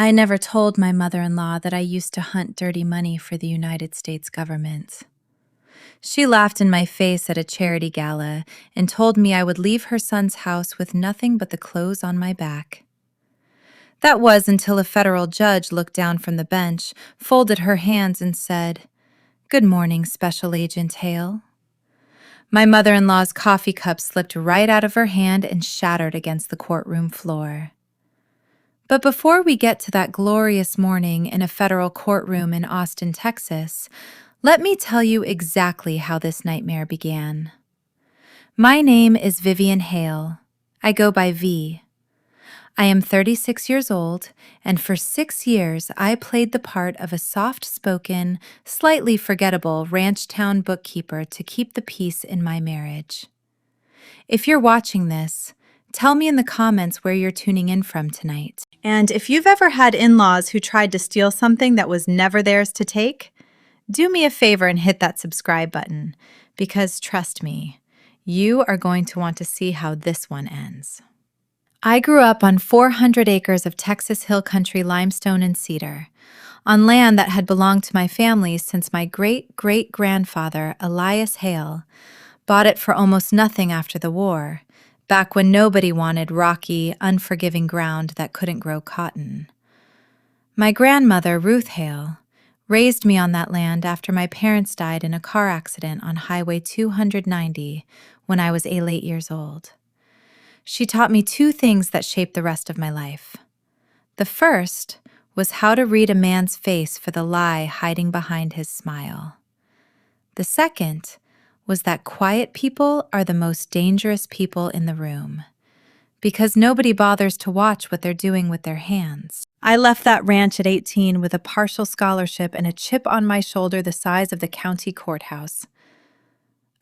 I never told my mother-in-law that I used to hunt dirty money for the United States government. She laughed in my face at a charity gala and told me I would leave her son's house with nothing but the clothes on my back. That was until a federal judge looked down from the bench, folded her hands, and said, "Good morning, Special Agent Hale." My mother-in-law's coffee cup slipped right out of her hand and shattered against the courtroom floor. But before we get to that glorious morning in a federal courtroom in Austin, Texas, let me tell you exactly how this nightmare began. My name is Vivian Hale. I go by V. I am 36 years old, and for 6 years I played the part of a soft-spoken, slightly forgettable ranch town bookkeeper to keep the peace in my marriage. If you're watching this, tell me in the comments where you're tuning in from tonight. And if you've ever had in-laws who tried to steal something that was never theirs to take, do me a favor and hit that subscribe button, because trust me, you are going to want to see how this one ends. I grew up on 400 acres of Texas hill country limestone and cedar, on land that had belonged to my family since my great-great-grandfather, Elias Hale, bought it for almost nothing after the war, back when nobody wanted rocky, unforgiving ground that couldn't grow cotton. My grandmother, Ruth Hale, raised me on that land after my parents died in a car accident on Highway 290 when I was 8 years old. She taught me 2 things that shaped the rest of my life. The first was how to read a man's face for the lie hiding behind his smile. The second was that quiet people are the most dangerous people in the room, because nobody bothers to watch what they're doing with their hands. I left that ranch at 18 with a partial scholarship and a chip on my shoulder the size of the county courthouse.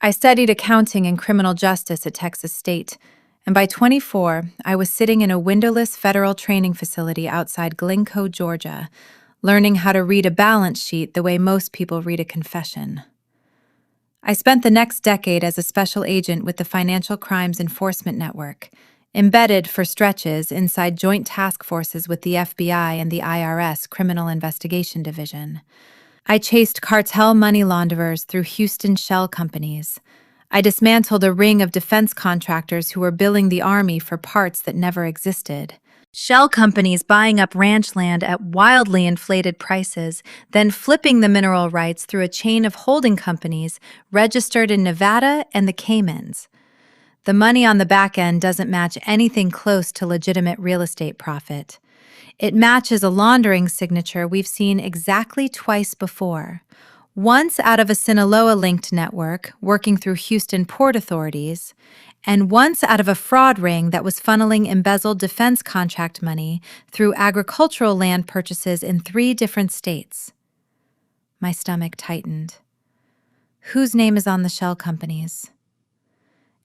I studied accounting and criminal justice at Texas State, and by 24, I was sitting in a windowless federal training facility outside Glencoe, Georgia, learning how to read a balance sheet the way most people read a confession. I spent the next decade as a special agent with the Financial Crimes Enforcement Network, embedded for stretches inside joint task forces with the FBI and the IRS Criminal Investigation Division. I chased cartel money launderers through Houston shell companies. I dismantled a ring of defense contractors who were billing the Army for parts that never existed. Shell companies buying up ranch land at wildly inflated prices, then flipping the mineral rights through a chain of holding companies registered in Nevada and the Caymans. The money on the back end doesn't match anything close to legitimate real estate profit. It matches a laundering signature we've seen exactly twice before. Once out of a Sinaloa-linked network working through Houston port authorities, and once out of a fraud ring that was funneling embezzled defense contract money through agricultural land purchases in 3 different states. My stomach tightened. Whose name is on the shell companies?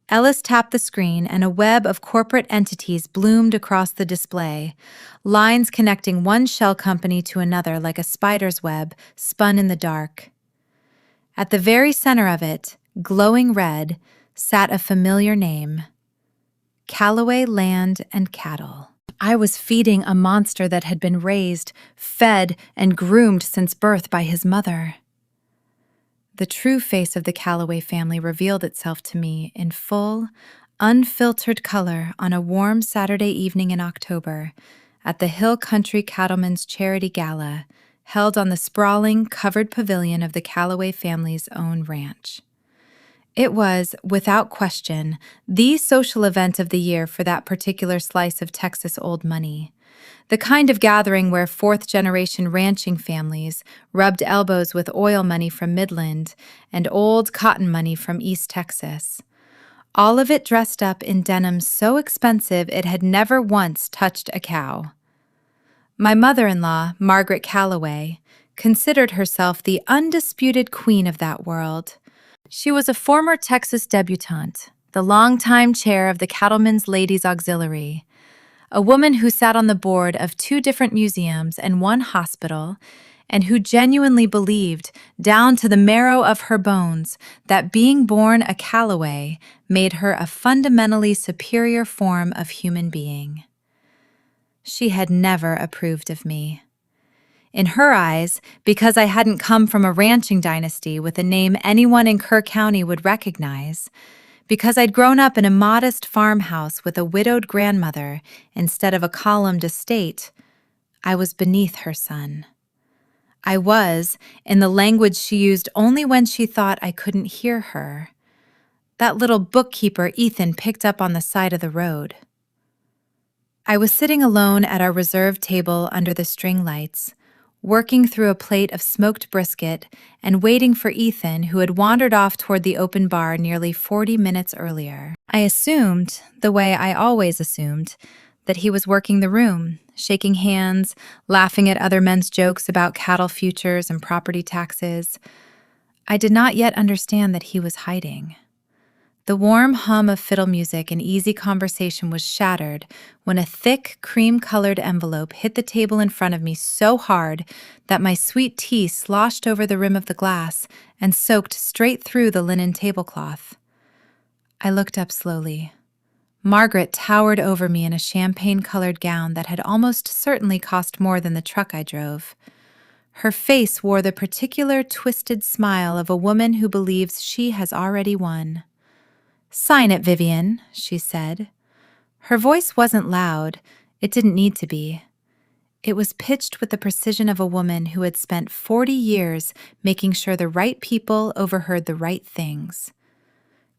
Ellis tapped the screen, and a web of corporate entities bloomed across the display, lines connecting one shell company to another like a spider's web spun in the dark. At the very center of it, glowing red, sat a familiar name: Callaway Land and Cattle. I was feeding a monster that had been raised, fed, and groomed since birth by his mother. The true face of the Callaway family revealed itself to me in full, unfiltered color on a warm Saturday evening in October at the Hill Country Cattlemen's Charity Gala, held on the sprawling, covered pavilion of the Callaway family's own ranch. It was, without question, the social event of the year for that particular slice of Texas old money. The kind of gathering where 4th-generation ranching families rubbed elbows with oil money from Midland and old cotton money from East Texas. All of it dressed up in denim so expensive it had never once touched a cow. My mother-in-law, Margaret Callaway, considered herself the undisputed queen of that world. She was a former Texas debutante, the longtime chair of the Cattlemen's Ladies Auxiliary, a woman who sat on the board of 2 different museums and 1 hospital, and who genuinely believed, down to the marrow of her bones, that being born a Callaway made her a fundamentally superior form of human being. She had never approved of me. In her eyes, because I hadn't come from a ranching dynasty with a name anyone in Kerr County would recognize, because I'd grown up in a modest farmhouse with a widowed grandmother instead of a columned estate, I was beneath her son. I was, in the language she used only when she thought I couldn't hear her, that little bookkeeper Ethan picked up on the side of the road. I was sitting alone at our reserved table under the string lights, working through a plate of smoked brisket and waiting for Ethan, who had wandered off toward the open bar nearly 40 minutes earlier. I assumed, the way I always assumed, that he was working the room, shaking hands, laughing at other men's jokes about cattle futures and property taxes. I did not yet understand that he was hiding. The warm hum of fiddle music and easy conversation was shattered when a thick, cream-colored envelope hit the table in front of me so hard that my sweet tea sloshed over the rim of the glass and soaked straight through the linen tablecloth. I looked up slowly. Margaret towered over me in a champagne-colored gown that had almost certainly cost more than the truck I drove. Her face wore the particular twisted smile of a woman who believes she has already won. "Sign it, Vivian," she said. Her voice wasn't loud. It didn't need to be. It was pitched with the precision of a woman who had spent 40 years making sure the right people overheard the right things.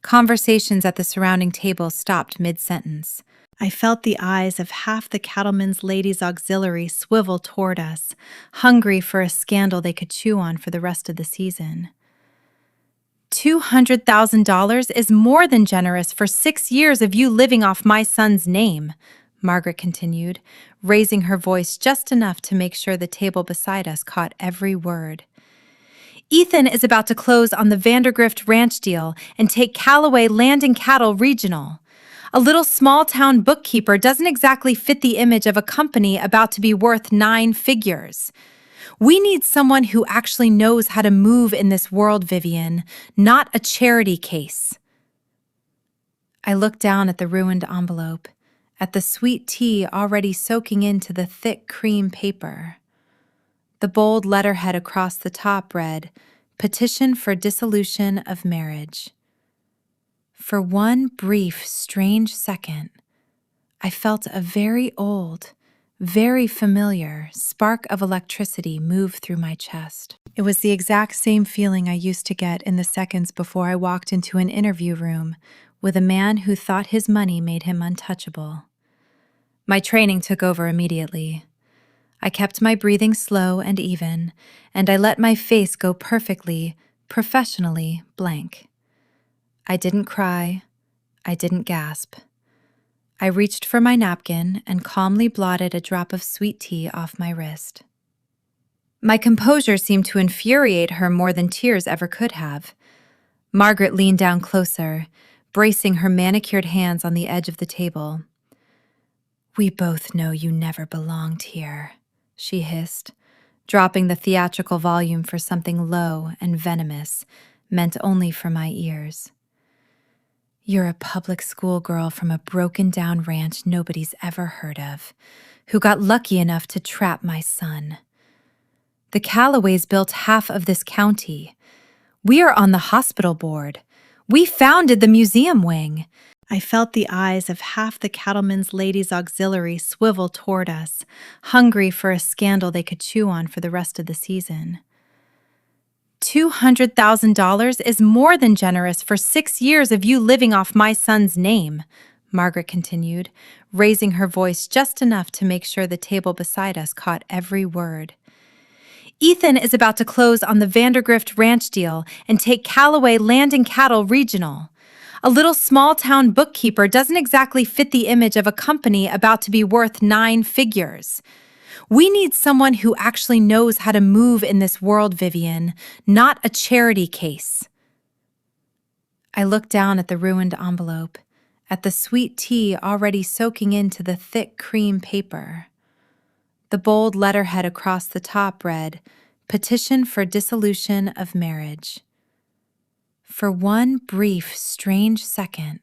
Conversations at the surrounding table stopped mid-sentence. I felt the eyes of half the Cattlemen's Ladies' Auxiliary swivel toward us, hungry for a scandal they could chew on for the rest of the season. $200,000 is more than generous for 6 years of you living off my son's name, Margaret continued, raising her voice just enough to make sure the table beside us caught every word. Ethan is about to close on the Vandergrift Ranch deal and take Callaway Land and Cattle Regional. A little small-town bookkeeper doesn't exactly fit the image of a company about to be worth 9 figures. We need someone who actually knows how to move in this world, Vivian, not a charity case. I looked down at the ruined envelope, at the sweet tea already soaking into the thick cream paper. The bold letterhead across the top read, "Petition for Dissolution of Marriage." For one brief, strange second, I felt a very old, very familiar spark of electricity move through my chest. It was the exact same feeling I used to get in the seconds before I walked into an interview room with a man who thought his money made him untouchable. My training took over immediately. I kept my breathing slow and even, and I let my face go perfectly, professionally blank. I didn't cry. I didn't gasp. I reached for my napkin and calmly blotted a drop of sweet tea off my wrist. My composure seemed to infuriate her more than tears ever could have. Margaret leaned down closer, bracing her manicured hands on the edge of the table. "We both know you never belonged here," she hissed, dropping the theatrical volume for something low and venomous, meant only for my ears. "You're a public school girl from a broken-down ranch nobody's ever heard of, who got lucky enough to trap my son. The Callaways built half of this county. We are on the hospital board. We founded the museum wing." I felt the eyes of half the Cattlemen's Ladies' Auxiliary swivel toward us, hungry for a scandal they could chew on for the rest of the season. $200,000 is more than generous for 6 years of you living off my son's name, Margaret continued, raising her voice just enough to make sure the table beside us caught every word. "Ethan is about to close on the Vandergrift Ranch deal and take Callaway Land and Cattle Regional. A little small-town bookkeeper doesn't exactly fit the image of a company about to be worth 9 figures. We need someone who actually knows how to move in this world, Vivian, not a charity case." I looked down at the ruined envelope, at the sweet tea already soaking into the thick cream paper. The bold letterhead across the top read, "Petition for Dissolution of Marriage." For one brief, strange second,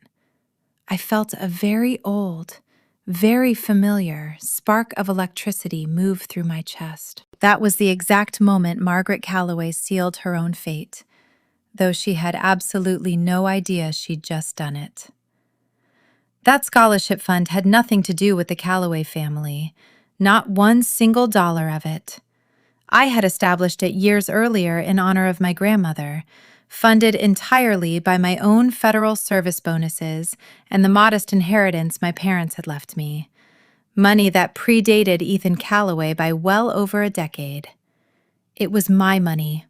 I felt a very old, very familiar spark of electricity moved through my chest. That was the exact moment Margaret Calloway sealed her own fate, though she had absolutely no idea she'd just done it. That scholarship fund had nothing to do with the Calloway family, not one single dollar of it. I had established it years earlier in honor of my grandmother, funded entirely by my own federal service bonuses and the modest inheritance my parents had left me. Money that predated Ethan Calloway by well over a decade. It was my money,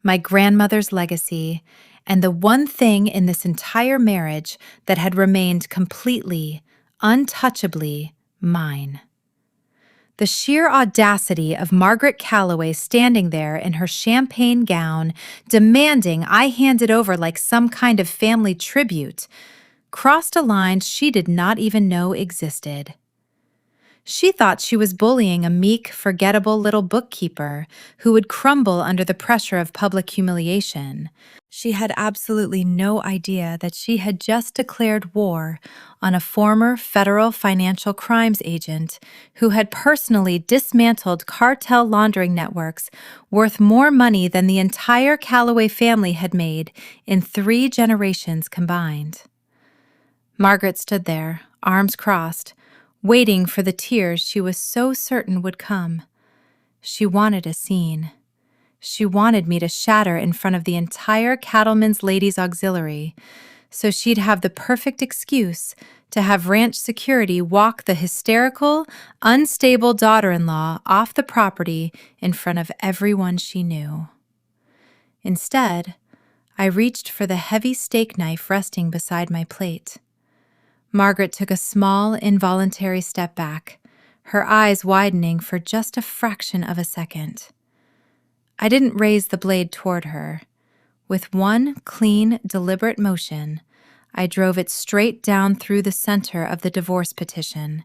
my grandmother's legacy, and the one thing in this entire marriage that had remained completely, untouchably mine. The sheer audacity of Margaret Calloway standing there in her champagne gown, demanding I hand it over like some kind of family tribute, crossed a line she did not even know existed. She thought she was bullying a meek, forgettable little bookkeeper who would crumble under the pressure of public humiliation. She had absolutely no idea that she had just declared war on a former federal financial crimes agent who had personally dismantled cartel laundering networks worth more money than the entire Calloway family had made in 3 generations combined. Margaret stood there, arms crossed, waiting for the tears she was so certain would come. She wanted a scene. She wanted me to shatter in front of the entire Cattlemen's Ladies Auxiliary, so she'd have the perfect excuse to have ranch security walk the hysterical, unstable daughter-in-law off the property in front of everyone she knew. Instead, I reached for the heavy steak knife resting beside my plate. Margaret took a small, involuntary step back, her eyes widening for just a fraction of a second. I didn't raise the blade toward her. With one clean, deliberate motion, I drove it straight down through the center of the divorce petition,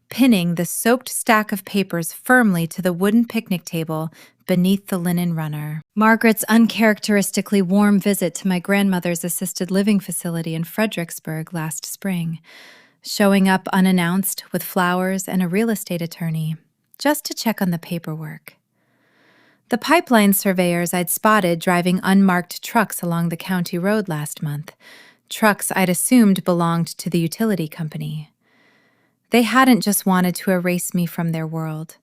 pinning the soaked stack of papers firmly to the wooden picnic table beneath the linen runner. Margaret's uncharacteristically warm visit to my grandmother's assisted living facility in Fredericksburg last spring, showing up unannounced with flowers and a real estate attorney, just to check on the paperwork. The pipeline surveyors I'd spotted driving unmarked trucks along the county road last month, trucks I'd assumed belonged to the utility company. They hadn't just wanted to erase me from their world.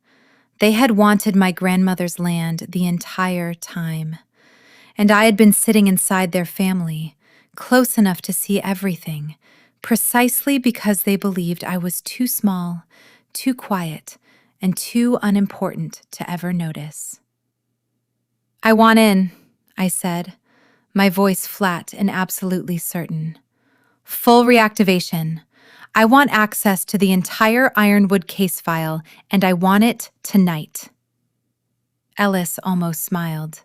They had wanted my grandmother's land the entire time. And I had been sitting inside their family, close enough to see everything, precisely because they believed I was too small, too quiet, and too unimportant to ever notice. "I want in," I said, my voice flat and absolutely certain. "Full reactivation. I want access to the entire Ironwood case file, and I want it tonight." Ellis almost smiled.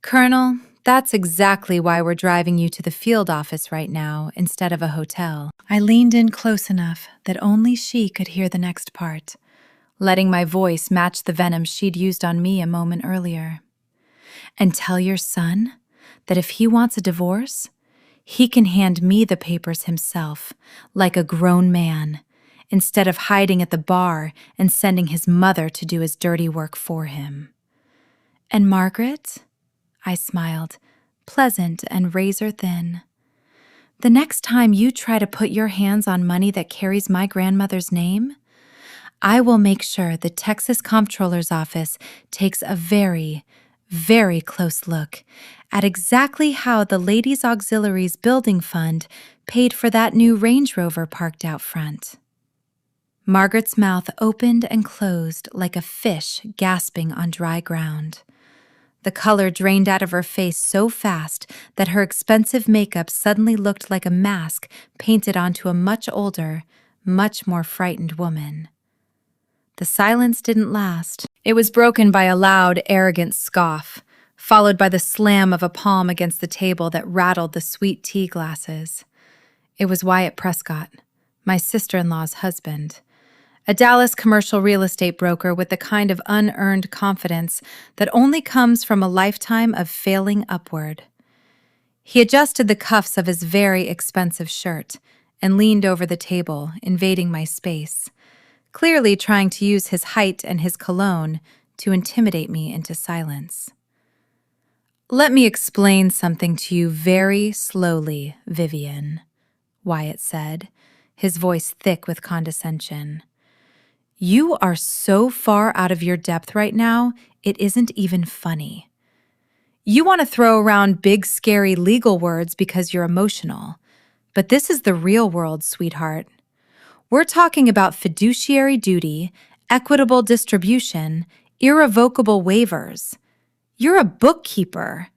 "Colonel, that's exactly why we're driving you to the field office right now instead of a hotel." I leaned in close enough that only she could hear the next part, letting my voice match the venom she'd used on me a moment earlier. "And tell your son that if he wants a divorce, he can hand me the papers himself, like a grown man, instead of hiding at the bar and sending his mother to do his dirty work for him." "And Margaret?" I smiled, pleasant and razor-thin. "The next time you try to put your hands on money that carries my grandmother's name, I will make sure the Texas Comptroller's Office takes a very, very close look at exactly how the Ladies' Auxiliary's building fund paid for that new Range Rover parked out front." Margaret's mouth opened and closed like a fish gasping on dry ground. The color drained out of her face so fast that her expensive makeup suddenly looked like a mask painted onto a much older, much more frightened woman. The silence didn't last. It was broken by a loud, arrogant scoff, followed by the slam of a palm against the table that rattled the sweet tea glasses. It was Wyatt Prescott, my sister-in-law's husband, a Dallas commercial real estate broker with the kind of unearned confidence that only comes from a lifetime of failing upward. He adjusted the cuffs of his very expensive shirt and leaned over the table, invading my space, clearly trying to use his height and his cologne to intimidate me into silence. "Let me explain something to you very slowly, Vivian," Wyatt said, his voice thick with condescension. "You are so far out of your depth right now, it isn't even funny. You want to throw around big, scary legal words because you're emotional. But this is the real world, sweetheart. We're talking about fiduciary duty, equitable distribution, irrevocable waivers. You're a bookkeeper.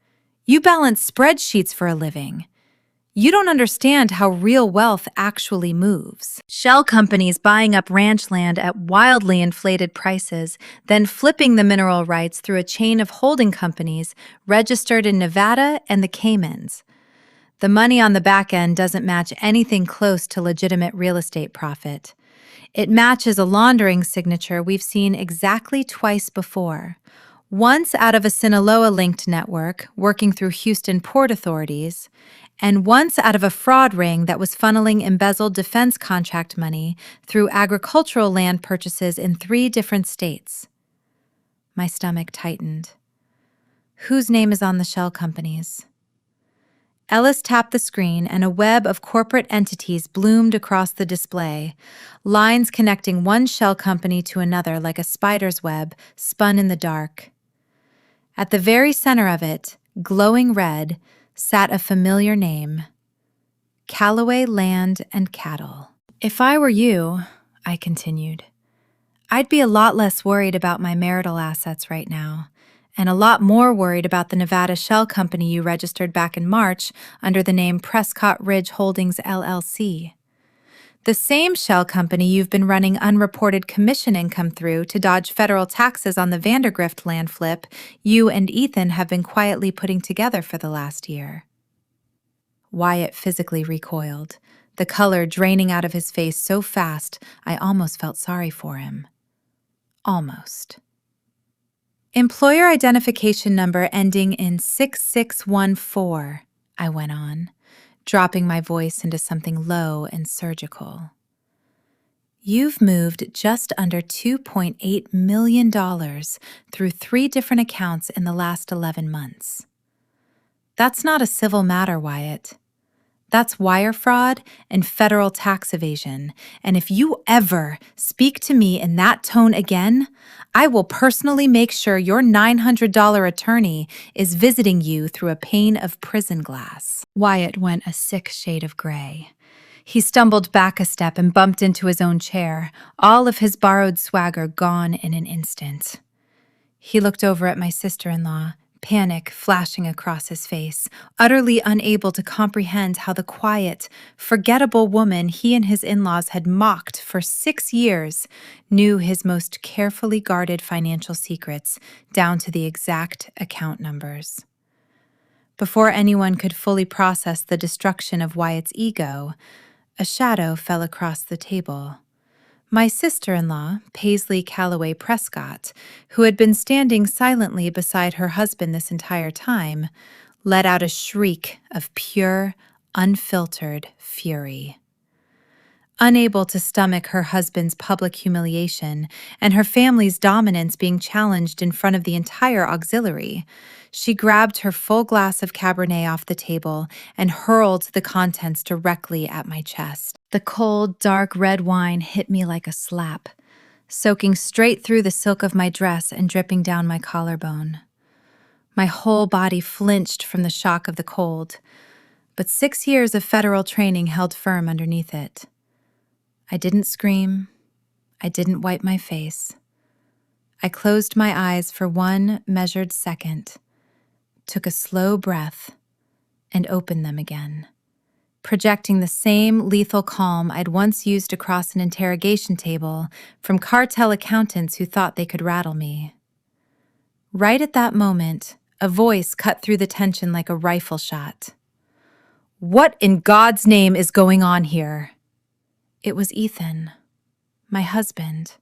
You balance spreadsheets for a living. You don't understand how real wealth actually moves. Shell companies buying up ranch land at wildly inflated prices, then flipping the mineral rights through a chain of holding companies registered in Nevada and the Caymans. The money on the back end doesn't match anything close to legitimate real estate profit. It matches a laundering signature we've seen exactly twice before. Once out of a Sinaloa-linked network working through Houston port authorities, and once out of a fraud ring that was funneling embezzled defense contract money through agricultural land purchases in 3 different states. My stomach tightened. Whose name is on the shell companies? Ellis tapped the screen, and a web of corporate entities bloomed across the display, lines connecting one shell company to another like a spider's web spun in the dark. At the very center of it, glowing red, sat a familiar name: Callaway Land and Cattle. "If I were you," I continued, "I'd be a lot less worried about my marital assets right now, and a lot more worried about the Nevada shell company you registered back in March under the name Prescott Ridge Holdings, LLC. The same shell company you've been running unreported commission income through to dodge federal taxes on the Vandergrift land flip you and Ethan have been quietly putting together for the last year." Wyatt physically recoiled, the color draining out of his face so fast I almost felt sorry for him. Almost. "Employer identification number ending in 6614, I went on, dropping my voice into something low and surgical. "You've moved just under $2.8 million through 3 different accounts in the last 11 months. That's not a civil matter, Wyatt. That's wire fraud and federal tax evasion, and if you ever speak to me in that tone again, I will personally make sure your $900 attorney is visiting you through a pane of prison glass." Wyatt went a sick shade of gray. He stumbled back a step and bumped into his own chair, all of his borrowed swagger gone in an instant. He looked over at my sister-in-law, panic flashing across his face, utterly unable to comprehend how the quiet, forgettable woman he and his in-laws had mocked for 6 years knew his most carefully guarded financial secrets down to the exact account numbers. Before anyone could fully process the destruction of Wyatt's ego, a shadow fell across the table. My sister-in-law, Paisley Calloway Prescott, who had been standing silently beside her husband this entire time, let out a shriek of pure, unfiltered fury. Unable to stomach her husband's public humiliation and her family's dominance being challenged in front of the entire auxiliary, she grabbed her full glass of Cabernet off the table and hurled the contents directly at my chest. The cold, dark red wine hit me like a slap, soaking straight through the silk of my dress and dripping down my collarbone. My whole body flinched from the shock of the cold, but 6 years of federal training held firm underneath it. I didn't scream. I didn't wipe my face. I closed my eyes for one measured second, took a slow breath, and opened them again, projecting the same lethal calm I'd once used across an interrogation table from cartel accountants who thought they could rattle me. Right at that moment, a voice cut through the tension like a rifle shot. "What in God's name is going on here?" It was Ethan, my husband,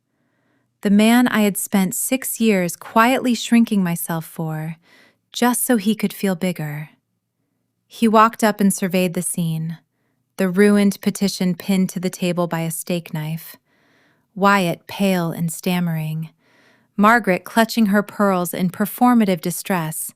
the man I had spent 6 years quietly shrinking myself for, just so he could feel bigger. He walked up and surveyed the scene, the ruined petition pinned to the table by a steak knife. Wyatt pale and stammering. Margaret clutching her pearls in performative distress.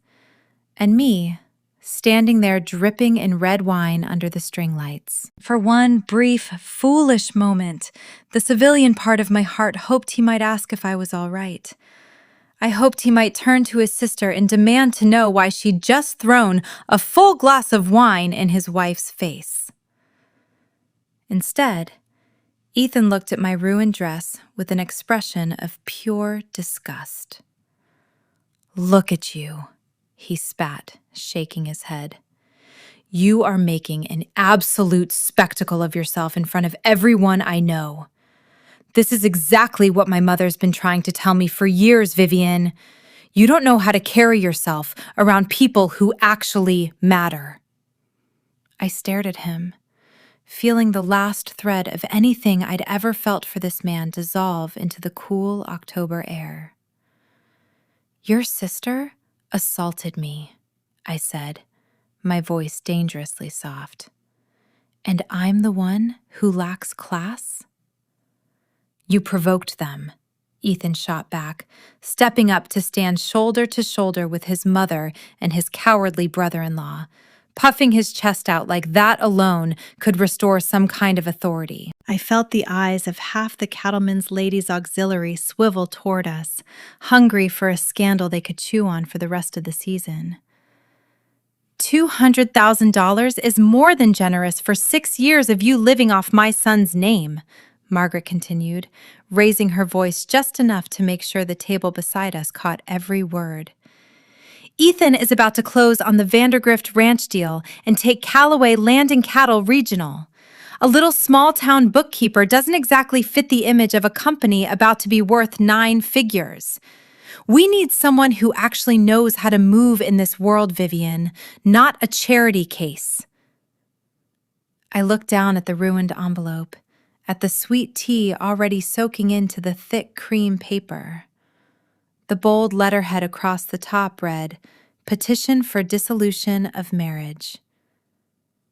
And me, standing there dripping in red wine under the string lights. For one brief, foolish moment, the civilian part of my heart hoped he might ask if I was all right. I hoped he might turn to his sister and demand to know why she'd just thrown a full glass of wine in his wife's face. Instead, Ethan looked at my ruined dress with an expression of pure disgust. "Look at you," he spat, shaking his head. "You are making an absolute spectacle of yourself in front of everyone I know. This is exactly what my mother's been trying to tell me for years, Vivian. You don't know how to carry yourself around people who actually matter." I stared at him, feeling the last thread of anything I'd ever felt for this man dissolve into the cool October air. "Your sister assaulted me," I said, my voice dangerously soft. "And I'm the one who lacks class?" "You provoked them," Ethan shot back, stepping up to stand shoulder to shoulder with his mother and his cowardly brother-in-law, puffing his chest out like that alone could restore some kind of authority. I felt the eyes of half the Cattlemen's Ladies Auxiliary swivel toward us, hungry for a scandal they could chew on for the rest of the season. $200,000 is more than generous for 6 years of you living off my son's name," Margaret continued, raising her voice just enough to make sure the table beside us caught every word. "Ethan is about to close on the Vandergrift Ranch deal and take Callaway Land and Cattle Regional. A little small-town bookkeeper doesn't exactly fit the image of a company about to be worth 9 figures. We need someone who actually knows how to move in this world, Vivian, not a charity case." I looked down at the ruined envelope, at the sweet tea already soaking into the thick cream paper. The bold letterhead across the top read, "Petition for Dissolution of Marriage."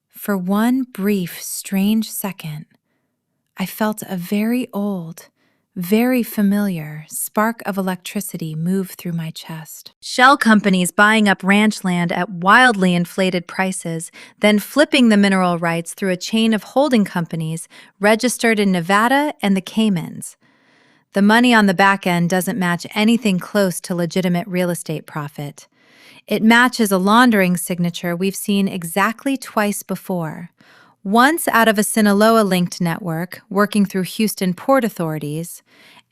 For one brief, strange second, I felt a very old, very familiar spark of electricity move through my chest. Shell companies buying up ranch land at wildly inflated prices, then flipping the mineral rights through a chain of holding companies registered in Nevada and the Caymans. The money on the back end doesn't match anything close to legitimate real estate profit. It matches a laundering signature we've seen exactly twice before. Once out of a Sinaloa-linked network working through Houston port authorities,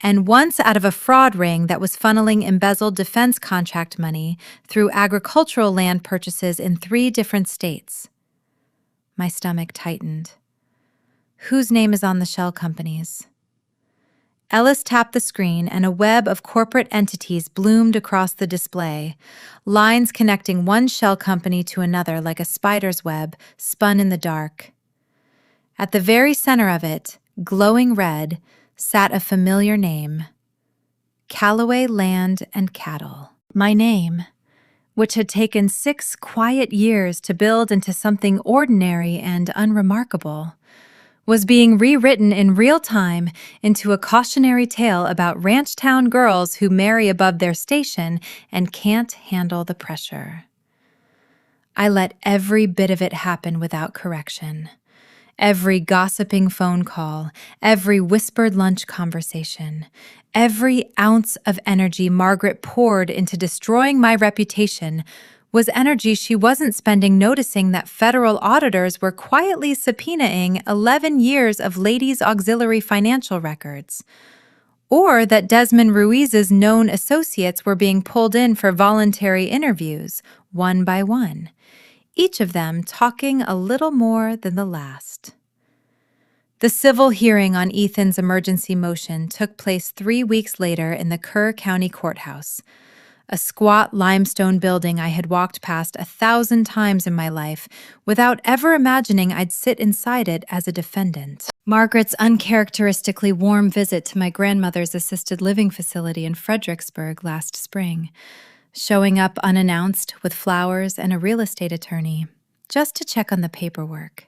and once out of a fraud ring that was funneling embezzled defense contract money through agricultural land purchases in 3 different states. My stomach tightened. Whose name is on the shell companies? Ellis tapped the screen and a web of corporate entities bloomed across the display, lines connecting one shell company to another like a spider's web spun in the dark. At the very center of it, glowing red, sat a familiar name, Callaway Land and Cattle. My name, which had taken 6 quiet years to build into something ordinary and unremarkable, was being rewritten in real time into a cautionary tale about ranch town girls who marry above their station and can't handle the pressure. I let every bit of it happen without correction. Every gossiping phone call, every whispered lunch conversation, every ounce of energy Margaret poured into destroying my reputation was energy she wasn't spending noticing that federal auditors were quietly subpoenaing 11 years of Ladies Auxiliary financial records, or that Desmond Ruiz's known associates were being pulled in for voluntary interviews, one by one, each of them talking a little more than the last. The civil hearing on Ethan's emergency motion took place 3 weeks later in the Kerr County Courthouse, a squat limestone building I had walked past 1,000 times in my life without ever imagining I'd sit inside it as a defendant. Margaret's uncharacteristically warm visit to my grandmother's assisted living facility in Fredericksburg last spring, showing up unannounced with flowers and a real estate attorney, just to check on the paperwork.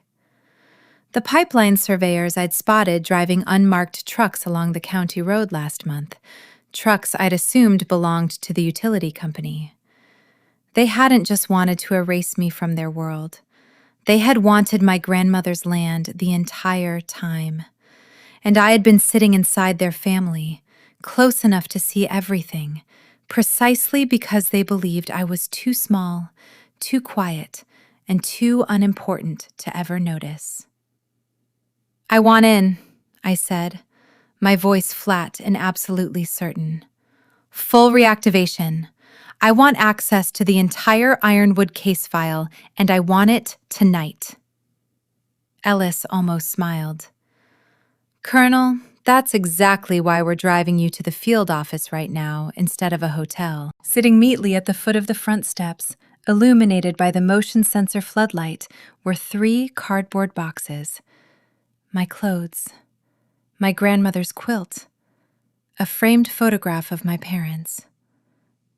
The pipeline surveyors I'd spotted driving unmarked trucks along the county road last month, trucks I'd assumed belonged to the utility company. They hadn't just wanted to erase me from their world. They had wanted my grandmother's land the entire time. And I had been sitting inside their family, close enough to see everything, precisely because they believed I was too small, too quiet, and too unimportant to ever notice. "I want in," I said, my voice flat and absolutely certain. "Full reactivation. I want access to the entire Ironwood case file, and I want it tonight." Ellis almost smiled. "Colonel, that's exactly why we're driving you to the field office right now instead of a hotel." Sitting neatly at the foot of the front steps, illuminated by the motion sensor floodlight, were 3 cardboard boxes. My clothes, my grandmother's quilt, a framed photograph of my parents.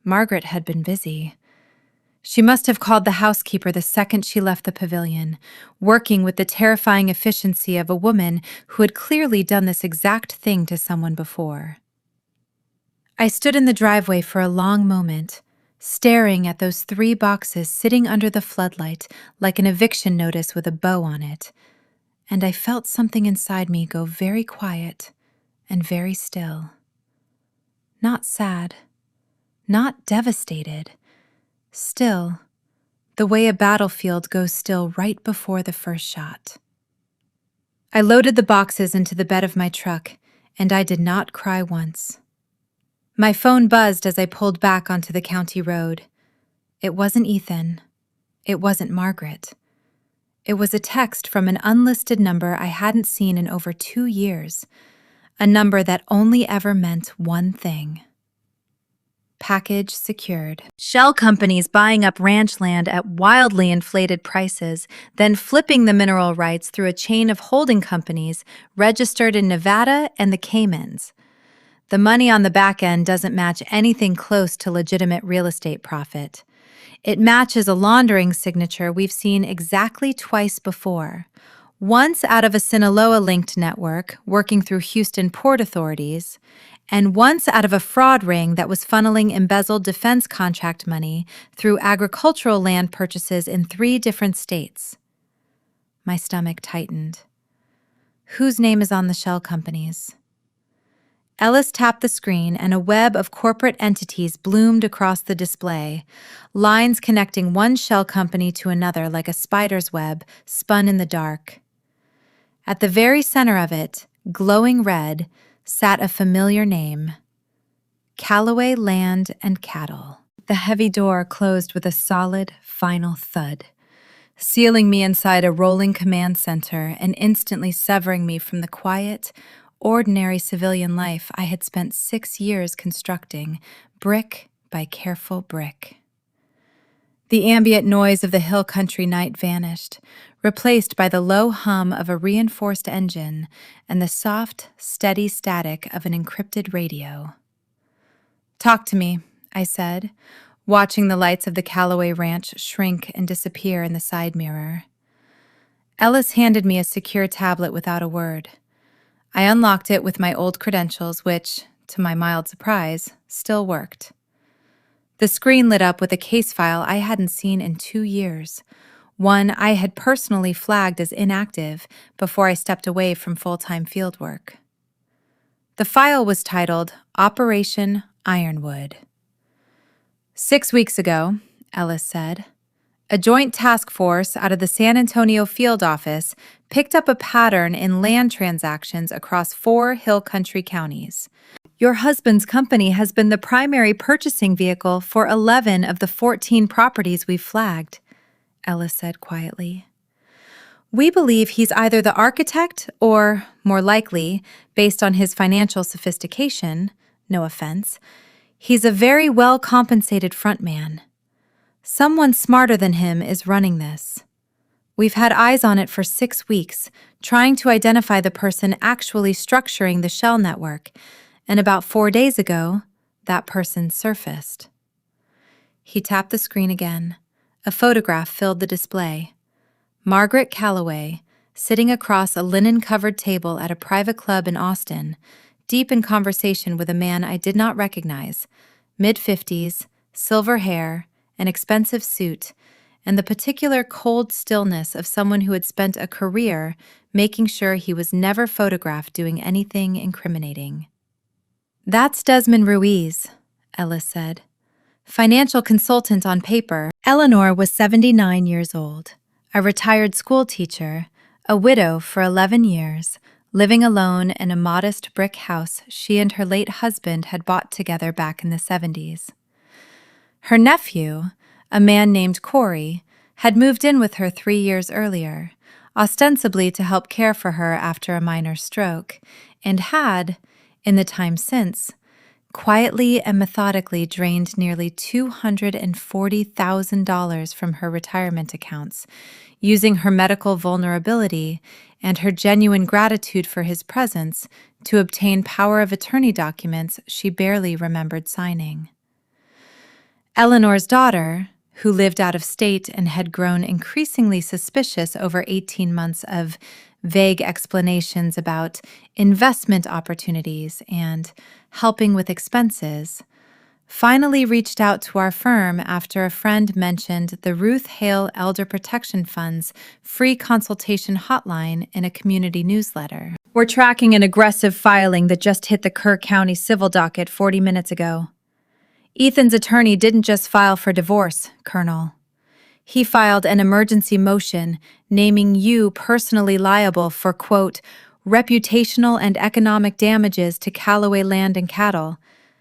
Margaret had been busy. She must have called the housekeeper the second she left the pavilion, working with the terrifying efficiency of a woman who had clearly done this exact thing to someone before. I stood in the driveway for a long moment, staring at those 3 boxes sitting under the floodlight like an eviction notice with a bow on it, and I felt something inside me go very quiet and very still. Not sad, not devastated. Still, the way a battlefield goes still right before the first shot. I loaded the boxes into the bed of my truck, and I did not cry once. My phone buzzed as I pulled back onto the county road. It wasn't Ethan. It wasn't Margaret. It was a text from an unlisted number I hadn't seen in over 2 years, a number that only ever meant one thing: package secured. Shell companies buying up ranch land at wildly inflated prices, then flipping the mineral rights through a chain of holding companies registered in Nevada and the Caymans. The money on the back end doesn't match anything close to legitimate real estate profit. It matches a laundering signature we've seen exactly twice before. Once out of a Sinaloa-linked network working through Houston port authorities, and once out of a fraud ring that was funneling embezzled defense contract money through agricultural land purchases in 3 different states. My stomach tightened. Whose name is on the shell companies? Ellis tapped the screen, and a web of corporate entities bloomed across the display, lines connecting one shell company to another like a spider's web spun in the dark. At the very center of it, glowing red, sat a familiar name: Callaway Land and Cattle. The heavy door closed with a solid, final thud, sealing me inside a rolling command center and instantly severing me from the quiet, ordinary civilian life I had spent 6 years constructing, brick by careful brick. The ambient noise of the hill country night vanished, replaced by the low hum of a reinforced engine and the soft, steady static of an encrypted radio. "Talk to me," I said, watching the lights of the Callaway Ranch shrink and disappear in the side mirror. Ellis handed me a secure tablet without a word. I unlocked it with my old credentials, which, to my mild surprise, still worked. The screen lit up with a case file I hadn't seen in 2 years, one I had personally flagged as inactive before I stepped away from full-time fieldwork. The file was titled Operation Ironwood. "6 weeks ago," Ellis said, "a joint task force out of the San Antonio field office picked up a pattern in land transactions across 4 hill country counties. Your husband's company has been the primary purchasing vehicle for 11 of the 14 properties we've flagged," Ellis said quietly. "We believe he's either the architect or, more likely, based on his financial sophistication, no offense, he's a very well-compensated frontman. Someone smarter than him is running this. We've had eyes on it for 6 weeks, trying to identify the person actually structuring the shell network, and about 4 days ago, that person surfaced." He tapped the screen again. A photograph filled the display. Margaret Callaway, sitting across a linen-covered table at a private club in Austin, deep in conversation with a man I did not recognize, mid-50s, silver hair, an expensive suit, and the particular cold stillness of someone who had spent a career making sure he was never photographed doing anything incriminating. "That's Desmond Ruiz," Ellis said. "Financial consultant on paper." Eleanor was 79 years old, a retired school teacher, a widow for 11 years, living alone in a modest brick house she and her late husband had bought together back in the 70s. Her nephew, a man named Corey, had moved in with her 3 years earlier, ostensibly to help care for her after a minor stroke, and had, in the time since, quietly and methodically drained nearly $240,000 from her retirement accounts, using her medical vulnerability and her genuine gratitude for his presence to obtain power of attorney documents she barely remembered signing. Eleanor's daughter, who lived out of state and had grown increasingly suspicious over 18 months of vague explanations about investment opportunities and helping with expenses, finally reached out to our firm after a friend mentioned the Ruth Hale Elder Protection Fund's free consultation hotline in a community newsletter. "We're tracking an aggressive filing that just hit the Kerr County civil docket 40 minutes ago. Ethan's attorney didn't just file for divorce, Colonel. He filed an emergency motion naming you personally liable for, quote, reputational and economic damages to Callaway Land and Cattle,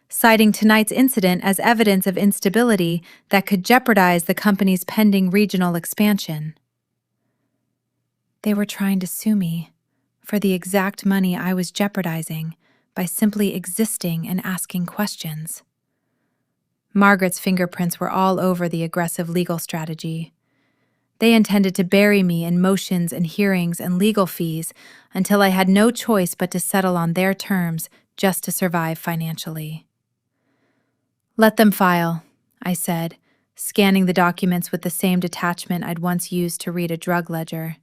citing tonight's incident as evidence of instability that could jeopardize the company's pending regional expansion." They were trying to sue me for the exact money I was jeopardizing by simply existing and asking questions. Margaret's fingerprints were all over the aggressive legal strategy. They intended to bury me in motions and hearings and legal fees until I had no choice but to settle on their terms just to survive financially. "Let them file," I said, scanning the documents with the same detachment I'd once used to read a drug ledger.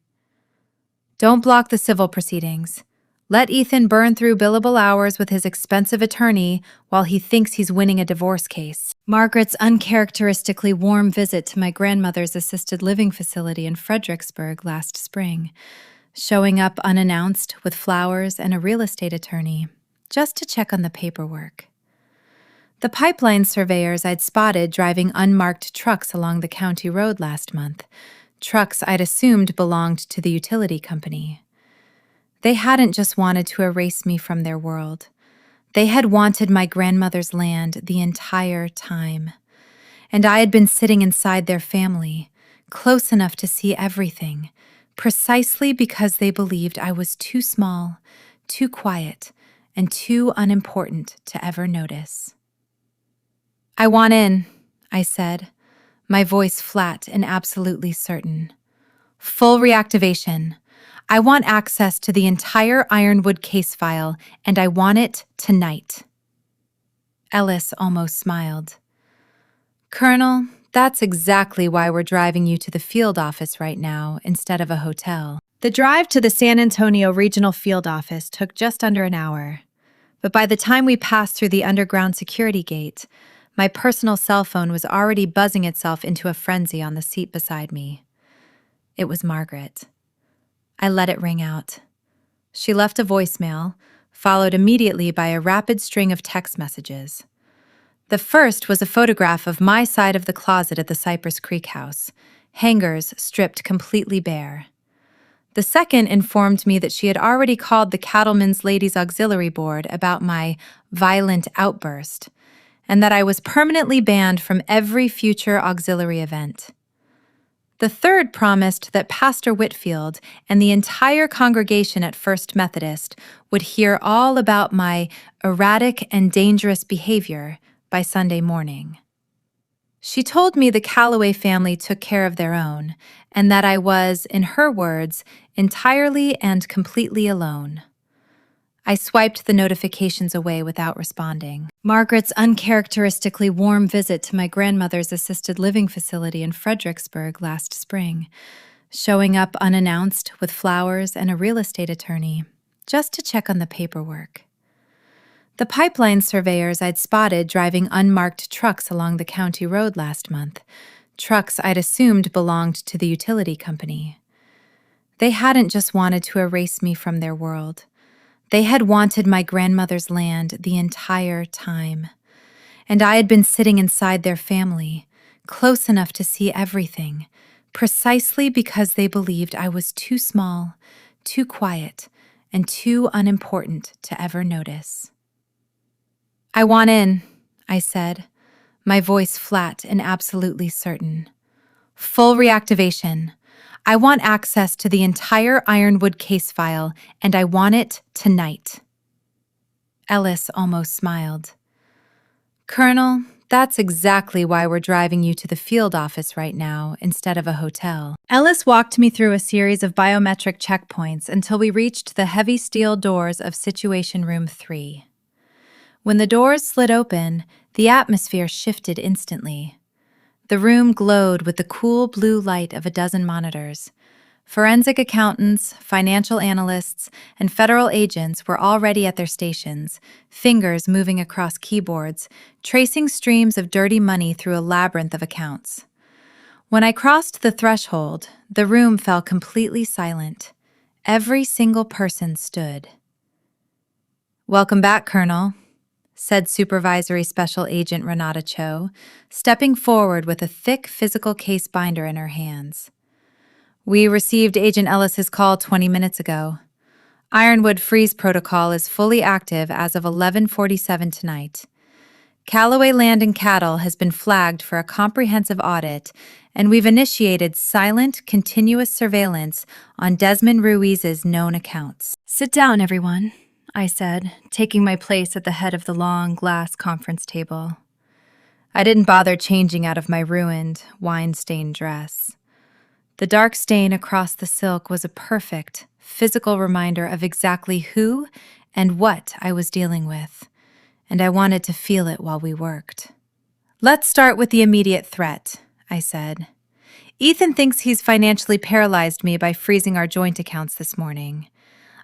"Don't block the civil proceedings. Let Ethan burn through billable hours with his expensive attorney while he thinks he's winning a divorce case." Margaret's uncharacteristically warm visit to my grandmother's assisted living facility in Fredericksburg last spring, showing up unannounced with flowers and a real estate attorney, just to check on the paperwork. The pipeline surveyors I'd spotted driving unmarked trucks along the county road last month, trucks I'd assumed belonged to the utility company. They hadn't just wanted to erase me from their world. They had wanted my grandmother's land the entire time. And I had been sitting inside their family, close enough to see everything, precisely because they believed I was too small, too quiet, and too unimportant to ever notice. "I want in," I said, my voice flat and absolutely certain. "Full reactivation. I want access to the entire Ironwood case file, and I want it tonight." Ellis almost smiled. "Colonel, that's exactly why we're driving you to the field office right now instead of a hotel." The drive to the San Antonio Regional Field Office took just under an hour. But by the time we passed through the underground security gate, my personal cell phone was already buzzing itself into a frenzy on the seat beside me. It was Margaret. I let it ring out. She left a voicemail, followed immediately by a rapid string of text messages. The first was a photograph of my side of the closet at the Cypress Creek house, hangers stripped completely bare. The second informed me that she had already called the Cattlemen's Ladies Auxiliary Board about my violent outburst, and that I was permanently banned from every future auxiliary event. The third promised that Pastor Whitfield and the entire congregation at First Methodist would hear all about my erratic and dangerous behavior by Sunday morning. She told me the Callaway family took care of their own, and that I was, in her words, entirely and completely alone. I swiped the notifications away without responding. Margaret's uncharacteristically warm visit to my grandmother's assisted living facility in Fredericksburg last spring, showing up unannounced with flowers and a real estate attorney, just to check on the paperwork. The pipeline surveyors I'd spotted driving unmarked trucks along the county road last month, trucks I'd assumed belonged to the utility company. They hadn't just wanted to erase me from their world. They had wanted my grandmother's land the entire time. And I had been sitting inside their family, close enough to see everything, precisely because they believed I was too small, too quiet, and too unimportant to ever notice. "I want in," I said, my voice flat and absolutely certain. "Full reactivation. I want access to the entire Ironwood case file, and I want it tonight." Ellis almost smiled. "Colonel, that's exactly why we're driving you to the field office right now instead of a hotel." Ellis walked me through a series of biometric checkpoints until we reached the heavy steel doors of Situation Room 3. When the doors slid open, the atmosphere shifted instantly. The room glowed with the cool blue light of a dozen monitors. Forensic accountants, financial analysts, and federal agents were already at their stations, fingers moving across keyboards, tracing streams of dirty money through a labyrinth of accounts. When I crossed the threshold, the room fell completely silent. Every single person stood. "Welcome back, Colonel," said Supervisory Special Agent Renata Cho, stepping forward with a thick physical case binder in her hands. "We received Agent Ellis's call 20 minutes ago. Ironwood freeze protocol is fully active as of 11:47 tonight. Callaway Land and Cattle has been flagged for a comprehensive audit, and we've initiated silent, continuous surveillance on Desmond Ruiz's known accounts." "Sit down, everyone," I said, taking my place at the head of the long glass conference table. I didn't bother changing out of my ruined, wine-stained dress. The dark stain across the silk was a perfect, physical reminder of exactly who and what I was dealing with, and I wanted to feel it while we worked. "Let's start with the immediate threat," I said. "Ethan thinks he's financially paralyzed me by freezing our joint accounts this morning.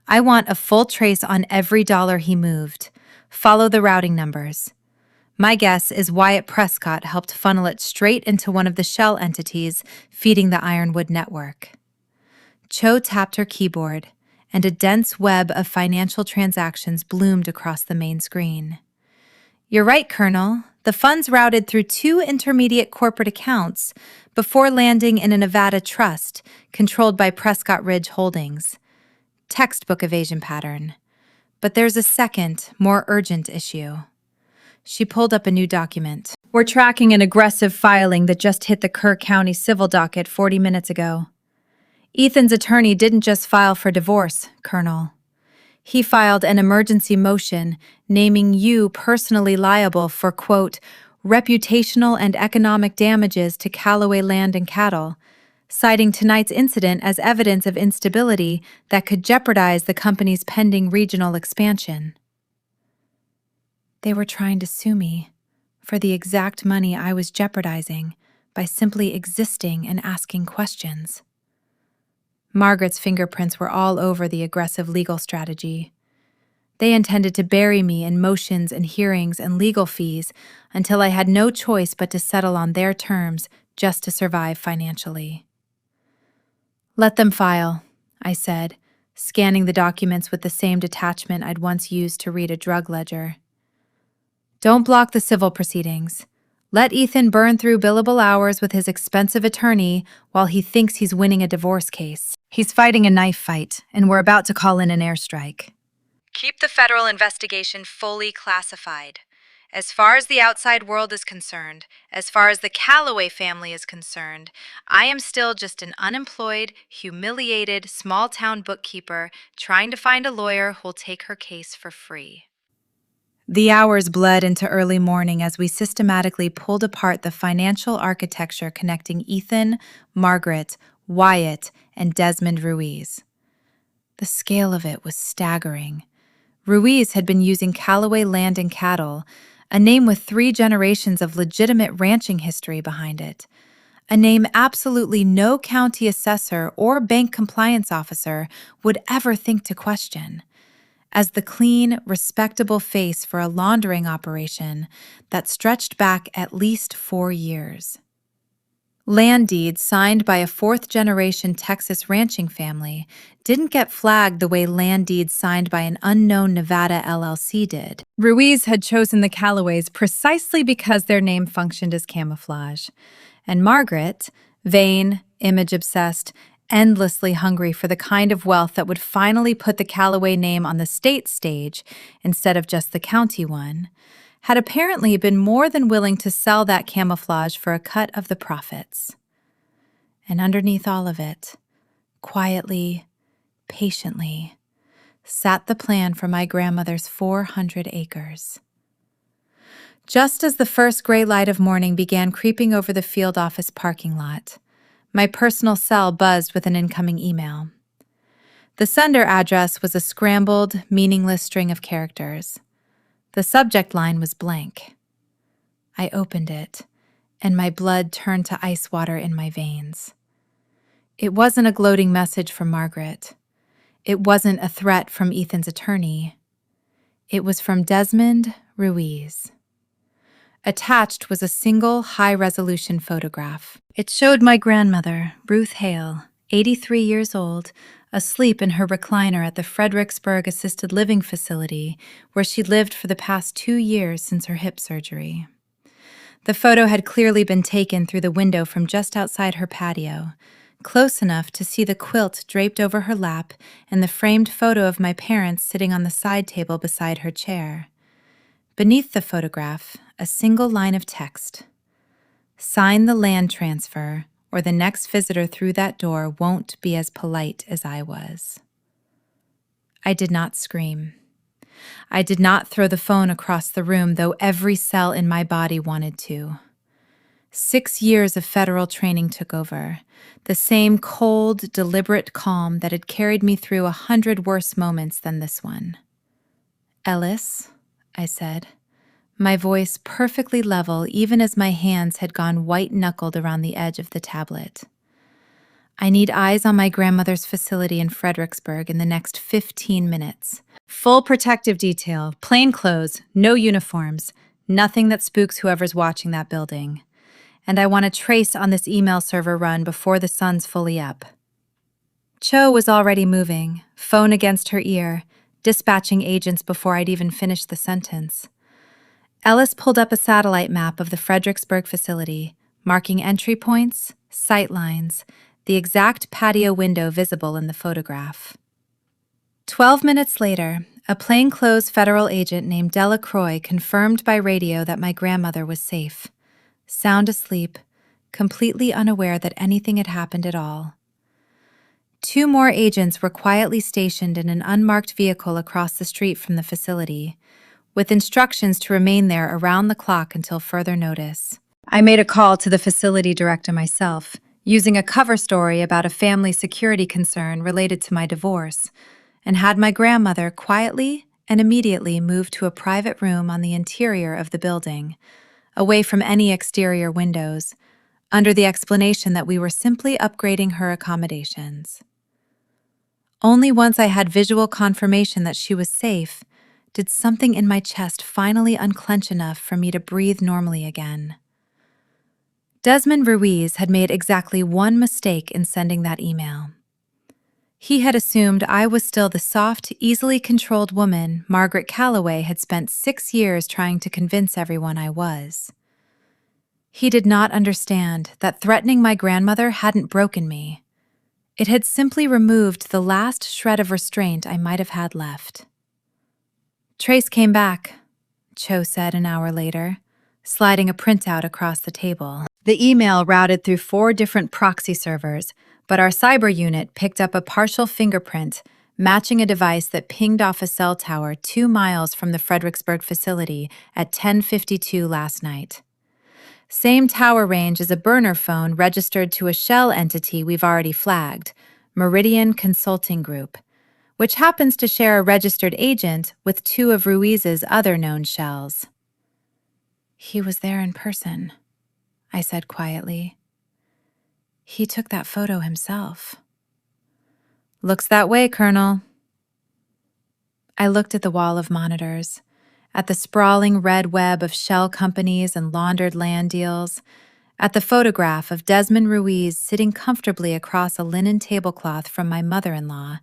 I want a full trace on every dollar he moved. Follow the routing numbers. My guess is Wyatt Prescott helped funnel it straight into one of the shell entities feeding the Ironwood network." Cho tapped her keyboard, and a dense web of financial transactions bloomed across the main screen. "You're right, Colonel. The funds routed through 2 intermediate corporate accounts before landing in a Nevada trust controlled by Prescott Ridge Holdings. Textbook evasion pattern. But there's a second, more urgent issue." She pulled up a new document. "We're tracking an aggressive filing that just hit the Kerr County civil docket 40 minutes ago. Ethan's attorney didn't just file for divorce, Colonel. He filed an emergency motion naming you personally liable for, quote, reputational and economic damages to Callaway Land and Cattle, citing tonight's incident as evidence of instability that could jeopardize the company's pending regional expansion." They were trying to sue me for the exact money I was jeopardizing by simply existing and asking questions. Margaret's fingerprints were all over the aggressive legal strategy. They intended to bury me in motions and hearings and legal fees until I had no choice but to settle on their terms just to survive financially. "Let them file," I said, scanning the documents with the same detachment I'd once used to read a drug ledger. "Don't block the civil proceedings. Let Ethan burn through billable hours with his expensive attorney while he thinks he's winning a divorce case. He's fighting a knife fight, and we're about to call in an airstrike. Keep the federal investigation fully classified. As far as the outside world is concerned, as far as the Callaway family is concerned, I am still just an unemployed, humiliated, small-town bookkeeper trying to find a lawyer who'll take her case for free." The hours bled into early morning as we systematically pulled apart the financial architecture connecting Ethan, Margaret, Wyatt, and Desmond Ruiz. The scale of it was staggering. Ruiz had been using Callaway Land and Cattle, a name with 3 generations of legitimate ranching history behind it, a name absolutely no county assessor or bank compliance officer would ever think to question, as the clean, respectable face for a laundering operation that stretched back at least 4 years. Land deeds signed by a fourth-generation Texas ranching family didn't get flagged the way land deeds signed by an unknown Nevada LLC did. Ruiz had chosen the Callaways precisely because their name functioned as camouflage. And Margaret, vain, image-obsessed, endlessly hungry for the kind of wealth that would finally put the Callaway name on the state stage instead of just the county one, had apparently been more than willing to sell that camouflage for a cut of the profits. And underneath all of it, quietly, patiently, sat the plan for my grandmother's 400 acres. Just as the first gray light of morning began creeping over the field office parking lot, my personal cell buzzed with an incoming email. The sender address was a scrambled, meaningless string of characters. The subject line was blank. I opened it, and my blood turned to ice water in my veins. It wasn't a gloating message from Margaret. It wasn't a threat from Ethan's attorney. It was from Desmond Ruiz. Attached was a single high-resolution photograph. It showed my grandmother, Ruth Hale, 83 years old, asleep in her recliner at the Fredericksburg Assisted Living Facility, where she'd lived for the past 2 years since her hip surgery. The photo had clearly been taken through the window from just outside her patio, close enough to see the quilt draped over her lap and the framed photo of my parents sitting on the side table beside her chair. Beneath the photograph, a single line of text. Sign the land transfer, or the next visitor through that door won't be as polite as I was. I did not scream. I did not throw the phone across the room, though every cell in my body wanted to. 6 years of federal training took over, the same cold, deliberate calm that had carried me through 100 worse moments than this one. "Ellis," I said, my voice perfectly level even as my hands had gone white-knuckled around the edge of the tablet. "I need eyes on my grandmother's facility in Fredericksburg in the next 15 minutes. Full protective detail, plain clothes, no uniforms, nothing that spooks whoever's watching that building. And I want a trace on this email server run before the sun's fully up." Cho was already moving, phone against her ear, dispatching agents before I'd even finished the sentence. Ellis pulled up a satellite map of the Fredericksburg facility, marking entry points, sight lines, the exact patio window visible in the photograph. 12 minutes later, a plainclothes federal agent named Delacroix confirmed by radio that my grandmother was safe, sound asleep, completely unaware that anything had happened at all. 2 more agents were quietly stationed in an unmarked vehicle across the street from the facility, with instructions to remain there around the clock until further notice. I made a call to the facility director myself, using a cover story about a family security concern related to my divorce, and had my grandmother quietly and immediately moved to a private room on the interior of the building, away from any exterior windows, under the explanation that we were simply upgrading her accommodations. Only once I had visual confirmation that she was safe did something in my chest finally unclench enough for me to breathe normally again. Desmond Ruiz had made exactly one mistake in sending that email. He had assumed I was still the soft, easily controlled woman Margaret Callaway had spent 6 years trying to convince everyone I was. He did not understand that threatening my grandmother hadn't broken me. It had simply removed the last shred of restraint I might have had left. "Trace came back," Cho said an hour later, sliding a printout across the table. The email routed through 4 different proxy servers, but our cyber unit picked up a partial fingerprint matching a device that pinged off a cell tower 2 miles from the Fredericksburg facility at 10:52 last night. Same tower range as a burner phone registered to a shell entity we've already flagged, Meridian Consulting Group, which happens to share a registered agent with 2 of Ruiz's other known shells. "He was there in person," I said quietly. He took that photo himself. Looks that way, Colonel. I looked at the wall of monitors, at the sprawling red web of shell companies and laundered land deals, at the photograph of Desmond Ruiz sitting comfortably across a linen tablecloth from my mother-in-law,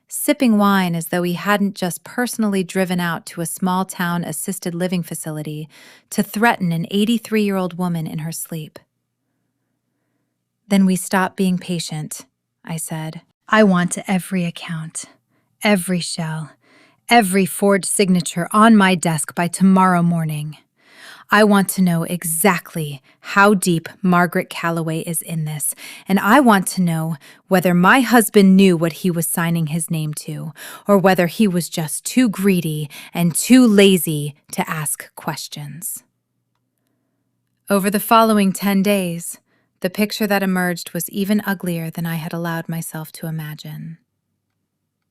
sipping wine as though he hadn't just personally driven out to a small-town assisted living facility to threaten an 83-year-old woman in her sleep. Then we stopped being patient, I said. I want every account, every shell, every forged signature on my desk by tomorrow morning. I want to know exactly how deep Margaret Calloway is in this, and I want to know whether my husband knew what he was signing his name to, or whether he was just too greedy and too lazy to ask questions. Over the following 10 days, the picture that emerged was even uglier than I had allowed myself to imagine.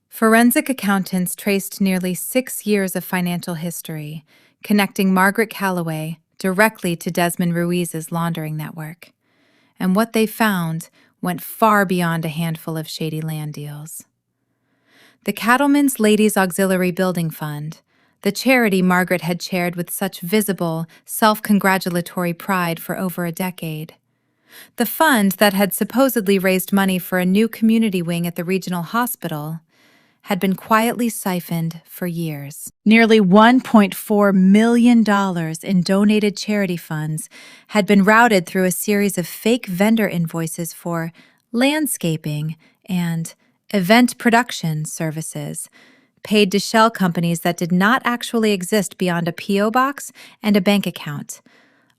Forensic accountants traced nearly 6 years of financial history, connecting Margaret Calloway directly to Desmond Ruiz's laundering network. And what they found went far beyond a handful of shady land deals. The Cattlemen's Ladies Auxiliary Building Fund, the charity Margaret had chaired with such visible, self-congratulatory pride for over a decade. The fund that had supposedly raised money for a new community wing at the regional hospital had been quietly siphoned for years. Nearly $1.4 million in donated charity funds had been routed through a series of fake vendor invoices for landscaping and event production services, paid to shell companies that did not actually exist beyond a P.O. box and a bank account.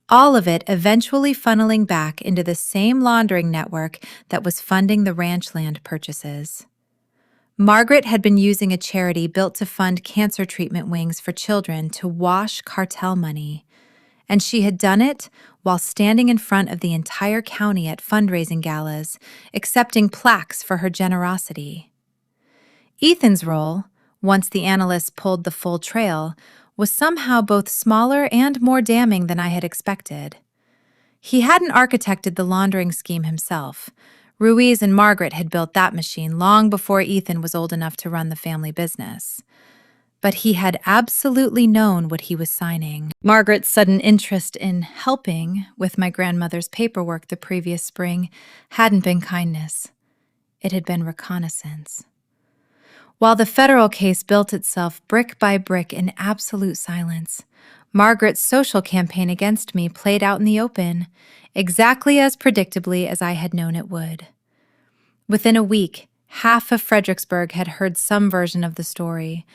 All of it eventually funneling back into the same laundering network that was funding the ranch land purchases. Margaret had been using a charity built to fund cancer treatment wings for children to wash cartel money, and she had done it while standing in front of the entire county at fundraising galas, accepting plaques for her generosity. Ethan's role, once the analysts pulled the full trail, was somehow both smaller and more damning than I had expected. He hadn't architected the laundering scheme himself. Ruiz and Margaret had built that machine long before Ethan was old enough to run the family business. But he had absolutely known what he was signing. Margaret's sudden interest in helping with my grandmother's paperwork the previous spring hadn't been kindness. It had been reconnaissance. While the federal case built itself brick by brick in absolute silence, Margaret's social campaign against me played out in the open, exactly as predictably as I had known it would. Within a week, half of Fredericksburg had heard some version of the story,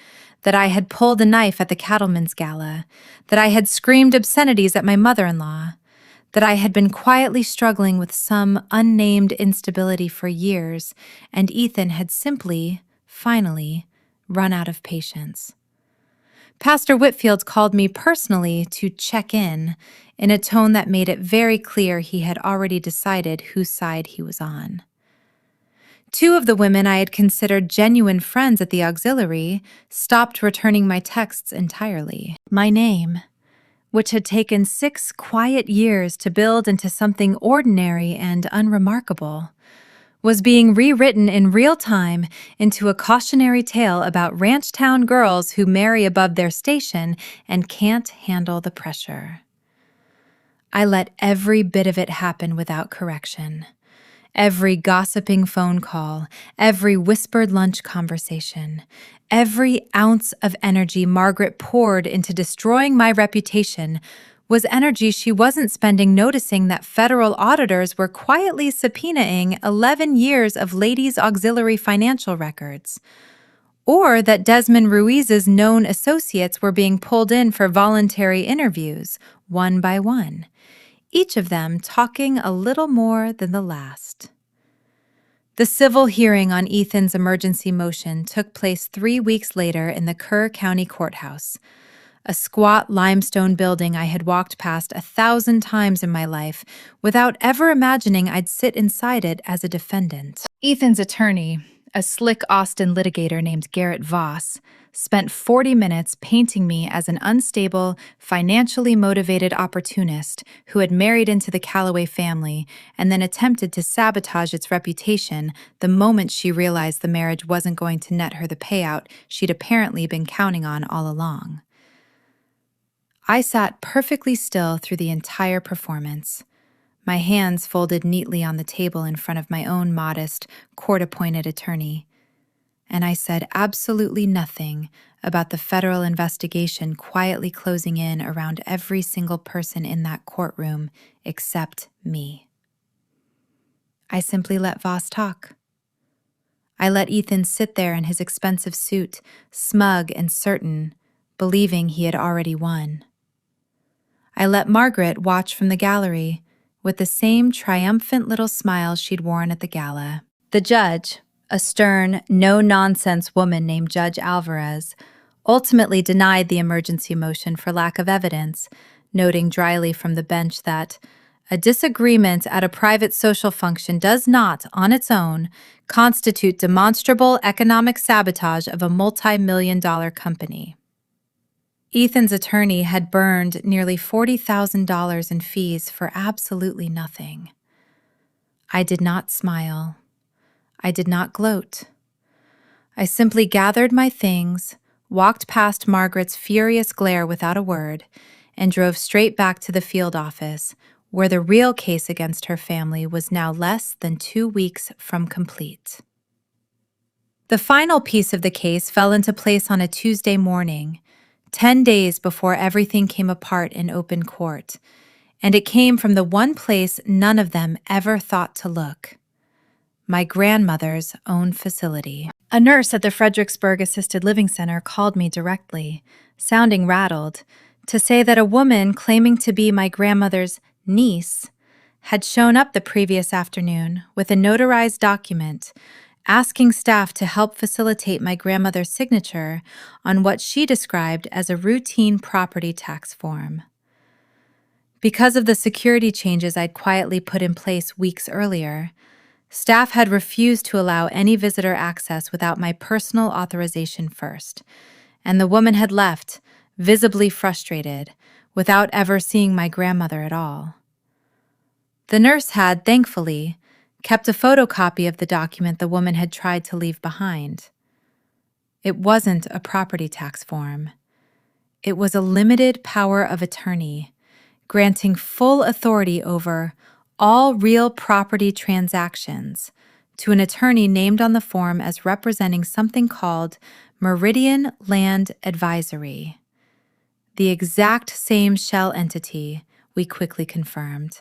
that I had pulled a knife at the Cattlemen's Gala, that I had screamed obscenities at my mother-in-law, that I had been quietly struggling with some unnamed instability for years, and Ethan had simply, finally, run out of patience. Pastor Whitfield called me personally to check in a tone that made it very clear he had already decided whose side he was on. 2 of the women I had considered genuine friends at the auxiliary stopped returning my texts entirely. My name, which had taken 6 quiet years to build into something ordinary and unremarkable, was being rewritten in real time into a cautionary tale about ranch town girls who marry above their station and can't handle the pressure. I let every bit of it happen without correction. Every gossiping phone call, every whispered lunch conversation, every ounce of energy Margaret poured into destroying my reputation was energy she wasn't spending noticing that federal auditors were quietly subpoenaing 11 years of ladies' auxiliary financial records, or that Desmond Ruiz's known associates were being pulled in for voluntary interviews, one by one, each of them talking a little more than the last. The civil hearing on Ethan's emergency motion took place 3 weeks later in the Kerr County Courthouse, a squat limestone building I had walked past 1,000 times in my life without ever imagining I'd sit inside it as a defendant. Ethan's attorney, a slick Austin litigator named Garrett Voss, spent 40 minutes painting me as an unstable, financially motivated opportunist who had married into the Calloway family and then attempted to sabotage its reputation the moment she realized the marriage wasn't going to net her the payout she'd apparently been counting on all along. I sat perfectly still through the entire performance, my hands folded neatly on the table in front of my own modest, court-appointed attorney, and I said absolutely nothing about the federal investigation quietly closing in around every single person in that courtroom except me. I simply let Voss talk. I let Ethan sit there in his expensive suit, smug and certain, believing he had already won. I let Margaret watch from the gallery, with the same triumphant little smile she'd worn at the gala. The judge, a stern, no-nonsense woman named Judge Alvarez, ultimately denied the emergency motion for lack of evidence, noting dryly from the bench that a disagreement at a private social function does not, on its own, constitute demonstrable economic sabotage of a multi-million-dollar company. Ethan's attorney had burned nearly $40,000 in fees for absolutely nothing. I did not smile. I did not gloat. I simply gathered my things, walked past Margaret's furious glare without a word, and drove straight back to the field office, where the real case against her family was now less than 2 weeks from complete. The final piece of the case fell into place on a Tuesday morning, 10 days before everything came apart in open court, and it came from the one place none of them ever thought to look: my grandmother's own facility. A nurse at the Fredericksburg Assisted Living Center called me directly, sounding rattled, to say that a woman claiming to be my grandmother's niece had shown up the previous afternoon with a notarized document asking staff to help facilitate my grandmother's signature on what she described as a routine property tax form. Because of the security changes I'd quietly put in place weeks earlier, staff had refused to allow any visitor access without my personal authorization first, and the woman had left, visibly frustrated, without ever seeing my grandmother at all. The nurse had, thankfully, kept a photocopy of the document the woman had tried to leave behind. It wasn't a property tax form. It was a limited power of attorney, granting full authority over all real property transactions to an attorney named on the form as representing something called Meridian Land Advisory. The exact same shell entity, we quickly confirmed,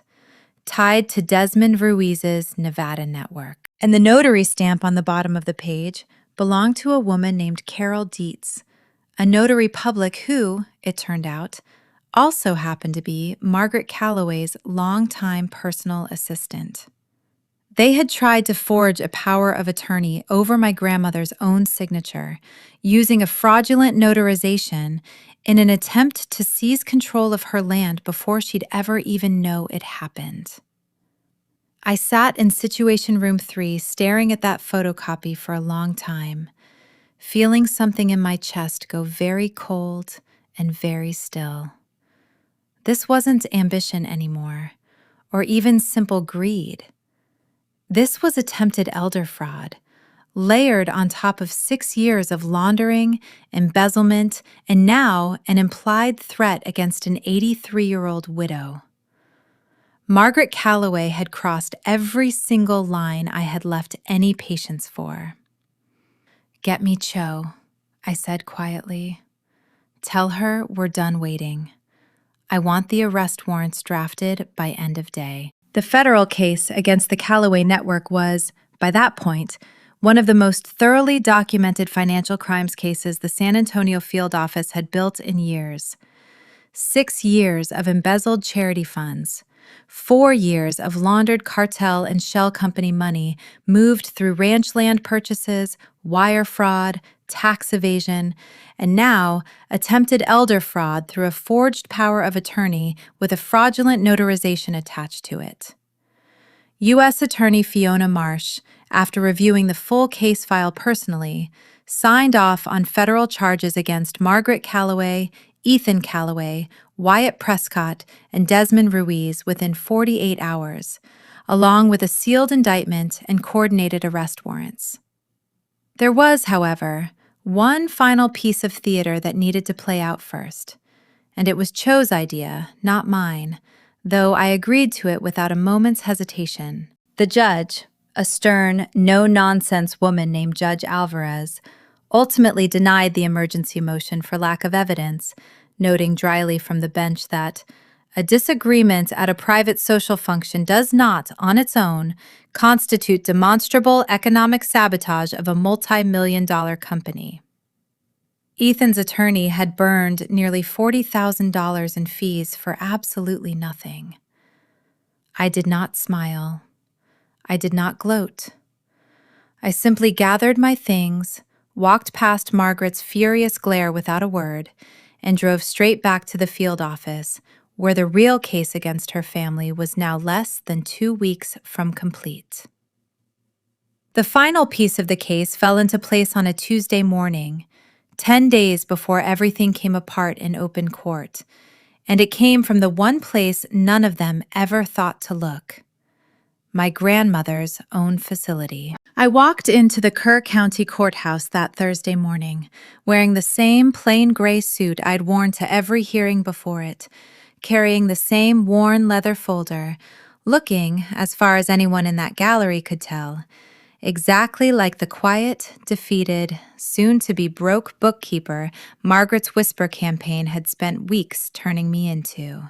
tied to Desmond Ruiz's Nevada network. And the notary stamp on the bottom of the page belonged to a woman named Carol Dietz, a notary public who, it turned out, also happened to be Margaret Calloway's longtime personal assistant. They had tried to forge a power of attorney over my grandmother's own signature, using a fraudulent notarization in an attempt to seize control of her land before she'd ever even know it happened. I sat in Situation Room 3 staring at that photocopy for a long time, feeling something in my chest go very cold and very still. This wasn't ambition anymore, or even simple greed. This was attempted elder fraud, layered on top of 6 years of laundering, embezzlement, and now an implied threat against an 83-year-old widow. Margaret Calloway had crossed every single line I had left any patience for. "Get me Cho," I said quietly. "Tell her we're done waiting. I want the arrest warrants drafted by end of day." The federal case against the Calloway network was, by that point, one of the most thoroughly documented financial crimes cases the San Antonio field office had built in years. 6 years of embezzled charity funds, 4 years of laundered cartel and shell company money moved through ranch land purchases, wire fraud, tax evasion, and now attempted elder fraud through a forged power of attorney with a fraudulent notarization attached to it. U.S. Attorney Fiona Marsh, after reviewing the full case file personally, signed off on federal charges against Margaret Calloway, Ethan Calloway, Wyatt Prescott, and Desmond Ruiz within 48 hours, along with a sealed indictment and coordinated arrest warrants. There was, however, one final piece of theater that needed to play out first, and it was Cho's idea, not mine, though I agreed to it without a moment's hesitation. The judge, a stern, no-nonsense woman named Judge Alvarez, ultimately denied the emergency motion for lack of evidence, noting dryly from the bench that a disagreement at a private social function does not, on its own, constitute demonstrable economic sabotage of a multi-million-dollar company. Ethan's attorney had burned nearly $40,000 in fees for absolutely nothing. I did not smile. I did not gloat. I simply gathered my things, walked past Margaret's furious glare without a word, and drove straight back to the field office, where the real case against her family was now less than 2 weeks from complete. The final piece of the case fell into place on a Tuesday morning, 10 days before everything came apart in open court, and it came from the one place none of them ever thought to look: my grandmother's own facility. I walked into the Kerr County Courthouse that Thursday morning, wearing the same plain gray suit I'd worn to every hearing before it, carrying the same worn leather folder, looking, as far as anyone in that gallery could tell, exactly like the quiet, defeated, soon-to-be broke bookkeeper Margaret's Whisper campaign had spent weeks turning me into.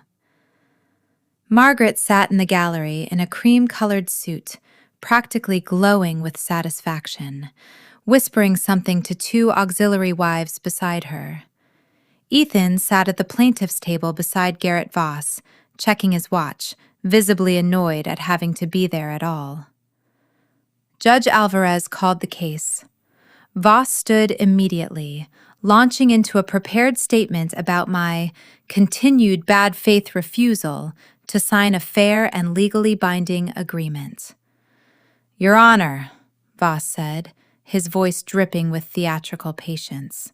Margaret sat in the gallery in a cream-colored suit, practically glowing with satisfaction, whispering something to 2 auxiliary wives beside her. Ethan sat at the plaintiff's table beside Garrett Voss, checking his watch, visibly annoyed at having to be there at all. Judge Alvarez called the case. Voss stood immediately, launching into a prepared statement about my continued bad faith refusal to sign a fair and legally binding agreement. "Your Honor," Voss said, his voice dripping with theatrical patience,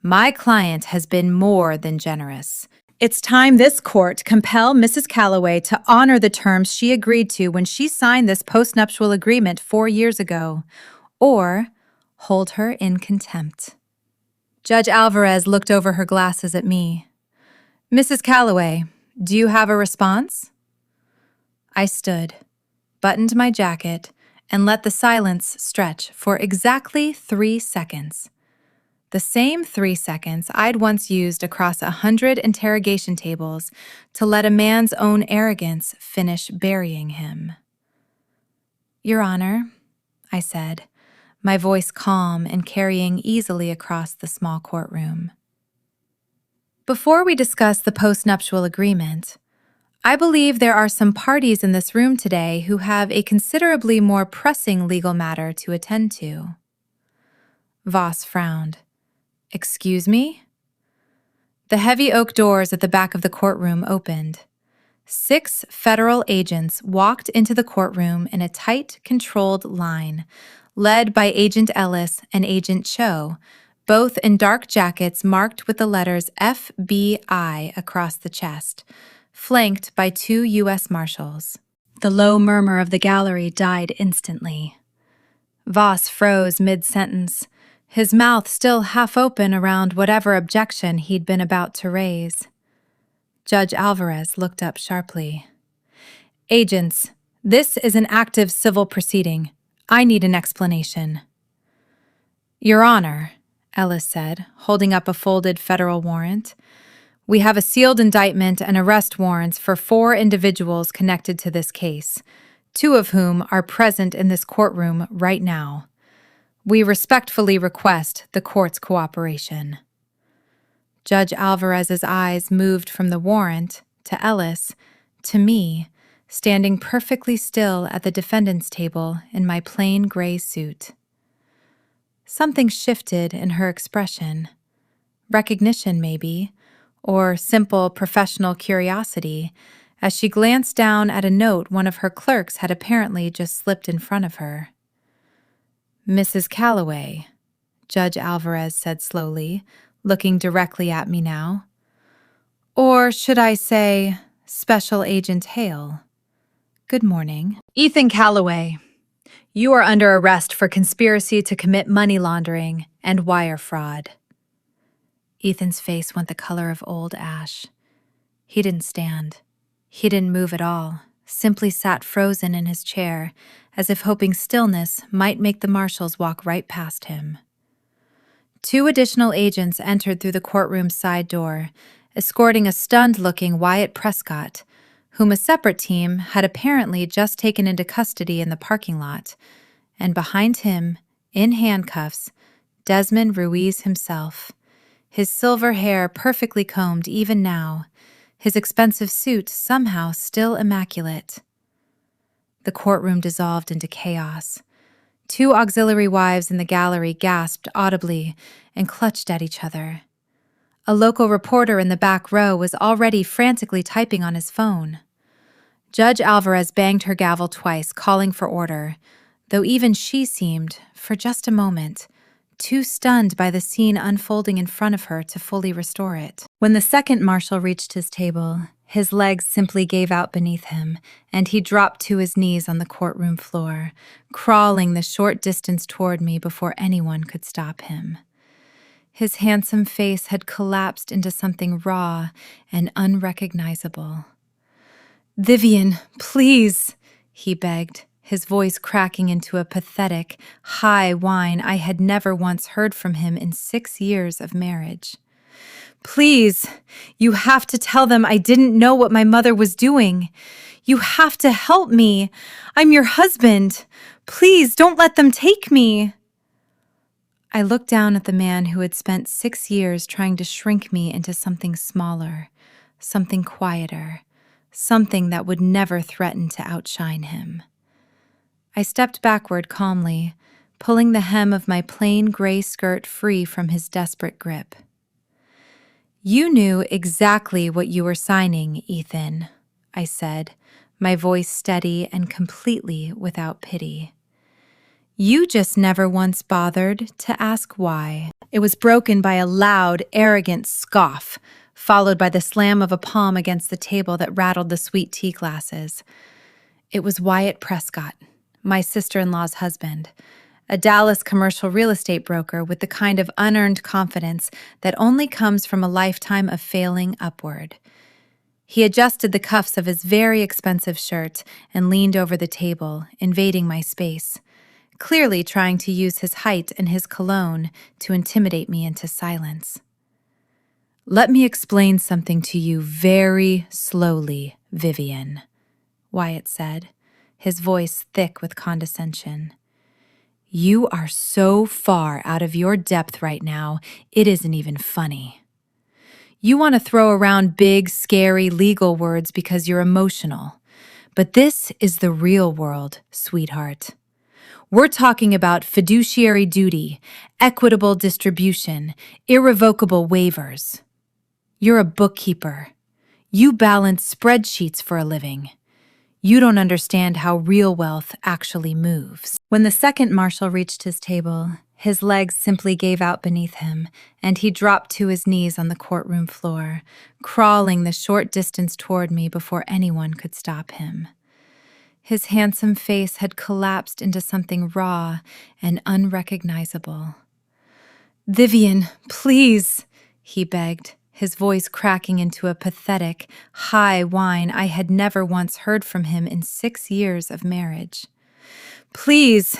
"my client has been more than generous. It's time this court compel Mrs. Calloway to honor the terms she agreed to when she signed this postnuptial agreement 4 years ago, or hold her in contempt." Judge Alvarez looked over her glasses at me. "Mrs. Calloway, do you have a response?" I stood, buttoned my jacket, and let the silence stretch for exactly 3 seconds. The same 3 seconds I'd once used across 100 interrogation tables to let a man's own arrogance finish burying him. "Your Honor," I said, my voice calm and carrying easily across the small courtroom. Before we discuss the postnuptial agreement, I believe there are some parties in this room today who have a considerably more pressing legal matter to attend to. Voss frowned. "Excuse me?" The heavy oak doors at the back of the courtroom opened. 6 federal agents walked into the courtroom in a tight, controlled line, led by Agent Ellis and Agent Cho, both in dark jackets marked with the letters FBI across the chest, flanked by 2 U.S. Marshals. The low murmur of the gallery died instantly. Voss froze mid-sentence, his mouth still half open around whatever objection he'd been about to raise. Judge Alvarez looked up sharply. "Agents, this is an active civil proceeding. I need an explanation." "Your Honor," Ellis said, holding up a folded federal warrant, "we have a sealed indictment and arrest warrants for 4 individuals connected to this case, 2 of whom are present in this courtroom right now. We respectfully request the court's cooperation." Judge Alvarez's eyes moved from the warrant to Ellis to me, standing perfectly still at the defendant's table in my plain gray suit. Something shifted in her expression. Recognition, maybe, or simple professional curiosity, as she glanced down at a note one of her clerks had apparently just slipped in front of her. Mrs. Calloway, Judge Alvarez said slowly, looking directly at me now. Or should I say, Special Agent Hale? Good morning. Ethan Calloway, you are under arrest for conspiracy to commit money laundering and wire fraud. Ethan's face went the color of old ash. He didn't stand. He didn't move at all, simply sat frozen in his chair, as if hoping stillness might make the marshals walk right past him. 2 additional agents entered through the courtroom's side door, escorting a stunned-looking Wyatt Prescott, whom a separate team had apparently just taken into custody in the parking lot, and behind him, in handcuffs, Desmond Ruiz himself, his silver hair perfectly combed even now, his expensive suit somehow still immaculate. The courtroom dissolved into chaos. 2 auxiliary wives in the gallery gasped audibly and clutched at each other. A local reporter in the back row was already frantically typing on his phone. Judge Alvarez banged her gavel twice, calling for order, though even she seemed, for just a moment, too stunned by the scene unfolding in front of her to fully restore it. When the second marshal reached his table, his legs simply gave out beneath him, and he dropped to his knees on the courtroom floor, crawling the short distance toward me before anyone could stop him. His handsome face had collapsed into something raw and unrecognizable. "Vivian, please," he begged, his voice cracking into a pathetic, high whine I had never once heard from him in 6 years of marriage. "Please, you have to tell them I didn't know what my mother was doing. You have to help me. I'm your husband. Please don't let them take me." I looked down at the man who had spent 6 years trying to shrink me into something smaller, something quieter, something that would never threaten to outshine him. I stepped backward calmly, pulling the hem of my plain gray skirt free from his desperate grip. "You knew exactly what you were signing, Ethan," I said, my voice steady and completely without pity. "You just never once bothered to ask why." It was broken by a loud, arrogant scoff, followed by the slam of a palm against the table that rattled the sweet tea glasses. It was Wyatt Prescott, my sister-in-law's husband, a Dallas commercial real estate broker with the kind of unearned confidence that only comes from a lifetime of failing upward. He adjusted the cuffs of his very expensive shirt and leaned over the table, invading my space, clearly trying to use his height and his cologne to intimidate me into silence. "Let me explain something to you very slowly, Vivian," Wyatt said, his voice thick with condescension. "You are so far out of your depth right now, it isn't even funny. You want to throw around big, scary legal words because you're emotional, but this is the real world, sweetheart. We're talking about fiduciary duty, equitable distribution, irrevocable waivers. You're a bookkeeper. You balance spreadsheets for a living. You don't understand how real wealth actually moves." When the second marshal reached his table, his legs simply gave out beneath him, and he dropped to his knees on the courtroom floor, crawling the short distance toward me before anyone could stop him. His handsome face had collapsed into something raw and unrecognizable. "Vivian, please," he begged, his voice cracking into a pathetic, high whine I had never once heard from him in 6 years of marriage. "Please,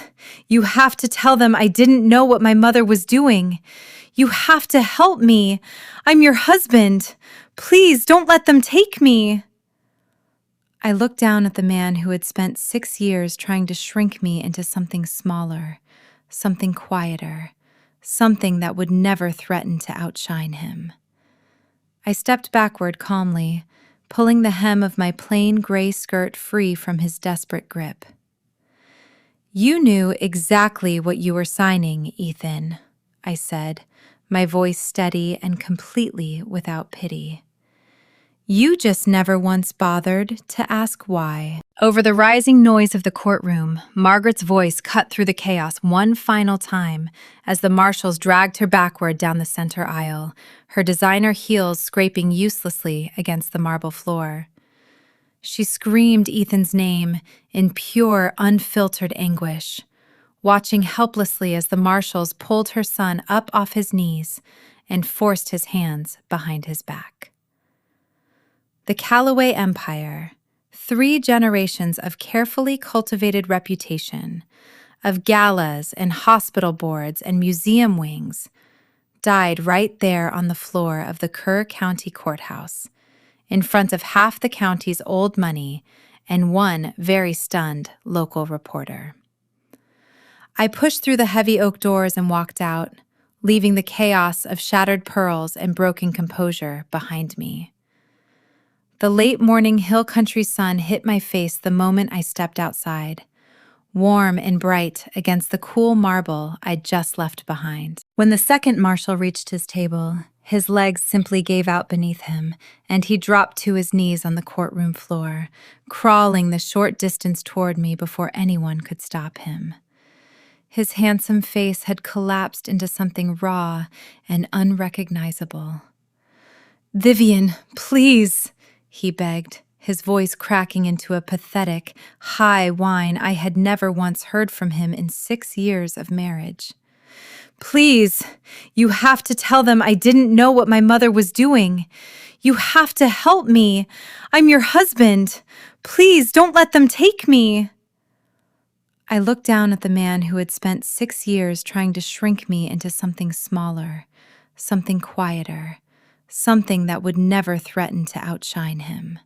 you have to tell them I didn't know what my mother was doing. You have to help me. I'm your husband. Please don't let them take me." I looked down at the man who had spent 6 years trying to shrink me into something smaller, something quieter, something that would never threaten to outshine him. I stepped backward calmly, pulling the hem of my plain gray skirt free from his desperate grip. "You knew exactly what you were signing, Ethan," I said, my voice steady and completely without pity. You just never once bothered to ask why. Over the rising noise of the courtroom, Margaret's voice cut through the chaos one final time as the marshals dragged her backward down the center aisle, her designer heels scraping uselessly against the marble floor. She screamed Ethan's name in pure, unfiltered anguish, watching helplessly as the marshals pulled her son up off his knees and forced his hands behind his back. The Calloway Empire, 3 generations of carefully cultivated reputation, of galas and hospital boards and museum wings, died right there on the floor of the Kerr County Courthouse, in front of half the county's old money and one very stunned local reporter. I pushed through the heavy oak doors and walked out, leaving the chaos of shattered pearls and broken composure behind me. The late morning hill country sun hit my face the moment I stepped outside, warm and bright against the cool marble I'd just left behind. When the second marshal reached his table, his legs simply gave out beneath him, and he dropped to his knees on the courtroom floor, crawling the short distance toward me before anyone could stop him. His handsome face had collapsed into something raw and unrecognizable. "Vivian, please," he begged, his voice cracking into a pathetic, high whine I had never once heard from him in 6 years of marriage. "Please, you have to tell them I didn't know what my mother was doing. You have to help me. I'm your husband. Please don't let them take me." I looked down at the man who had spent 6 years trying to shrink me into something smaller, something quieter, something that would never threaten to outshine him.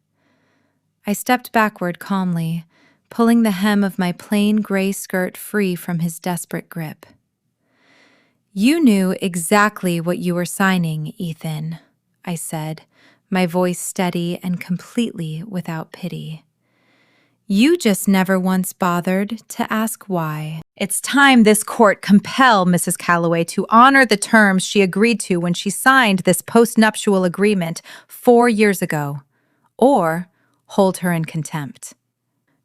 I stepped backward calmly, pulling the hem of my plain gray skirt free from his desperate grip. "You knew exactly what you were signing, Ethan," I said, my voice steady and completely without pity. "You just never once bothered to ask why." It's time this court compel Mrs. Calloway to honor the terms she agreed to when she signed this postnuptial agreement 4 years ago, or hold her in contempt.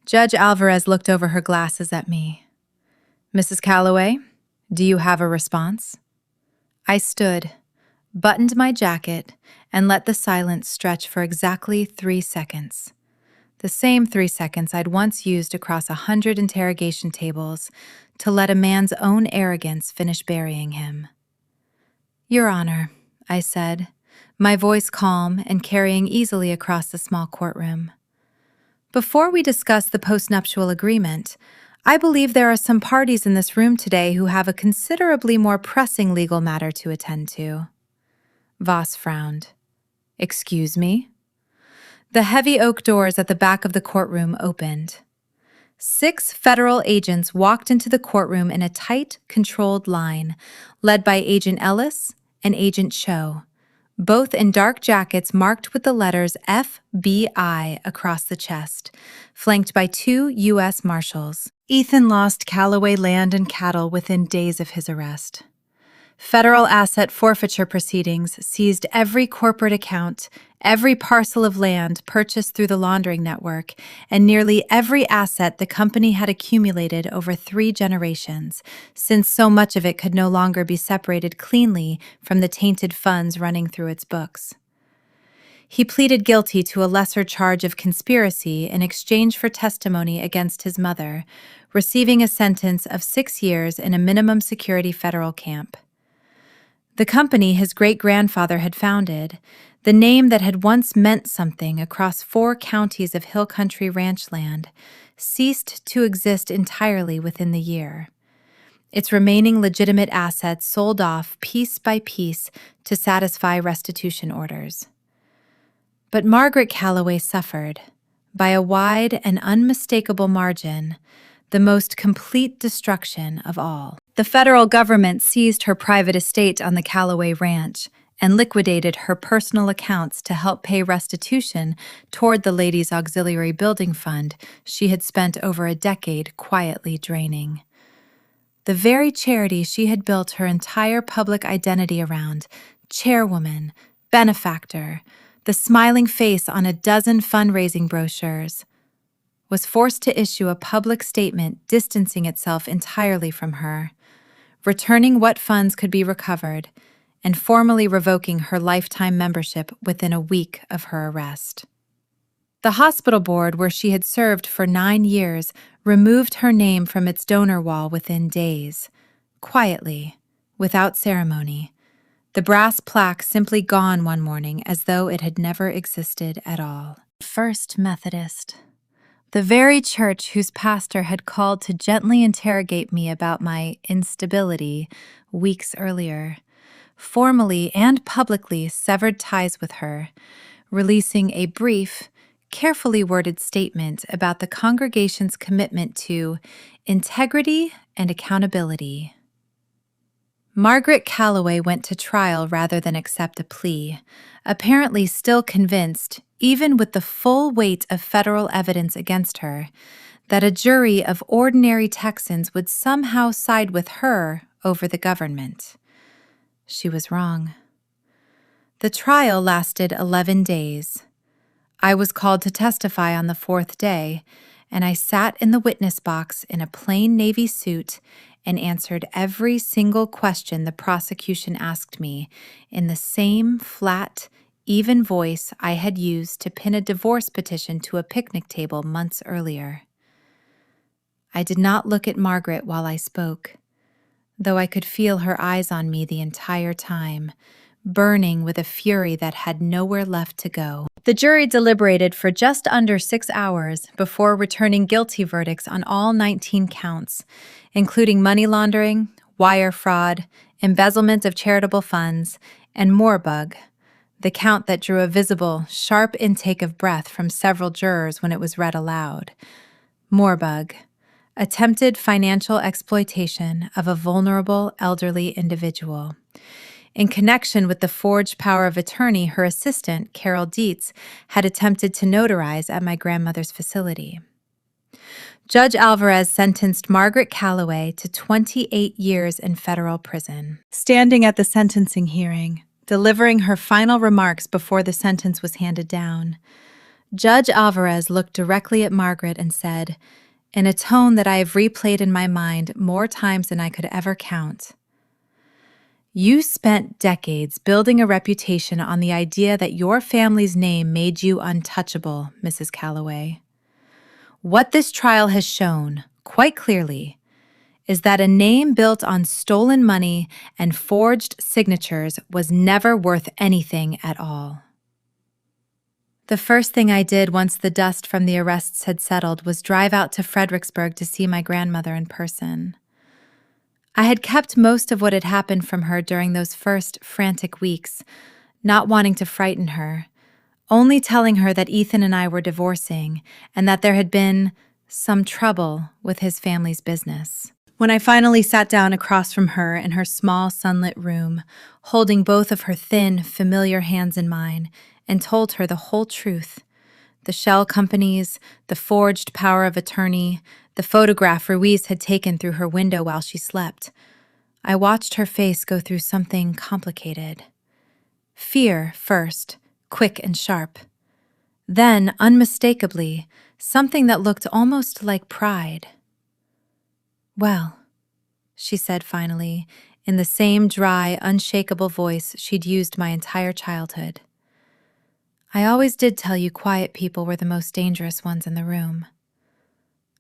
Judge Alvarez looked over her glasses at me. "Mrs. Calloway, do you have a response?" I stood, buttoned my jacket, and let the silence stretch for exactly 3 seconds. The same 3 seconds I'd once used across 100 interrogation tables to let a man's own arrogance finish burying him. "Your Honor," I said, my voice calm and carrying easily across the small courtroom. "Before we discuss the postnuptial agreement, I believe there are some parties in this room today who have a considerably more pressing legal matter to attend to." Voss frowned. "Excuse me?" The heavy oak doors at the back of the courtroom opened. 6 federal agents walked into the courtroom in a tight, controlled line, led by Agent Ellis and Agent Cho, both in dark jackets marked with the letters FBI across the chest, flanked by 2 U.S. Marshals. Ethan lost Calloway land and cattle within days of his arrest. Federal asset forfeiture proceedings seized every corporate account, every parcel of land purchased through the laundering network, and nearly every asset the company had accumulated over 3 generations, since so much of it could no longer be separated cleanly from the tainted funds running through its books. He pleaded guilty to a lesser charge of conspiracy in exchange for testimony against his mother, receiving a sentence of 6 years in a minimum security federal camp. The company his great-grandfather had founded, the name that had once meant something across 4 counties of hill country ranch land, ceased to exist entirely within the year. Its remaining legitimate assets sold off piece by piece to satisfy restitution orders. But Margaret Calloway suffered, by a wide and unmistakable margin, the most complete destruction of all. The federal government seized her private estate on the Calloway Ranch and liquidated her personal accounts to help pay restitution toward the Ladies' Auxiliary Building Fund she had spent over a decade quietly draining. The very charity she had built her entire public identity around, chairwoman, benefactor, the smiling face on a dozen fundraising brochures, was forced to issue a public statement distancing itself entirely from her, returning what funds could be recovered, and formally revoking her lifetime membership within a week of her arrest. The hospital board, where she had served for 9 years, removed her name from its donor wall within days, quietly, without ceremony, the brass plaque simply gone one morning as though it had never existed at all. First Methodist, the very church whose pastor had called to gently interrogate me about my instability weeks earlier, formally and publicly severed ties with her, releasing a brief, carefully worded statement about the congregation's commitment to integrity and accountability. Margaret Calloway went to trial rather than accept a plea, apparently still convinced, even with the full weight of federal evidence against her, that a jury of ordinary Texans would somehow side with her over the government. She was wrong. The trial lasted 11 days. I was called to testify on the 4th day, and I sat in the witness box in a plain navy suit and answered every single question the prosecution asked me in the same flat, even voice I had used to pin a divorce petition to a picnic table months earlier. I did not look at Margaret while I spoke, though I could feel her eyes on me the entire time, burning with a fury that had nowhere left to go. The jury deliberated for just under 6 hours before returning guilty verdicts on all 19 counts, including money laundering, wire fraud, embezzlement of charitable funds, and morbug, the count that drew a visible, sharp intake of breath from several jurors when it was read aloud. Morbug, attempted financial exploitation of a vulnerable elderly individual. In connection with the forged power of attorney her assistant, Carol Dietz, had attempted to notarize at my grandmother's facility. Judge Alvarez sentenced Margaret Calloway to 28 years in federal prison. Standing at the sentencing hearing, delivering her final remarks before the sentence was handed down, Judge Alvarez looked directly at Margaret and said, in a tone that I have replayed in my mind more times than I could ever count, "You spent decades building a reputation on the idea that your family's name made you untouchable, Mrs. Calloway. What this trial has shown, quite clearly, is that a name built on stolen money and forged signatures was never worth anything at all." The first thing I did once the dust from the arrests had settled was drive out to Fredericksburg to see my grandmother in person. I had kept most of what had happened from her during those first frantic weeks, not wanting to frighten her, only telling her that Ethan and I were divorcing and that there had been some trouble with his family's business. When I finally sat down across from her in her small sunlit room, holding both of her thin, familiar hands in mine, and told her the whole truth, the shell companies, the forged power of attorney, the photograph Ruiz had taken through her window while she slept, I watched her face go through something complicated. Fear first, quick and sharp. Then, unmistakably, something that looked almost like pride. "Well," she said finally, in the same dry, unshakable voice she'd used my entire childhood, "I always did tell you quiet people were the most dangerous ones in the room.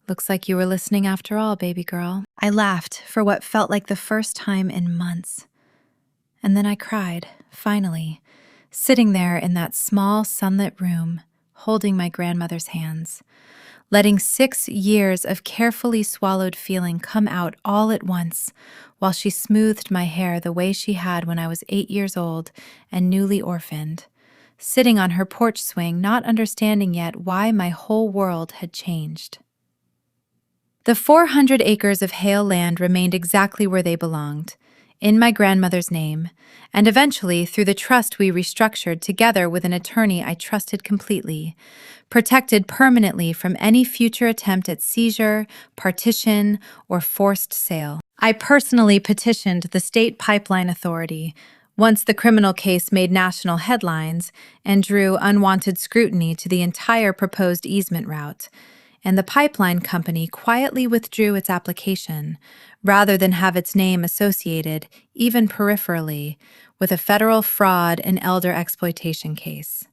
Looks like you were listening after all, baby girl." I laughed for what felt like the first time in months. And then I cried, finally, sitting there in that small sunlit room, holding my grandmother's hands, letting 6 years of carefully swallowed feeling come out all at once while she smoothed my hair the way she had when I was 8 years old and newly orphaned, sitting on her porch swing, not understanding yet why my whole world had changed. The 400 acres of Hale land remained exactly where they belonged, in my grandmother's name, and eventually through the trust we restructured together with an attorney I trusted completely, protected permanently from any future attempt at seizure, partition, or forced sale. I personally petitioned the State Pipeline Authority, Once the criminal case made national headlines and drew unwanted scrutiny to the entire proposed easement route, and the pipeline company quietly withdrew its application, rather than have its name associated, even peripherally, with a federal fraud and elder exploitation case.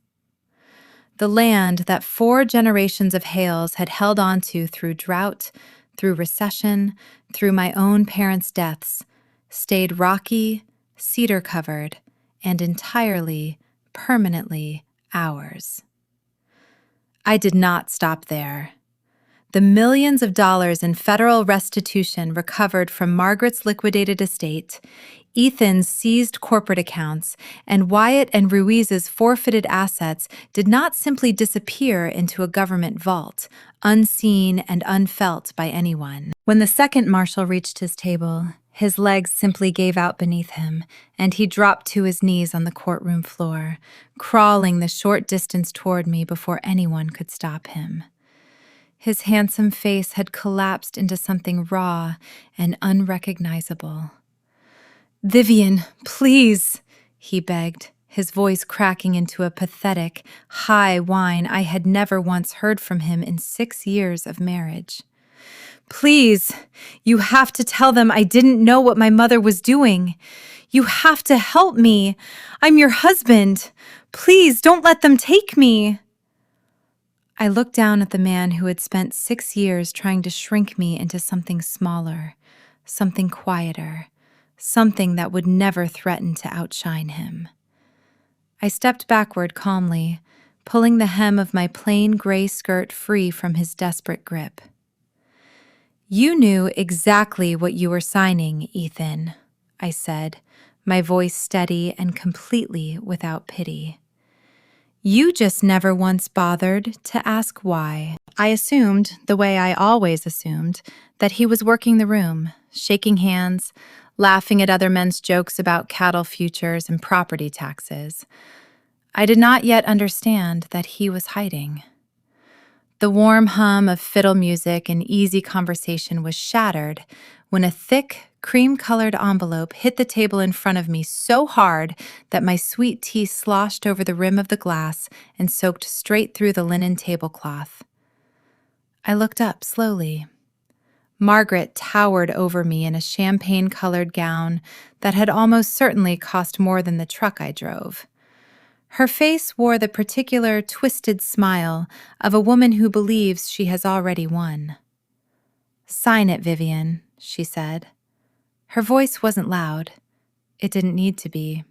The land that 4 generations of Hales had held onto through drought, through recession, through my own parents' deaths, stayed rocky, cedar-covered, and entirely, permanently ours. I did not stop there. The millions of dollars in federal restitution recovered from Margaret's liquidated estate, Ethan's seized corporate accounts, and Wyatt and Ruiz's forfeited assets did not simply disappear into a government vault, unseen and unfelt by anyone. When the second marshal reached his table, his legs simply gave out beneath him, and he dropped to his knees on the courtroom floor, crawling the short distance toward me before anyone could stop him. His handsome face had collapsed into something raw and unrecognizable. "Vivian, please," he begged, his voice cracking into a pathetic, high whine I had never once heard from him in 6 years of marriage. "Please, you have to tell them I didn't know what my mother was doing. You have to help me. I'm your husband. Please don't let them take me." I looked down at the man who had spent 6 years trying to shrink me into something smaller, something quieter, something that would never threaten to outshine him. I stepped backward calmly, pulling the hem of my plain gray skirt free from his desperate grip. "You knew exactly what you were signing, Ethan," I said, my voice steady and completely without pity. "You just never once bothered to ask why." I assumed, the way I always assumed, that he was working the room, shaking hands, laughing at other men's jokes about cattle futures and property taxes. I did not yet understand that he was hiding. The warm hum of fiddle music and easy conversation was shattered when a thick, cream-colored envelope hit the table in front of me so hard that my sweet tea sloshed over the rim of the glass and soaked straight through the linen tablecloth. I looked up slowly. Margaret towered over me in a champagne-colored gown that had almost certainly cost more than the truck I drove. Her face wore the particular twisted smile of a woman who believes she has already won. "Sign it, Vivian," she said. Her voice wasn't loud. It didn't need to be.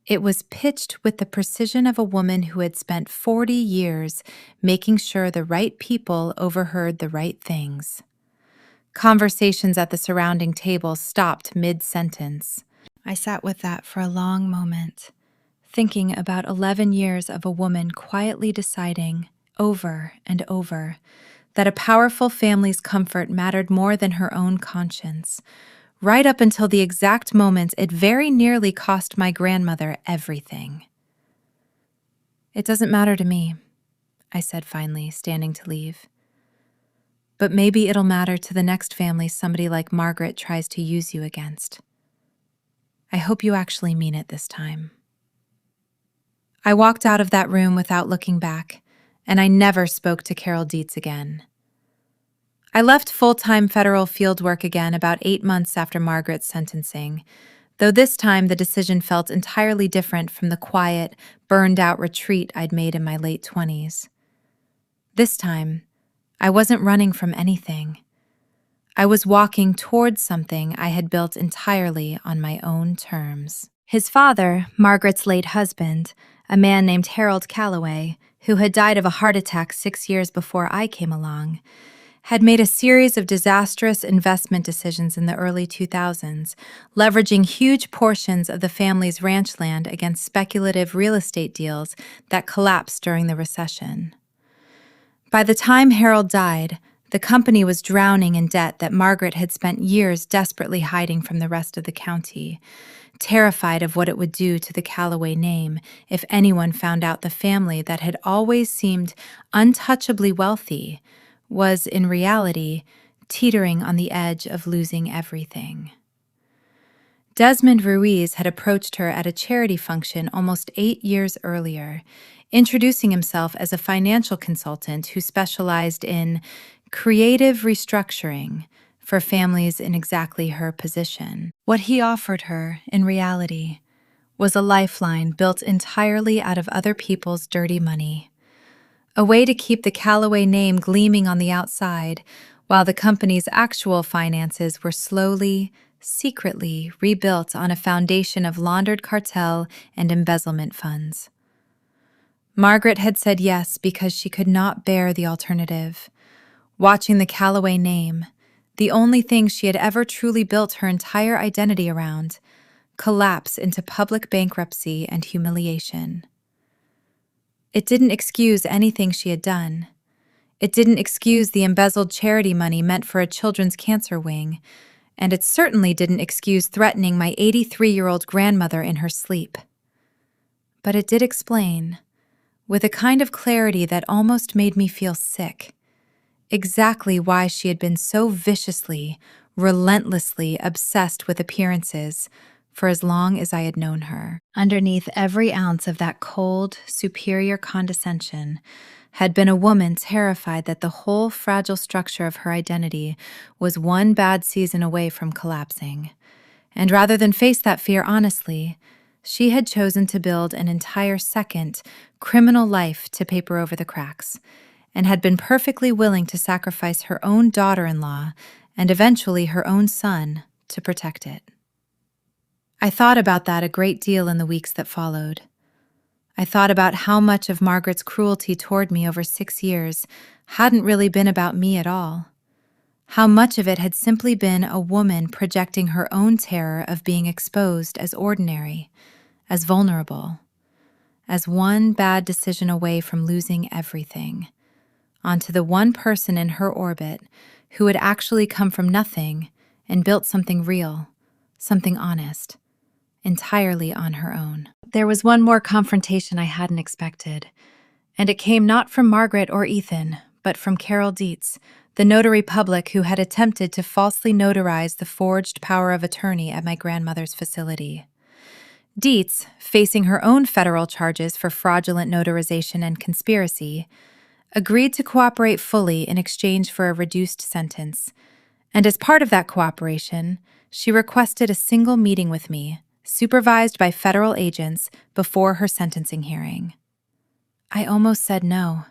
It was pitched with the precision of a woman who had spent 40 years making sure the right people overheard the right things. Conversations at the surrounding table stopped mid-sentence. I sat with that for a long moment, thinking about 11 years of a woman quietly deciding, over and over, that a powerful family's comfort mattered more than her own conscience, right up until the exact moment it very nearly cost my grandmother everything. "It doesn't matter to me," I said finally, standing to leave. "But maybe it'll matter to the next family somebody like Margaret tries to use you against. I hope you actually mean it this time." I walked out of that room without looking back, and I never spoke to Carol Dietz again. I left full-time federal field work again about 8 months after Margaret's sentencing, though this time the decision felt entirely different from the quiet, burned-out retreat I'd made in my late 20s. This time, I wasn't running from anything. I was walking towards something I had built entirely on my own terms. His father, Margaret's late husband, a man named Harold Calloway, who had died of a heart attack 6 years before I came along, had made a series of disastrous investment decisions in the early 2000s, leveraging huge portions of the family's ranch land against speculative real estate deals that collapsed during the recession. By the time Harold died, the company was drowning in debt that Margaret had spent years desperately hiding from the rest of the county, terrified of what it would do to the Calloway name if anyone found out the family that had always seemed untouchably wealthy was, in reality, teetering on the edge of losing everything. Desmond Ruiz had approached her at a charity function almost 8 years earlier, introducing himself as a financial consultant who specialized in creative restructuring for families in exactly her position. What he offered her, in reality, was a lifeline built entirely out of other people's dirty money. A way to keep the Callaway name gleaming on the outside, while the company's actual finances were slowly, secretly rebuilt on a foundation of laundered cartel and embezzlement funds. Margaret had said yes because she could not bear the alternative. Watching the Callaway name, the only thing she had ever truly built her entire identity around, collapse into public bankruptcy and humiliation. It didn't excuse anything she had done. It didn't excuse the embezzled charity money meant for a children's cancer wing, and it certainly didn't excuse threatening my 83-year-old grandmother in her sleep. But it did explain, with a kind of clarity that almost made me feel sick, exactly why she had been so viciously, relentlessly obsessed with appearances for as long as I had known her. Underneath every ounce of that cold, superior condescension had been a woman terrified that the whole fragile structure of her identity was one bad season away from collapsing. And rather than face that fear honestly, she had chosen to build an entire second, criminal life to paper over the cracks, and had been perfectly willing to sacrifice her own daughter-in-law and eventually her own son to protect it. I thought about that a great deal in the weeks that followed. I thought about how much of Margaret's cruelty toward me over 6 years hadn't really been about me at all. How much of it had simply been a woman projecting her own terror of being exposed as ordinary, as vulnerable, as one bad decision away from losing everything, onto the one person in her orbit who had actually come from nothing and built something real, something honest, entirely on her own. There was one more confrontation I hadn't expected, and it came not from Margaret or Ethan, but from Carol Dietz, the notary public who had attempted to falsely notarize the forged power of attorney at my grandmother's facility. Dietz, facing her own federal charges for fraudulent notarization and conspiracy, agreed to cooperate fully in exchange for a reduced sentence, and as part of that cooperation, she requested a single meeting with me, supervised by federal agents, before her sentencing hearing. I almost said no.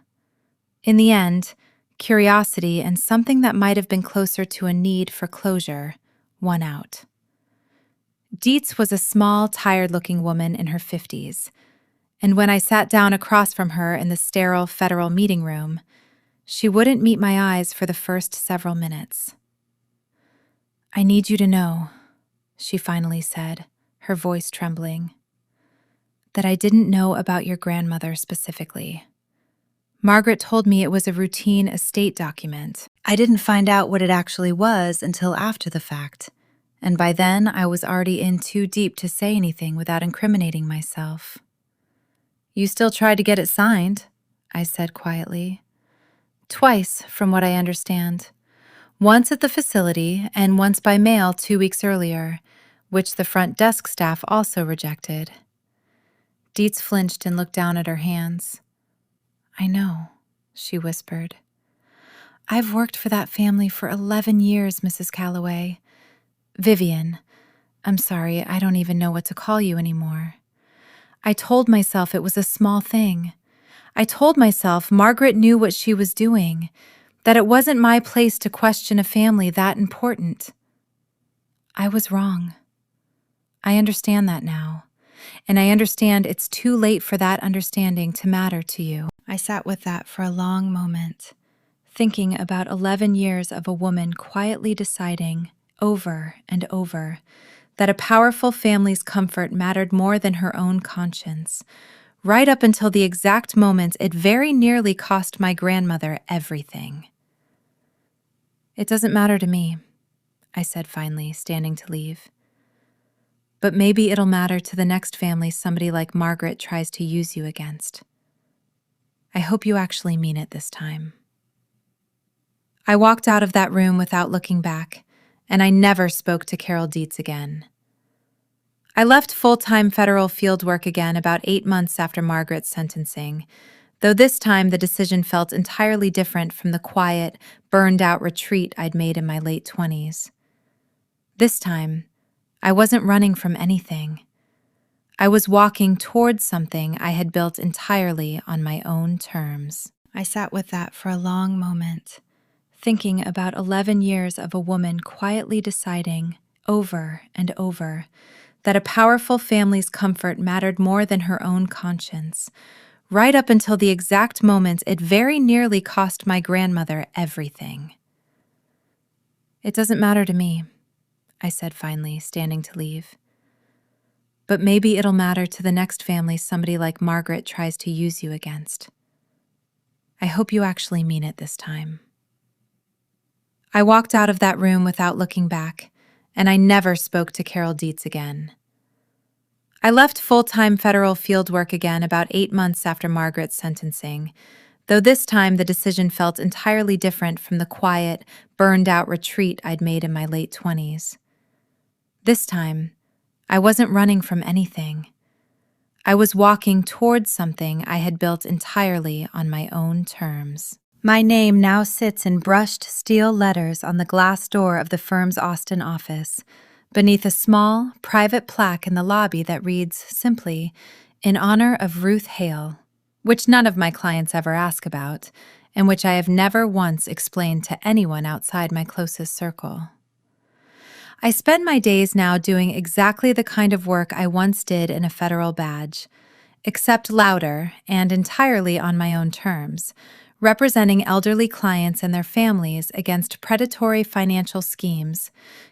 In the end, curiosity and something that might have been closer to a need for closure won out. Dietz was a small, tired-looking woman in her 50s, and when I sat down across from her in the sterile federal meeting room, she wouldn't meet my eyes for the first several minutes. "I need you to know," she finally said, her voice trembling, "that I didn't know about your grandmother specifically. Margaret told me it was a routine estate document. I didn't find out what it actually was until after the fact, and by then I was already in too deep to say anything without incriminating myself." "You still tried to get it signed," I said quietly. "Twice, from what I understand. Once at the facility and once by mail 2 weeks earlier, which the front desk staff also rejected." Dietz flinched and looked down at her hands. "I know," she whispered. "I've worked for that family for 11 years, Mrs. Callaway. Vivian. I'm sorry, I don't even know what to call you anymore. I told myself it was a small thing. I told myself Margaret knew what she was doing, that it wasn't my place to question a family that important. I was wrong. I understand that now, and I understand it's too late for that understanding to matter to you." I sat with that for a long moment, thinking about 11 years of a woman quietly deciding, over and over, that a powerful family's comfort mattered more than her own conscience, right up until the exact moment it very nearly cost my grandmother everything. "It doesn't matter to me," I said finally, standing to leave. "But maybe it'll matter to the next family somebody like Margaret tries to use you against. I hope you actually mean it this time." I walked out of that room without looking back, and I never spoke to Carol Dietz again. I left full-time federal fieldwork again about 8 months after Margaret's sentencing, though this time the decision felt entirely different from the quiet, burned-out retreat I'd made in my late 20s. This time, I wasn't running from anything. I was walking towards something I had built entirely on my own terms. I sat with that for a long moment, thinking about 11 years of a woman quietly deciding, over and over, that a powerful family's comfort mattered more than her own conscience, right up until the exact moment it very nearly cost my grandmother everything. "It doesn't matter to me," I said finally, standing to leave. "But maybe it'll matter to the next family somebody like Margaret tries to use you against. I hope you actually mean it this time." I walked out of that room without looking back, and I never spoke to Carol Dietz again. I left full-time federal fieldwork again about 8 months after Margaret's sentencing, though this time the decision felt entirely different from the quiet, burned-out retreat I'd made in my late 20s. This time, I wasn't running from anything. I was walking towards something I had built entirely on my own terms. My name now sits in brushed steel letters on the glass door of the firm's Austin office, beneath a small, private plaque in the lobby that reads simply, "In honor of Ruth Hale," which none of my clients ever ask about, and which I have never once explained to anyone outside my closest circle. I spend my days now doing exactly the kind of work I once did in a federal badge, except louder and entirely on my own terms, representing elderly clients and their families against predatory financial schemes,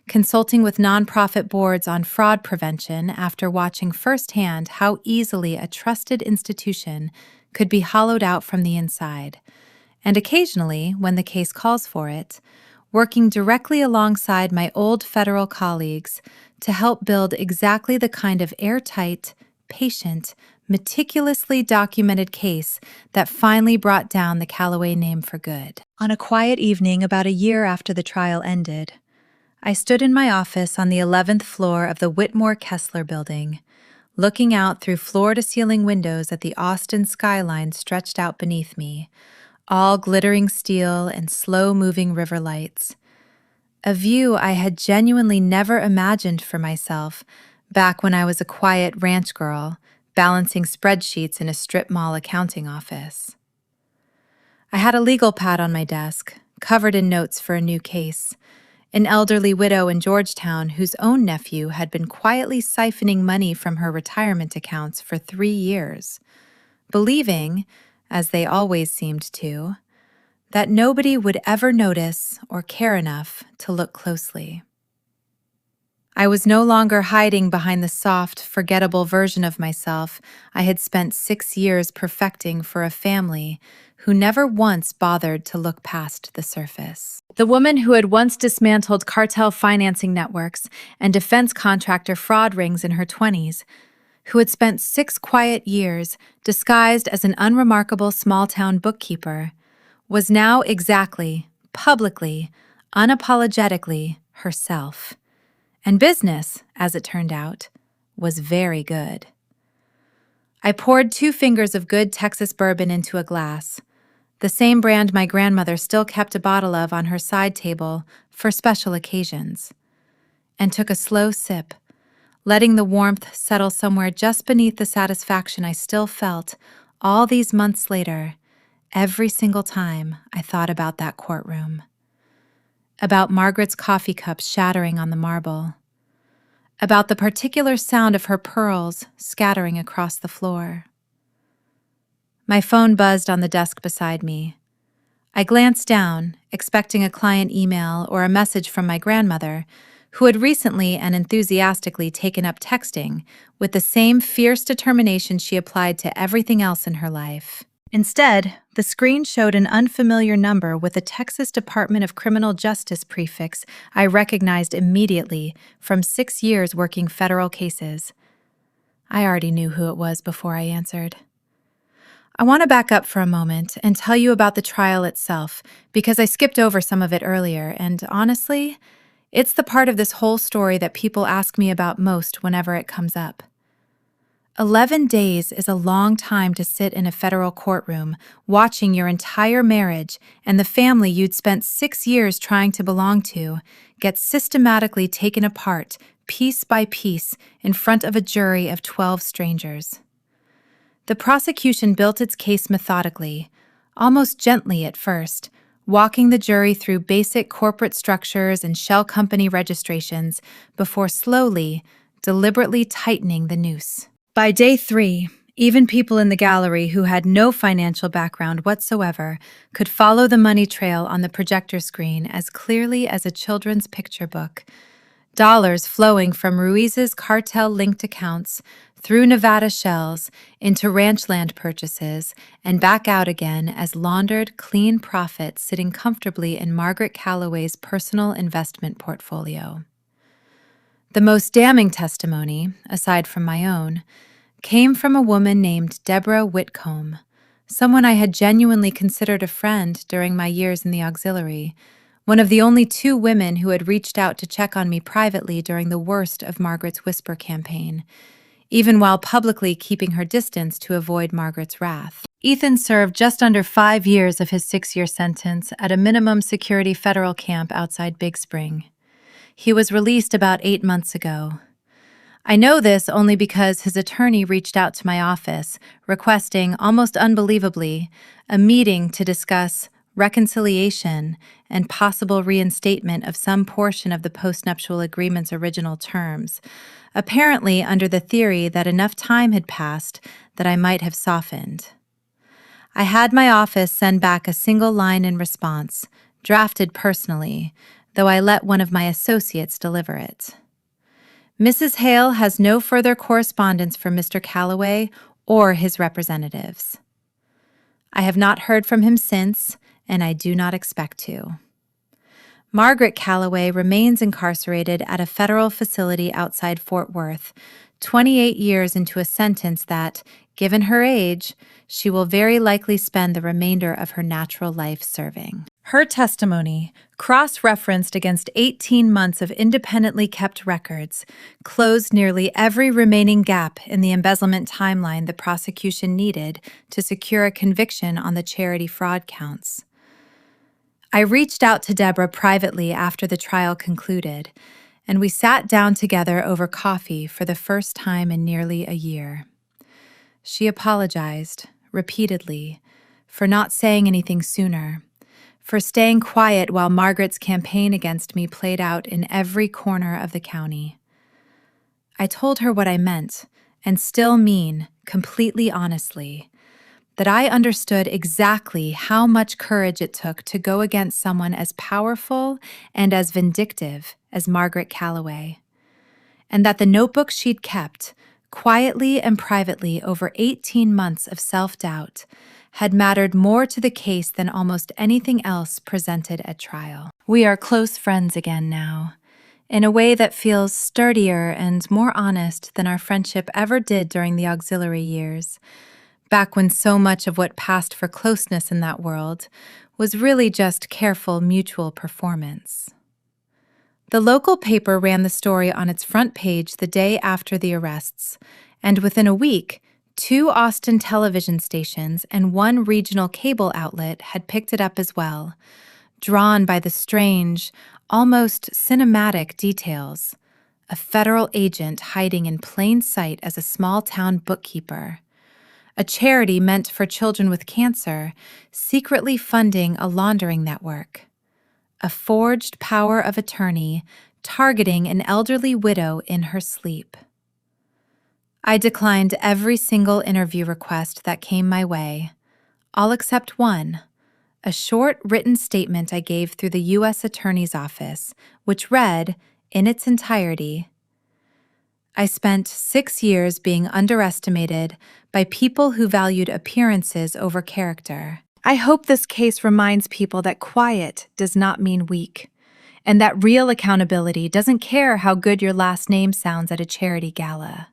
consulting with nonprofit boards on fraud prevention after watching firsthand how easily a trusted institution could be hollowed out from the inside, and occasionally, when the case calls for it, working directly alongside my old federal colleagues to help build exactly the kind of airtight, patient, meticulously documented case that finally brought down the Callaway name for good. On a quiet evening about a year after the trial ended, I stood in my office on the 11th floor of the Whitmore Kessler building, looking out through floor-to-ceiling windows at the Austin skyline stretched out beneath me, all glittering steel and slow-moving river lights. A view I had genuinely never imagined for myself back when I was a quiet ranch girl, balancing spreadsheets in a strip mall accounting office. I had a legal pad on my desk, covered in notes for a new case, an elderly widow in Georgetown whose own nephew had been quietly siphoning money from her retirement accounts for 3 years, believing, as they always seemed to, that nobody would ever notice or care enough to look closely. I was no longer hiding behind the soft, forgettable version of myself I had spent 6 years perfecting for a family who never once bothered to look past the surface. The woman who had once dismantled cartel financing networks and defense contractor fraud rings in her 20s, who had spent 6 quiet years disguised as an unremarkable small-town bookkeeper, was now exactly, publicly, unapologetically herself. And business, as it turned out, was very good. I poured 2 fingers of good Texas bourbon into a glass, the same brand my grandmother still kept a bottle of on her side table for special occasions, and took a slow sip, letting the warmth settle somewhere just beneath the satisfaction I still felt all these months later, every single time I thought about that courtroom. About Margaret's coffee cups shattering on the marble. About the particular sound of her pearls scattering across the floor. My phone buzzed on the desk beside me. I glanced down, expecting a client email or a message from my grandmother, who had recently and enthusiastically taken up texting with the same fierce determination she applied to everything else in her life. Instead, the screen showed an unfamiliar number with a Texas Department of Criminal Justice prefix I recognized immediately from 6 years working federal cases. I already knew who it was before I answered. I want to back up for a moment and tell you about the trial itself, because I skipped over some of it earlier, and honestly, It's the part of this whole story that people ask me about most whenever it comes up. 11 days is a long time to sit in a federal courtroom watching your entire marriage and the family you'd spent 6 years trying to belong to get systematically taken apart, piece by piece, in front of a jury of 12 strangers. The prosecution built its case methodically, almost gently at first, walking the jury through basic corporate structures and shell company registrations before slowly, deliberately tightening the noose. By day 3, even people in the gallery who had no financial background whatsoever could follow the money trail on the projector screen as clearly as a children's picture book. Dollars flowing from Ruiz's cartel-linked accounts through Nevada shells into ranch land purchases and back out again as laundered, clean profit sitting comfortably in Margaret Calloway's personal investment portfolio. The most damning testimony, aside from my own, came from a woman named Deborah Whitcomb, someone I had genuinely considered a friend during my years in the auxiliary, one of the only 2 women who had reached out to check on me privately during the worst of Margaret's Whisper campaign, even while publicly keeping her distance to avoid Margaret's wrath. Ethan served just under 5 years of his 6-year sentence at a minimum security federal camp outside Big Spring. He was released about 8 months ago. I know this only because his attorney reached out to my office, requesting, almost unbelievably, a meeting to discuss reconciliation and possible reinstatement of some portion of the postnuptial agreement's original terms, apparently under the theory that enough time had passed that I might have softened. I had my office send back a single line in response, drafted personally, though I let one of my associates deliver it. Mrs. Hale has no further correspondence from Mr. Calloway or his representatives. I have not heard from him since, and I do not expect to. Margaret Calloway remains incarcerated at a federal facility outside Fort Worth, 28 years into a sentence that, given her age, she will very likely spend the remainder of her natural life serving. Her testimony, cross-referenced against 18 months of independently kept records, closed nearly every remaining gap in the embezzlement timeline the prosecution needed to secure a conviction on the charity fraud counts. I reached out to Deborah privately after the trial concluded, and we sat down together over coffee for the first time in nearly a year. She apologized, repeatedly, for not saying anything sooner, for staying quiet while Margaret's campaign against me played out in every corner of the county. I told her what I meant, and still mean, completely honestly, that I understood exactly how much courage it took to go against someone as powerful and as vindictive as Margaret Calloway, and that the notebook she'd kept, quietly and privately over 18 months of self-doubt, had mattered more to the case than almost anything else presented at trial. We are close friends again now, in a way that feels sturdier and more honest than our friendship ever did during the auxiliary years, back when so much of what passed for closeness in that world was really just careful mutual performance. The local paper ran the story on its front page the day after the arrests, and within a week, 2 Austin television stations and 1 regional cable outlet had picked it up as well, drawn by the strange, almost cinematic details. A federal agent hiding in plain sight as a small-town bookkeeper. A charity meant for children with cancer, secretly funding a laundering network. A forged power of attorney targeting an elderly widow in her sleep. I declined every single interview request that came my way, all except one, a short written statement I gave through the U.S. Attorney's Office, which read, in its entirety, I spent 6 years being underestimated by people who valued appearances over character. I hope this case reminds people that quiet does not mean weak, and that real accountability doesn't care how good your last name sounds at a charity gala.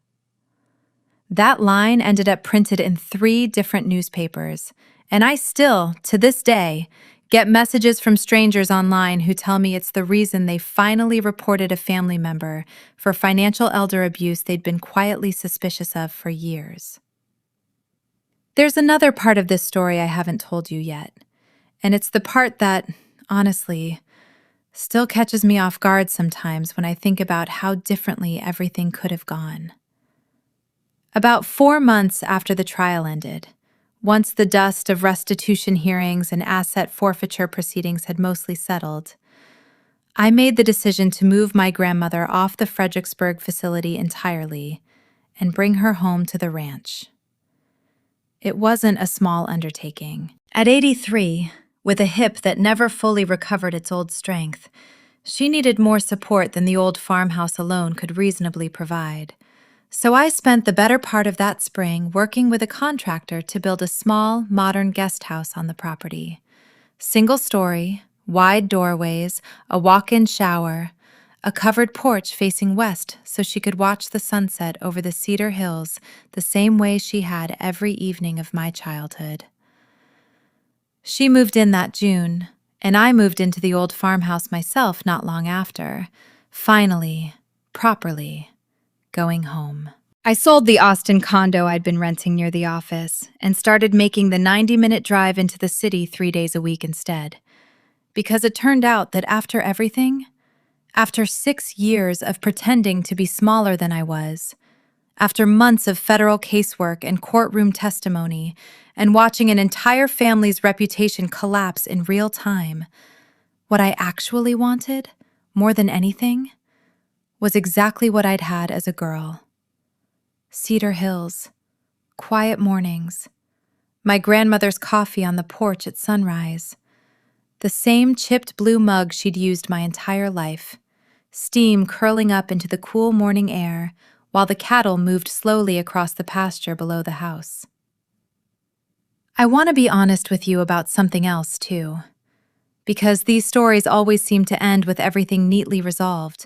That line ended up printed in 3 different newspapers, and I still, to this day, Get messages from strangers online who tell me it's the reason they finally reported a family member for financial elder abuse they'd been quietly suspicious of for years. There's another part of this story I haven't told you yet, and it's the part that, honestly, still catches me off guard sometimes when I think about how differently everything could have gone. About 4 months after the trial ended, once the dust of restitution hearings and asset forfeiture proceedings had mostly settled, I made the decision to move my grandmother off the Fredericksburg facility entirely and bring her home to the ranch. It wasn't a small undertaking. At 83, with a hip that never fully recovered its old strength, she needed more support than the old farmhouse alone could reasonably provide. So I spent the better part of that spring working with a contractor to build a small, modern guest house on the property. Single story, wide doorways, a walk-in shower, a covered porch facing west so she could watch the sunset over the Cedar Hills the same way she had every evening of my childhood. She moved in that June, and I moved into the old farmhouse myself not long after, finally, properly, going home. I sold the Austin condo I'd been renting near the office and started making the 90-minute drive into the city 3 days a week instead. Because it turned out that after everything, after 6 years of pretending to be smaller than I was, after months of federal casework and courtroom testimony, and watching an entire family's reputation collapse in real time, what I actually wanted, more than anything, was exactly what I'd had as a girl. Cedar Hills, quiet mornings, my grandmother's coffee on the porch at sunrise, the same chipped blue mug she'd used my entire life, steam curling up into the cool morning air while the cattle moved slowly across the pasture below the house. I want to be honest with you about something else, too, because these stories always seem to end with everything neatly resolved,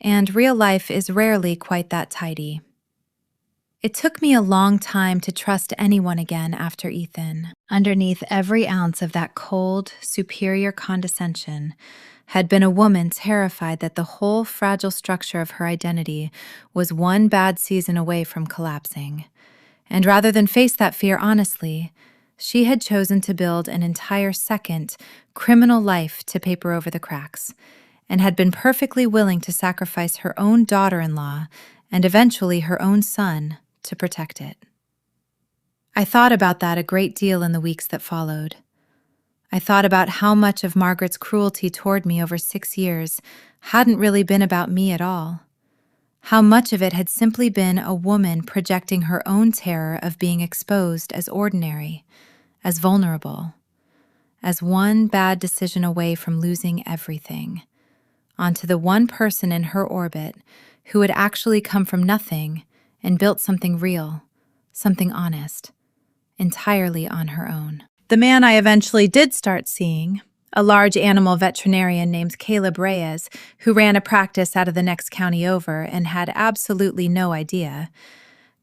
and real life is rarely quite that tidy. It took me a long time to trust anyone again after Ethan. Underneath every ounce of that cold, superior condescension had been a woman terrified that the whole fragile structure of her identity was one bad season away from collapsing. And rather than face that fear honestly, she had chosen to build an entire second, criminal life to paper over the cracks, and had been perfectly willing to sacrifice her own daughter-in-law and eventually her own son to protect it. I thought about that a great deal in the weeks that followed. I thought about how much of Margaret's cruelty toward me over 6 years hadn't really been about me at all. How much of it had simply been a woman projecting her own terror of being exposed as ordinary, as vulnerable, as one bad decision away from losing everything, onto the one person in her orbit who had actually come from nothing and built something real, something honest, entirely on her own. The man I eventually did start seeing, a large animal veterinarian named Caleb Reyes, who ran a practice out of the next county over and had absolutely no idea.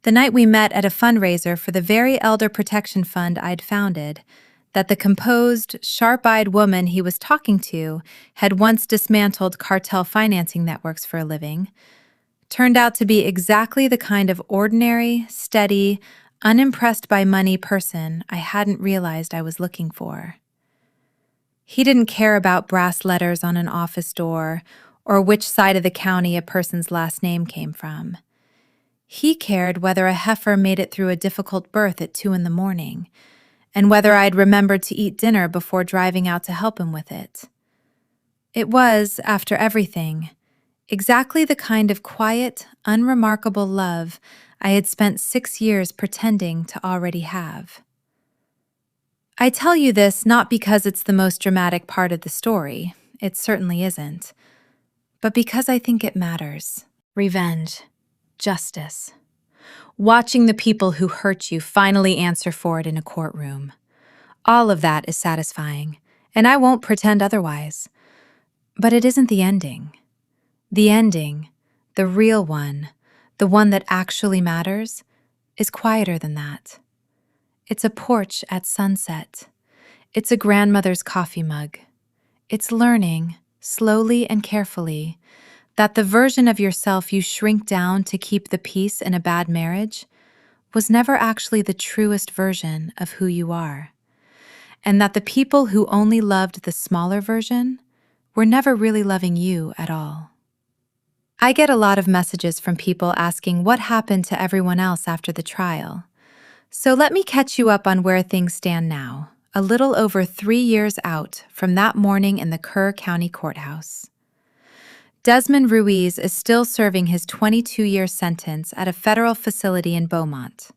The night we met at a fundraiser for the very elder protection fund I'd founded, that the composed, sharp-eyed woman he was talking to had once dismantled cartel financing networks for a living, turned out to be exactly the kind of ordinary, steady, unimpressed by money person I hadn't realized I was looking for. He didn't care about brass letters on an office door or which side of the county a person's last name came from. He cared whether a heifer made it through a difficult birth at 2 a.m, and whether I'd remembered to eat dinner before driving out to help him with it. It was, after everything, exactly the kind of quiet, unremarkable love I had spent 6 years pretending to already have. I tell you this not because it's the most dramatic part of the story, it certainly isn't, but because I think it matters. Revenge, justice, watching the people who hurt you finally answer for it in a courtroom. All of that is satisfying, and I won't pretend otherwise. But it isn't the ending. The ending, the real one, the one that actually matters, is quieter than that. It's a porch at sunset. It's a grandmother's coffee mug. It's learning, slowly and carefully, that the version of yourself you shrink down to keep the peace in a bad marriage was never actually the truest version of who you are, and that the people who only loved the smaller version were never really loving you at all. I get a lot of messages from people asking what happened to everyone else after the trial. So let me catch you up on where things stand now, a little over 3 years out from that morning in the Kerr County Courthouse. Desmond Ruiz is still serving his 22-year sentence at a federal facility in Beaumont.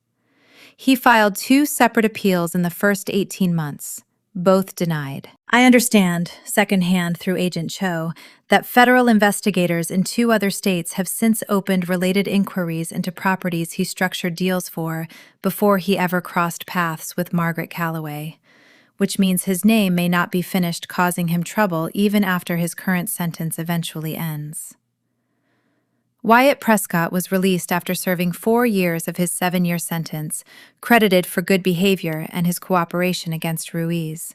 He filed 2 separate appeals in the first 18 months, both denied. I understand, secondhand through Agent Cho, that federal investigators in 2 other states have since opened related inquiries into properties he structured deals for before he ever crossed paths with Margaret Calloway, which means his name may not be finished causing him trouble even after his current sentence eventually ends. Wyatt Prescott was released after serving 4 years of his 7-year sentence, credited for good behavior and his cooperation against Ruiz.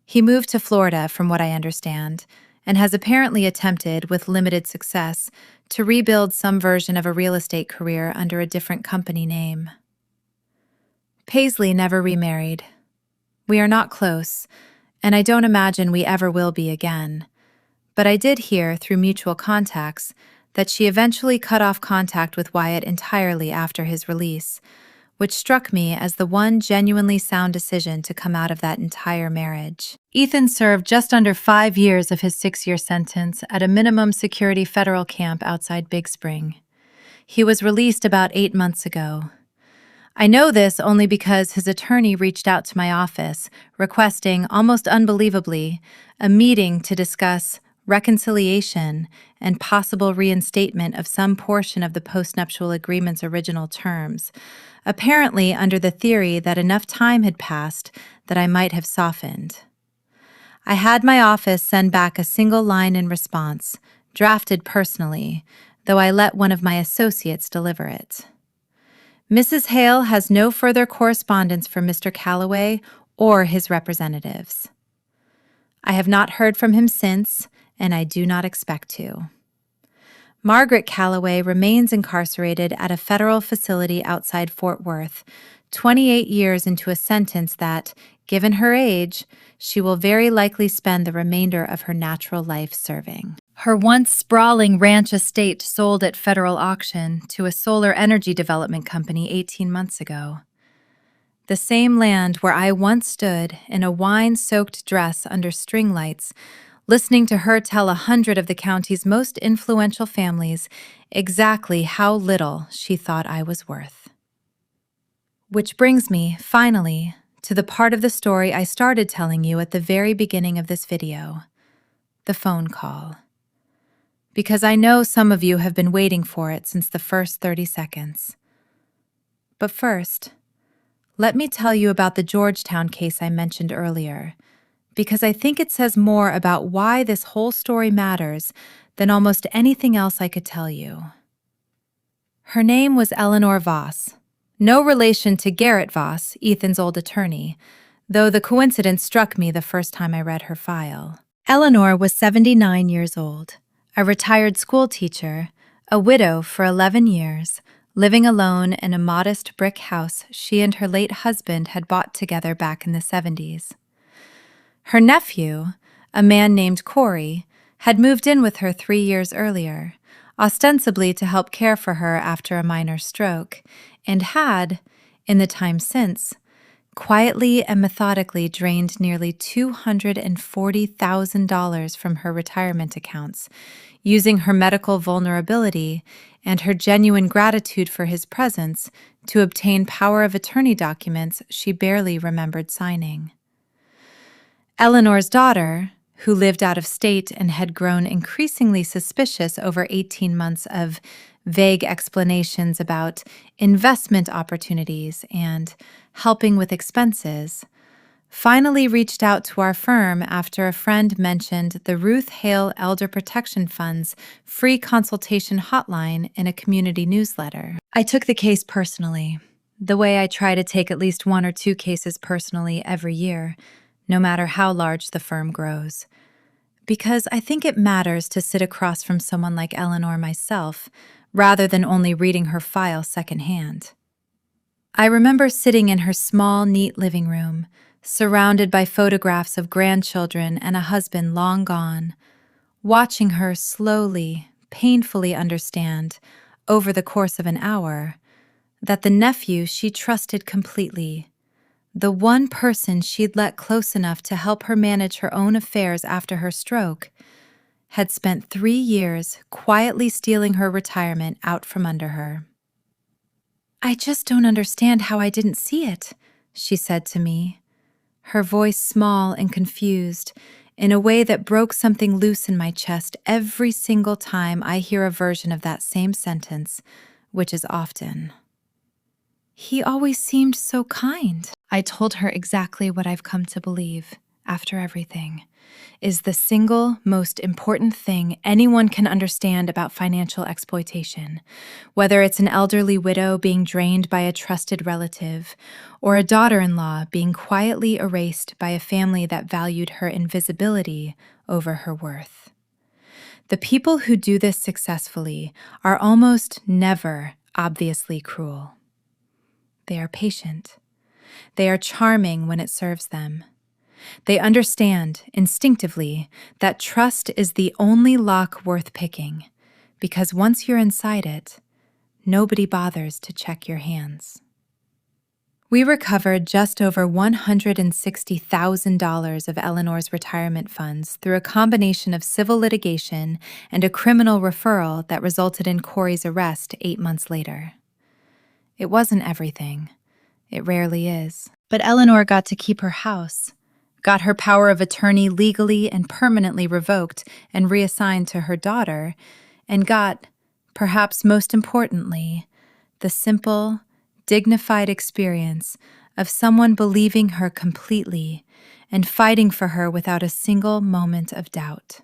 He moved to Florida, from what I understand, and has apparently attempted, with limited success, to rebuild some version of a real estate career under a different company name. Paisley never remarried. We are not close, and I don't imagine we ever will be again. But I did hear, through mutual contacts, that she eventually cut off contact with Wyatt entirely after his release, which struck me as the one genuinely sound decision to come out of that entire marriage. Ethan served just under 5 years of his 6-year sentence at a minimum security federal camp outside Big Spring. He was released about 8 months ago. I know this only because his attorney reached out to my office, requesting, almost unbelievably, a meeting to discuss reconciliation and possible reinstatement of some portion of the postnuptial agreement's original terms, apparently under the theory that enough time had passed that I might have softened. I had my office send back a single line in response, drafted personally, though I let one of my associates deliver it. Mrs. Hale has no further correspondence from Mr. Calloway or his representatives. I have not heard from him since, and I do not expect to. Margaret Calloway remains incarcerated at a federal facility outside Fort Worth, 28 years into a sentence that, given her age, she will very likely spend the remainder of her natural life serving. Her once sprawling ranch estate sold at federal auction to a solar energy development company 18 months ago. The same land where I once stood in a wine-soaked dress under string lights, listening to her tell 100 of the county's most influential families exactly how little she thought I was worth. Which brings me, finally, to the part of the story I started telling you at the very beginning of this video, the phone call. Because I know some of you have been waiting for it since the first 30 seconds. But first, let me tell you about the Georgetown case I mentioned earlier, because I think it says more about why this whole story matters than almost anything else I could tell you. Her name was Eleanor Voss, no relation to Garrett Voss, Ethan's old attorney, though the coincidence struck me the first time I read her file. Eleanor was 79 years old, a retired school teacher, a widow for 11 years, living alone in a modest brick house she and her late husband had bought together back in the 70s. Her nephew, a man named Corey, had moved in with her 3 years earlier, ostensibly to help care for her after a minor stroke, and had, in the time since, quietly and methodically drained nearly $240,000 from her retirement accounts, using her medical vulnerability and her genuine gratitude for his presence to obtain power of attorney documents she barely remembered signing. Eleanor's daughter, who lived out of state and had grown increasingly suspicious over 18 months of vague explanations about investment opportunities and helping with expenses, finally reached out to our firm after a friend mentioned the Ruth Hale Elder Protection Fund's free consultation hotline in a community newsletter. I took the case personally, the way I try to take at least 1 or 2 cases personally every year, no matter how large the firm grows. Because I think it matters to sit across from someone like Eleanor myself, rather than only reading her file secondhand. I remember sitting in her small, neat living room, surrounded by photographs of grandchildren and a husband long gone, watching her slowly, painfully understand, over the course of an hour, that the nephew she trusted completely, the one person she'd let close enough to help her manage her own affairs after her stroke, had spent 3 years quietly stealing her retirement out from under her. "I just don't understand how I didn't see it," she said to me, her voice small and confused, in a way that broke something loose in my chest every single time I hear a version of that same sentence, which is often. "He always seemed so kind." I told her exactly what I've come to believe, after everything, is the single most important thing anyone can understand about financial exploitation, whether it's an elderly widow being drained by a trusted relative, or a daughter-in-law being quietly erased by a family that valued her invisibility over her worth. The people who do this successfully are almost never obviously cruel. They are patient. They are charming when it serves them. They understand, instinctively, that trust is the only lock worth picking, because once you're inside it, nobody bothers to check your hands. We recovered just over $160,000 of Eleanor's retirement funds through a combination of civil litigation and a criminal referral that resulted in Corey's arrest 8 months later. It wasn't everything. It rarely is. But Eleanor got to keep her house, got her power of attorney legally and permanently revoked and reassigned to her daughter, and got, perhaps most importantly, the simple, dignified experience of someone believing her completely and fighting for her without a single moment of doubt.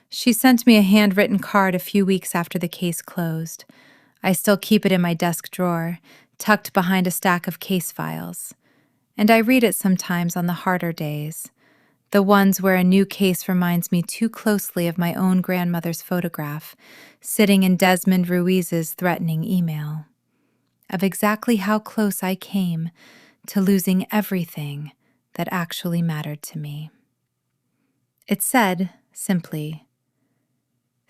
She sent me a handwritten card a few weeks after the case closed. I still keep it in my desk drawer, tucked behind a stack of case files. And I read it sometimes on the harder days, the ones where a new case reminds me too closely of my own grandmother's photograph, sitting in Desmond Ruiz's threatening email, of exactly how close I came to losing everything that actually mattered to me. It said, simply,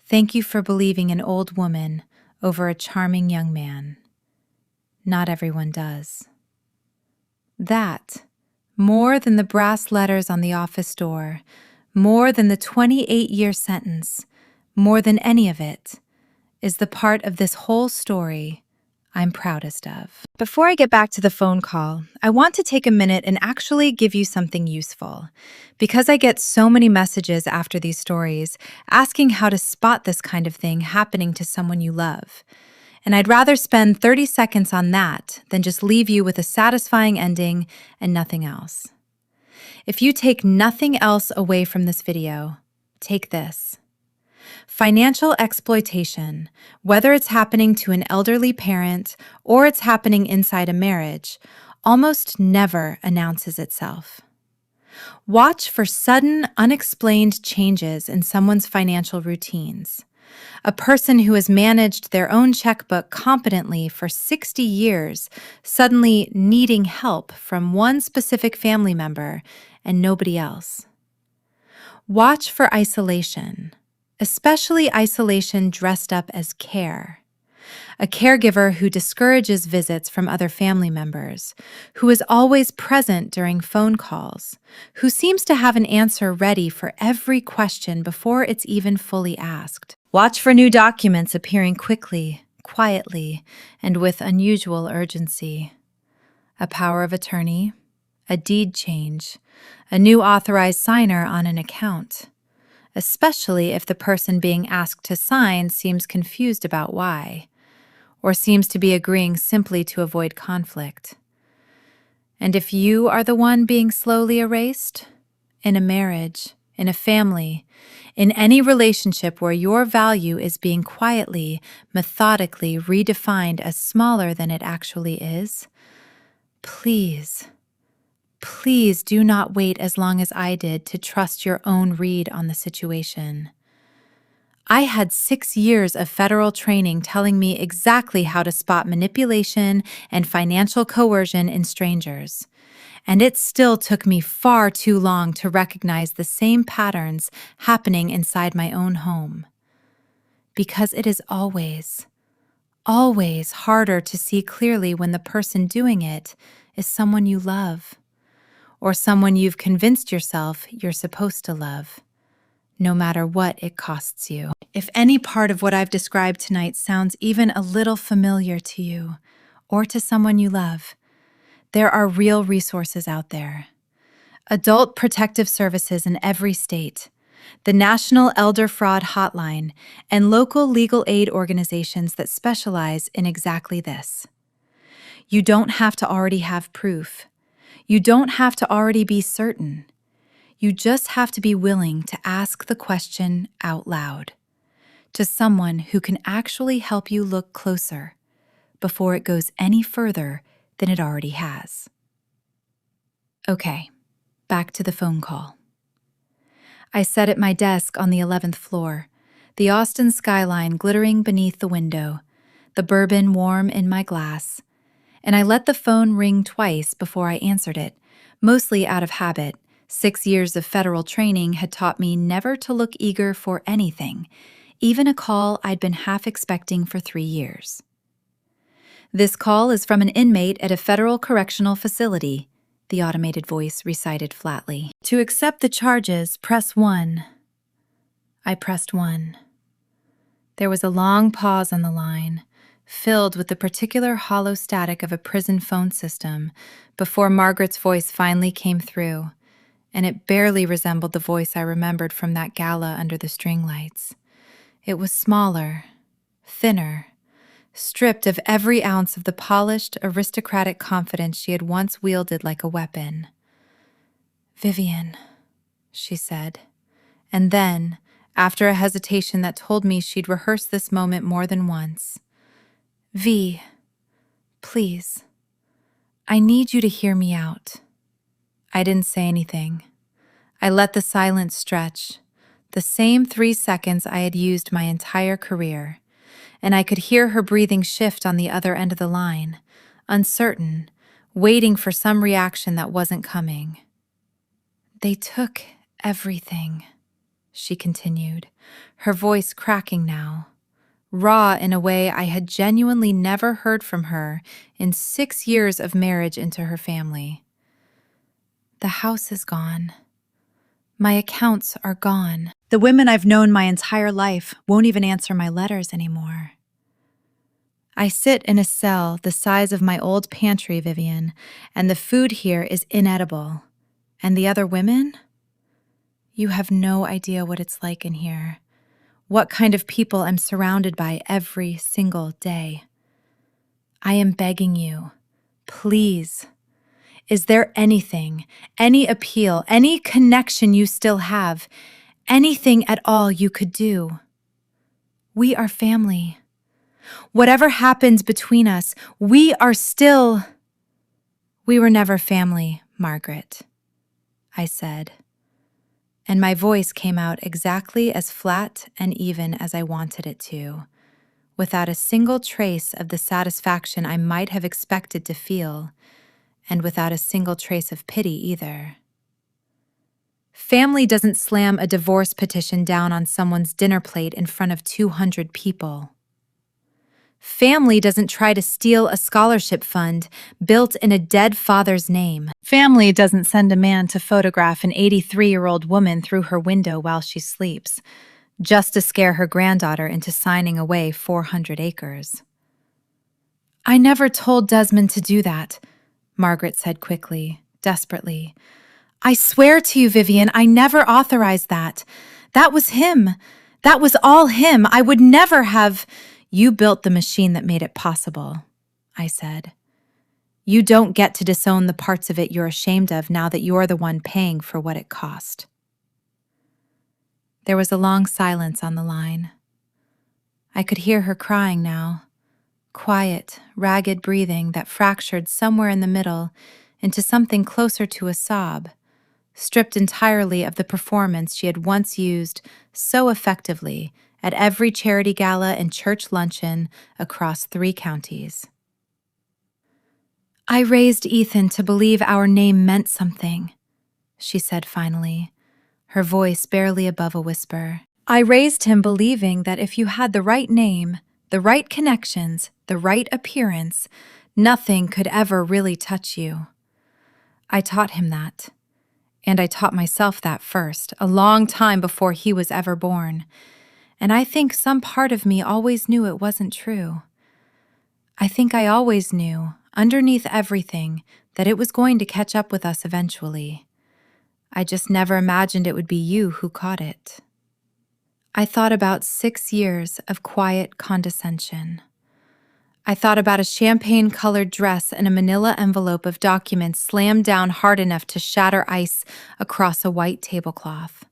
"Thank you for believing an old woman over a charming young man. Not everyone does." That, more than the brass letters on the office door, more than the 28-year sentence, more than any of it, is the part of this whole story I'm proudest of. Before I get back to the phone call, I want to take a minute and actually give you something useful, because I get so many messages after these stories asking how to spot this kind of thing happening to someone you love. And I'd rather spend 30 seconds on that than just leave you with a satisfying ending and nothing else. If you take nothing else away from this video, take this. Financial exploitation, whether it's happening to an elderly parent or it's happening inside a marriage, almost never announces itself. Watch for sudden, unexplained changes in someone's financial routines. A person who has managed their own checkbook competently for 60 years suddenly needing help from one specific family member and nobody else. Watch for isolation, especially isolation dressed up as care. A caregiver who discourages visits from other family members, who is always present during phone calls, who seems to have an answer ready for every question before it's even fully asked. Watch for new documents appearing quickly, quietly, and with unusual urgency. A power of attorney, a deed change, a new authorized signer on an account, especially if the person being asked to sign seems confused about why, or seems to be agreeing simply to avoid conflict. And if you are the one being slowly erased, in a marriage, in a family, in any relationship where your value is being quietly, methodically redefined as smaller than it actually is, please, Please do not wait as long as I did to trust your own read on the situation. I had 6 years of federal training telling me exactly how to spot manipulation and financial coercion in strangers, and it still took me far too long to recognize the same patterns happening inside my own home. Because it is always, always harder to see clearly when the person doing it is someone you love, or someone you've convinced yourself you're supposed to love, no matter what it costs you. If any part of what I've described tonight sounds even a little familiar to you, or to someone you love, there are real resources out there. Adult protective services in every state, the National Elder Fraud Hotline, and local legal aid organizations that specialize in exactly this. You don't have to already have proof. You don't have to already be certain. You just have to be willing to ask the question out loud to someone who can actually help you look closer before it goes any further than it already has. Okay, back to the phone call. I sat at my desk on the 11th floor, the Austin skyline glittering beneath the window, the bourbon warm in my glass, and I let the phone ring twice before I answered it, mostly out of habit. 6 years of federal training had taught me never to look eager for anything, even a call I'd been half expecting for 3 years. This call is from an inmate at a federal correctional facility, the automated voice recited flatly. To accept the charges, press 1. I pressed 1. There was a long pause on the line, filled with the particular hollow static of a prison phone system, before Margaret's voice finally came through, and it barely resembled the voice I remembered from that gala under the string lights. It was smaller, thinner, stripped of every ounce of the polished, aristocratic confidence she had once wielded like a weapon. "Vivian," she said, and then, after a hesitation that told me she'd rehearsed this moment more than once, "V, please, I need you to hear me out." I didn't say anything. I let the silence stretch, the same 3 seconds I had used my entire career, and I could hear her breathing shift on the other end of the line, uncertain, waiting for some reaction that wasn't coming. "They took everything," she continued, her voice cracking now, raw in a way I had genuinely never heard from her in 6 years of marriage into her family. "The house is gone. My accounts are gone. The women I've known my entire life won't even answer my letters anymore. I sit in a cell the size of my old pantry, Vivian, and the food here is inedible. And the other women? You have no idea what it's like in here. What kind of people I'm surrounded by every single day. I am begging you, please. Is there anything, any appeal, any connection you still have, anything at all you could do? We are family. Whatever happens between us, we are still—" "We were never family, Margaret," I said, and my voice came out exactly as flat and even as I wanted it to, without a single trace of the satisfaction I might have expected to feel, and without a single trace of pity either. Family doesn't slam a divorce petition down on someone's dinner plate in front of 200 people. Family doesn't try to steal a scholarship fund built in a dead father's name. Family doesn't send a man to photograph an 83-year-old woman through her window while she sleeps, just to scare her granddaughter into signing away 400 acres. "I never told Desmond to do that," Margaret said quickly, desperately. "I swear to you, Vivian, I never authorized that. That was him. That was all him. I would never have—" "You built the machine that made it possible," I said. "You don't get to disown the parts of it you're ashamed of now that you're the one paying for what it cost." There was a long silence on the line. I could hear her crying now, quiet, ragged breathing that fractured somewhere in the middle into something closer to a sob, stripped entirely of the performance she had once used so effectively at every charity gala and church luncheon across 3 counties. "I raised Ethan to believe our name meant something," she said finally, her voice barely above a whisper. "I raised him believing that if you had the right name, the right connections, the right appearance, nothing could ever really touch you. I taught him that. And I taught myself that first, a long time before he was ever born. And I think some part of me always knew it wasn't true. I think I always knew, underneath everything, that it was going to catch up with us eventually. I just never imagined it would be you who caught it." I thought about 6 years of quiet condescension. I thought about a champagne-colored dress and a manila envelope of documents slammed down hard enough to shatter ice across a white tablecloth.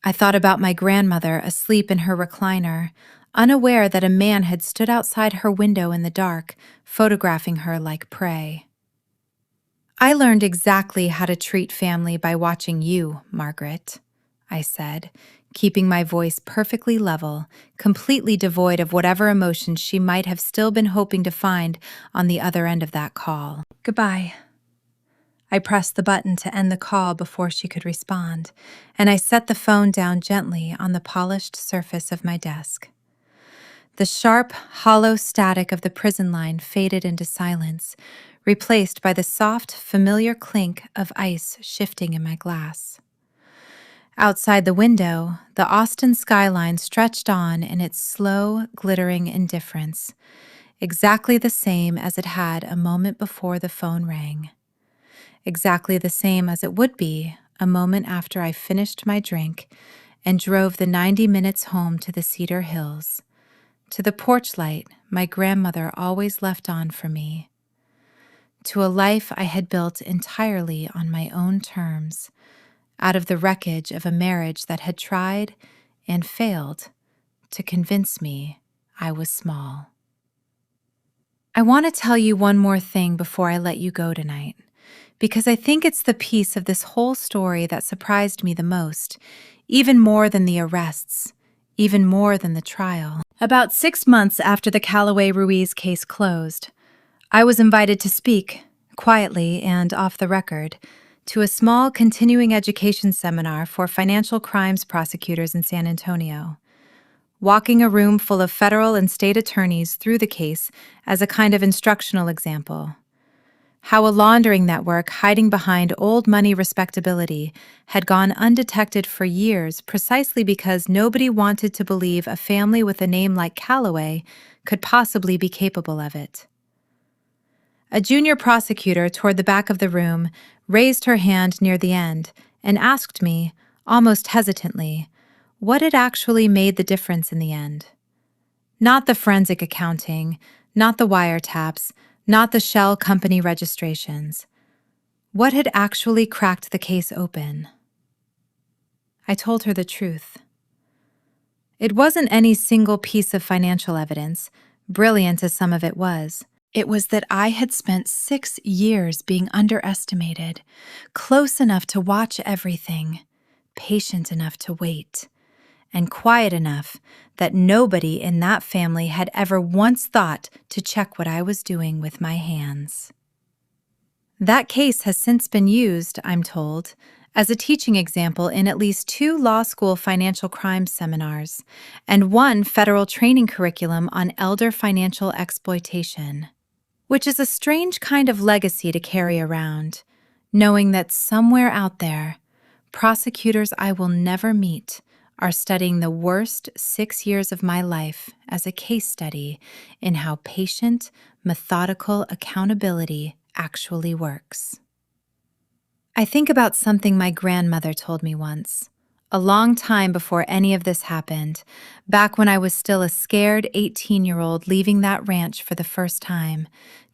I thought about my grandmother asleep in her recliner, unaware that a man had stood outside her window in the dark, photographing her like prey. "I learned exactly how to treat family by watching you, Margaret," I said, keeping my voice perfectly level, completely devoid of whatever emotions she might have still been hoping to find on the other end of that call. "Goodbye." I pressed the button to end the call before she could respond, and I set the phone down gently on the polished surface of my desk. The sharp, hollow static of the prison line faded into silence, replaced by the soft, familiar clink of ice shifting in my glass. Outside the window, the Austin skyline stretched on in its slow, glittering indifference, exactly the same as it had a moment before the phone rang. Exactly the same as it would be a moment after I finished my drink and drove the 90 minutes home to the Cedar Hills, to the porch light my grandmother always left on for me, to a life I had built entirely on my own terms, out of the wreckage of a marriage that had tried and failed to convince me I was small. I want to tell you one more thing before I let you go tonight, because I think it's the piece of this whole story that surprised me the most, even more than the arrests, even more than the trial. About 6 months after the Callaway Ruiz case closed, I was invited to speak, quietly and off the record, to a small continuing education seminar for financial crimes prosecutors in San Antonio, walking a room full of federal and state attorneys through the case as a kind of instructional example. How a laundering network hiding behind old money respectability had gone undetected for years precisely because nobody wanted to believe a family with a name like Callaway could possibly be capable of it. A junior prosecutor toward the back of the room raised her hand near the end and asked me, almost hesitantly, what had actually made the difference in the end. Not the forensic accounting, not the wiretaps, not the shell company registrations. What had actually cracked the case open? I told her the truth. It wasn't any single piece of financial evidence, brilliant as some of it was. It was that I had spent 6 years being underestimated, close enough to watch everything, patient enough to wait, and quiet enough that nobody in that family had ever once thought to check what I was doing with my hands. That case has since been used, I'm told, as a teaching example in at least 2 law school financial crimes seminars and 1 federal training curriculum on elder financial exploitation. Which is a strange kind of legacy to carry around, knowing that somewhere out there, prosecutors I will never meet are studying the worst 6 years of my life as a case study in how patient, methodical accountability actually works. I think about something my grandmother told me once, a long time before any of this happened, back when I was still a scared 18-year-old leaving that ranch for the first time,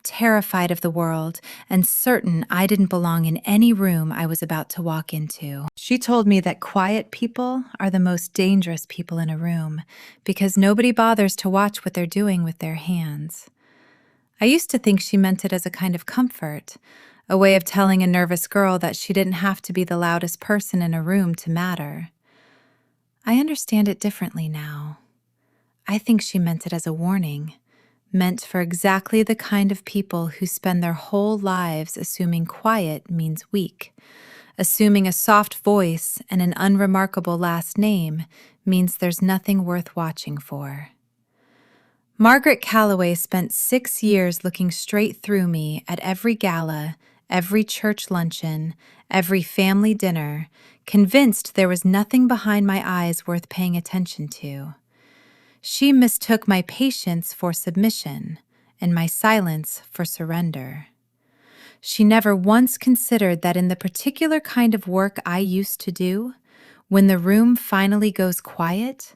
terrified of the world and certain I didn't belong in any room I was about to walk into. She told me that quiet people are the most dangerous people in a room because nobody bothers to watch what they're doing with their hands. I used to think she meant it as a kind of comfort, a way of telling a nervous girl that she didn't have to be the loudest person in a room to matter. I understand it differently now. I think she meant it as a warning, meant for exactly the kind of people who spend their whole lives assuming quiet means weak, assuming a soft voice and an unremarkable last name means there's nothing worth watching for. Margaret Calloway spent 6 years looking straight through me at every gala, every church luncheon, every family dinner, convinced there was nothing behind my eyes worth paying attention to. She mistook my patience for submission and my silence for surrender. She never once considered that in the particular kind of work I used to do, when the room finally goes quiet,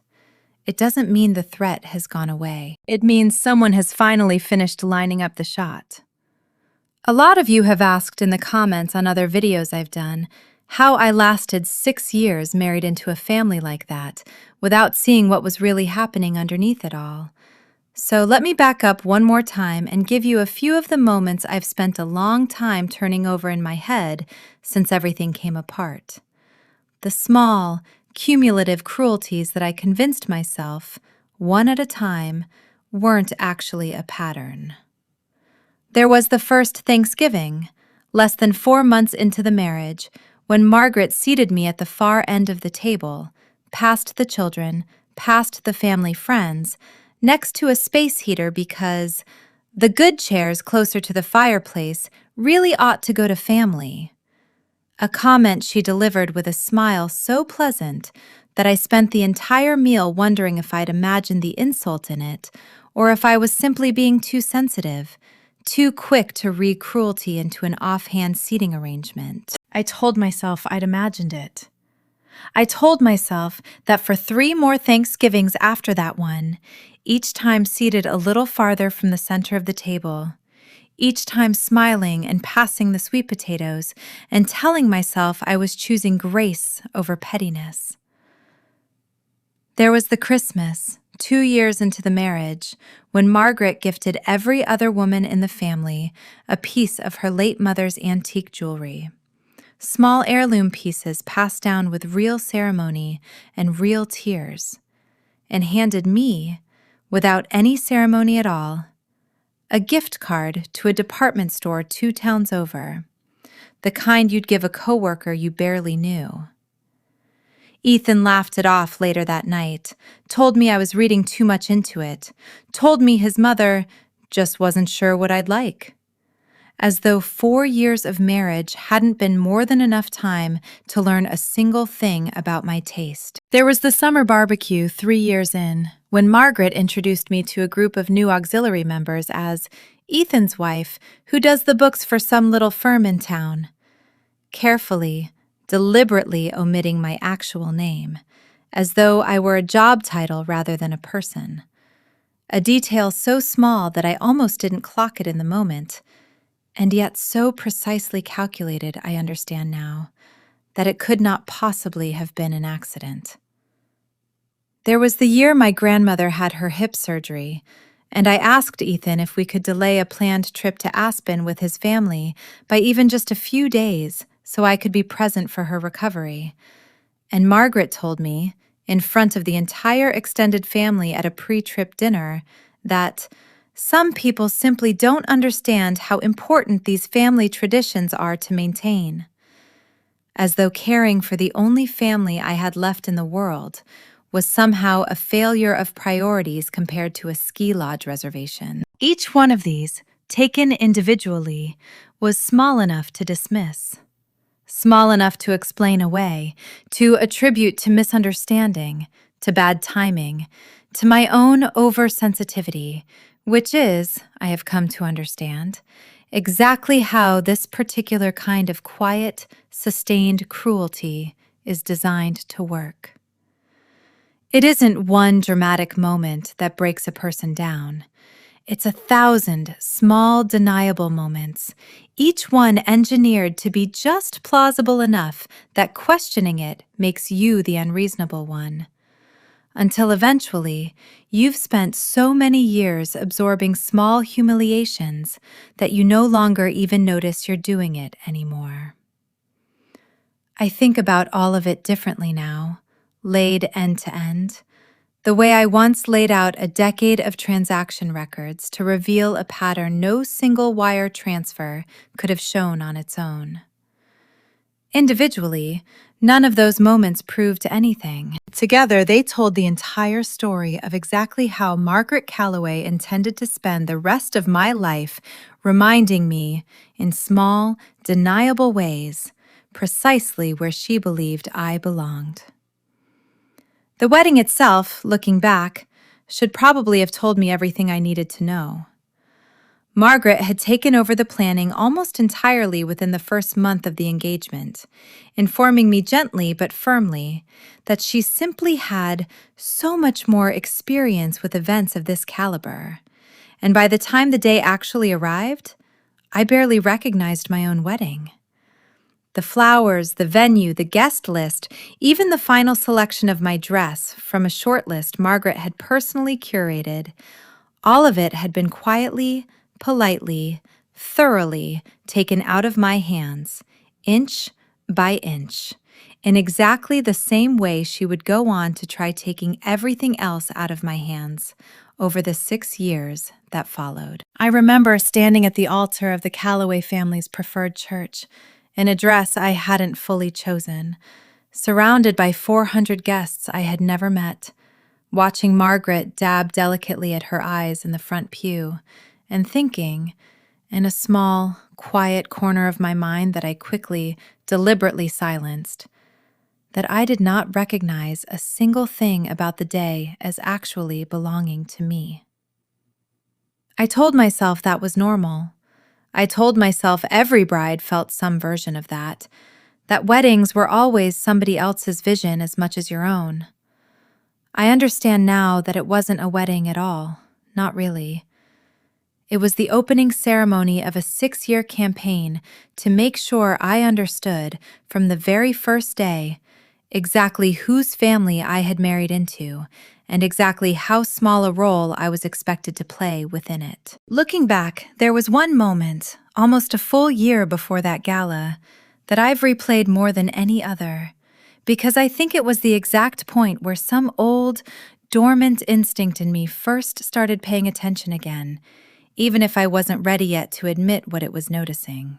it doesn't mean the threat has gone away. It means someone has finally finished lining up the shot. A lot of you have asked in the comments on other videos I've done how I lasted 6 years married into a family like that without seeing what was really happening underneath it all. So let me back up one more time and give you a few of the moments I've spent a long time turning over in my head since everything came apart. The small, cumulative cruelties that I convinced myself, one at a time, weren't actually a pattern. There was the first Thanksgiving, less than 4 months into the marriage, when Margaret seated me at the far end of the table, past the children, past the family friends, next to a space heater because the good chairs closer to the fireplace really ought to go to family. A comment she delivered with a smile so pleasant that I spent the entire meal wondering if I'd imagined the insult in it, or if I was simply being too sensitive, too quick to read cruelty into an offhand seating arrangement. I told myself I'd imagined it. I told myself that for 3 more Thanksgivings after that one, each time seated a little farther from the center of the table, each time smiling and passing the sweet potatoes and telling myself I was choosing grace over pettiness. There was the Christmas, 2 years into the marriage, when Margaret gifted every other woman in the family a piece of her late mother's antique jewelry. Small heirloom pieces passed down with real ceremony and real tears, and handed me, without any ceremony at all, a gift card to a department store 2 towns over, the kind you'd give a coworker you barely knew. Ethan laughed it off later that night, told me I was reading too much into it, told me his mother just wasn't sure what I'd like. As though 4 years of marriage hadn't been more than enough time to learn a single thing about my taste. There was the summer barbecue 3 years in, when Margaret introduced me to a group of new auxiliary members as Ethan's wife, who does the books for some little firm in town. Carefully, deliberately omitting my actual name, as though I were a job title rather than a person. A detail so small that I almost didn't clock it in the moment, and yet so precisely calculated, I understand now, that it could not possibly have been an accident. There was the year my grandmother had her hip surgery, and I asked Ethan if we could delay a planned trip to Aspen with his family by even just a few days so I could be present for her recovery. And Margaret told me, in front of the entire extended family at a pre-trip dinner, that some people simply don't understand how important these family traditions are to maintain. As though caring for the only family I had left in the world was somehow a failure of priorities compared to a ski lodge reservation. Each one of these, taken individually, was small enough to dismiss, small enough to explain away, to attribute to misunderstanding, to bad timing, to my own oversensitivity, which is, I have come to understand, exactly how this particular kind of quiet, sustained cruelty is designed to work. It isn't one dramatic moment that breaks a person down. It's 1,000 small, deniable moments, each one engineered to be just plausible enough that questioning it makes you the unreasonable one. until eventually you've spent so many years absorbing small humiliations that you no longer even notice you're doing it anymore. I think about all of it differently now, laid end to end, the way I once laid out a decade of transaction records to reveal a pattern no single wire transfer could have shown on its own. Individually, none of those moments proved anything. Together, they told the entire story of exactly how Margaret Calloway intended to spend the rest of my life, reminding me, in small, deniable ways, precisely where she believed I belonged. The wedding itself, looking back, should probably have told me everything I needed to know. Margaret had taken over the planning almost entirely within the first month of the engagement, informing me gently but firmly that she simply had so much more experience with events of this caliber, and by the time the day actually arrived, I barely recognized my own wedding. The flowers, the venue, the guest list, even the final selection of my dress from a short list Margaret had personally curated, all of it had been quietly, politely, thoroughly taken out of my hands, inch by inch, in exactly the same way she would go on to try taking everything else out of my hands over the 6 years that followed. I remember standing at the altar of the Calloway family's preferred church, in a dress I hadn't fully chosen, surrounded by 400 guests I had never met, watching Margaret dab delicately at her eyes in the front pew, and thinking, in a small, quiet corner of my mind that I quickly, deliberately silenced, that I did not recognize a single thing about the day as actually belonging to me. I told myself that was normal. I told myself every bride felt some version of that weddings were always somebody else's vision as much as your own. I understand now that it wasn't a wedding at all, not really. It was the opening ceremony of a 6-year campaign to make sure I understood from the very first day exactly whose family I had married into and exactly how small a role I was expected to play within it. Looking back, there was one moment, almost a full year before that gala, that I've replayed more than any other, because I think it was the exact point where some old, dormant instinct in me first started paying attention again, even if I wasn't ready yet to admit what it was noticing.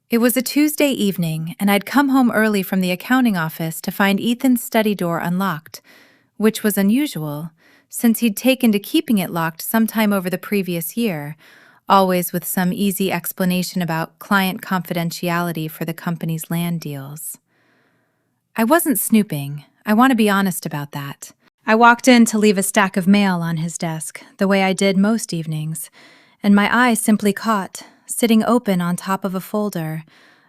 It was a Tuesday evening, and I'd come home early from the accounting office to find Ethan's study door unlocked, which was unusual, since he'd taken to keeping it locked sometime over the previous year, always with some easy explanation about client confidentiality for the company's land deals. I wasn't snooping. I want to be honest about that. I walked in to leave a stack of mail on his desk, the way I did most evenings, and my eye simply caught, sitting open on top of a folder,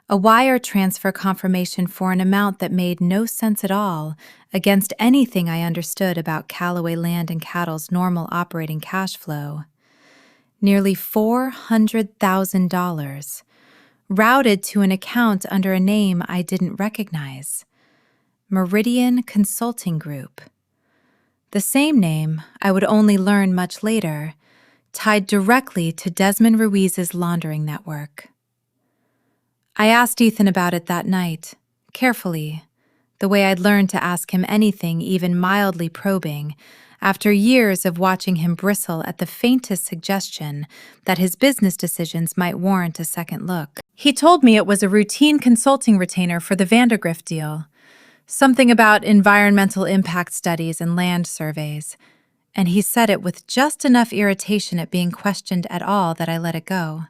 a wire transfer confirmation for an amount that made no sense at all against anything I understood about Calloway Land and Cattle's normal operating cash flow. Nearly $400,000, routed to an account under a name I didn't recognize. Meridian Consulting Group. The same name I would only learn much later, tied directly to Desmond Ruiz's laundering network. I asked Ethan about it that night, carefully, the way I'd learned to ask him anything even mildly probing, after years of watching him bristle at the faintest suggestion that his business decisions might warrant a second look. He told me it was a routine consulting retainer for the Vandergrift deal, something about environmental impact studies and land surveys, and he said it with just enough irritation at being questioned at all that I let it go,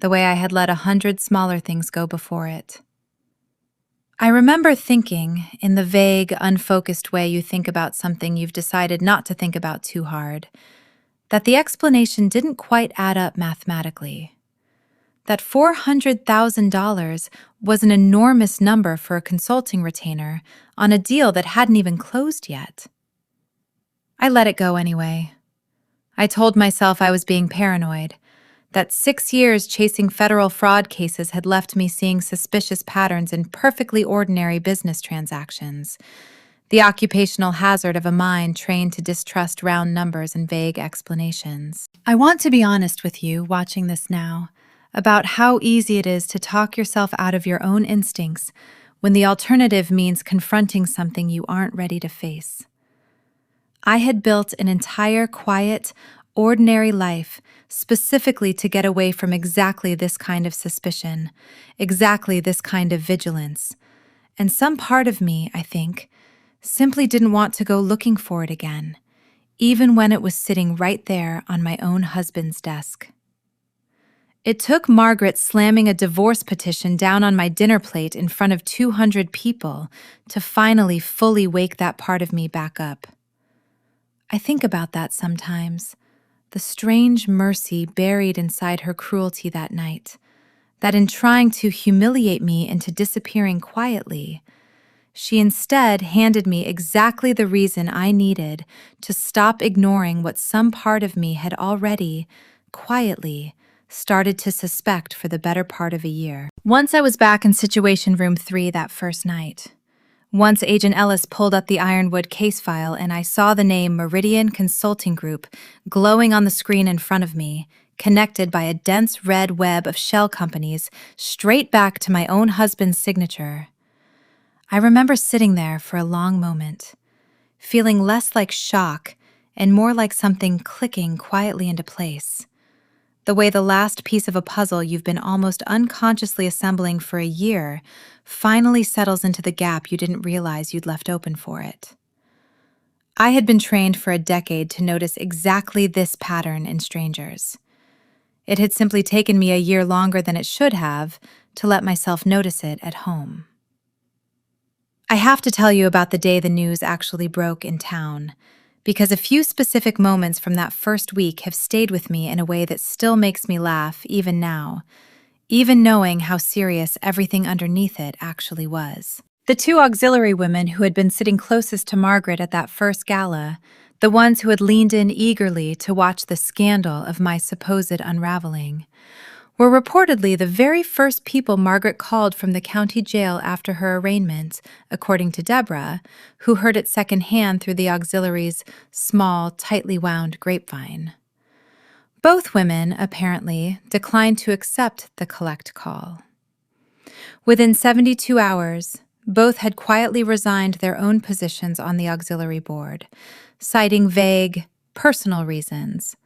the way I had let 100 smaller things go before it. I remember thinking, in the vague, unfocused way you think about something you've decided not to think about too hard, that the explanation didn't quite add up mathematically. That $400,000 was an enormous number for a consulting retainer on a deal that hadn't even closed yet. I let it go anyway. I told myself I was being paranoid, that 6 years chasing federal fraud cases had left me seeing suspicious patterns in perfectly ordinary business transactions, the occupational hazard of a mind trained to distrust round numbers and vague explanations. I want to be honest with you, watching this now, about how easy it is to talk yourself out of your own instincts when the alternative means confronting something you aren't ready to face. I had built an entire quiet, ordinary life specifically to get away from exactly this kind of suspicion, exactly this kind of vigilance. And some part of me, I think, simply didn't want to go looking for it again, even when it was sitting right there on my own husband's desk. It took Margaret slamming a divorce petition down on my dinner plate in front of 200 people to finally fully wake that part of me back up. I think about that sometimes, the strange mercy buried inside her cruelty that night, that in trying to humiliate me into disappearing quietly, she instead handed me exactly the reason I needed to stop ignoring what some part of me had already, quietly, started to suspect for the better part of a year. Once I was back in Situation Room 3 that first night. Once Agent Ellis pulled up the Ironwood case file and I saw the name Meridian Consulting Group glowing on the screen in front of me, connected by a dense red web of shell companies straight back to my own husband's signature. I remember sitting there for a long moment, feeling less like shock and more like something clicking quietly into place. The way the last piece of a puzzle you've been almost unconsciously assembling for a year finally settles into the gap you didn't realize you'd left open for it. I had been trained for a decade to notice exactly this pattern in strangers. It had simply taken me a year longer than it should have to let myself notice it at home. I have to tell you about the day the news actually broke in town, because a few specific moments from that first week have stayed with me in a way that still makes me laugh even now, even knowing how serious everything underneath it actually was. The two auxiliary women who had been sitting closest to Margaret at that first gala, the ones who had leaned in eagerly to watch the scandal of my supposed unraveling, were reportedly the very first people Margaret called from the county jail after her arraignment, according to Deborah, who heard it secondhand through the auxiliary's small, tightly wound grapevine. Both women, apparently, declined to accept the collect call. Within 72 hours, both had quietly resigned their own positions on the auxiliary board, citing vague, personal reasons,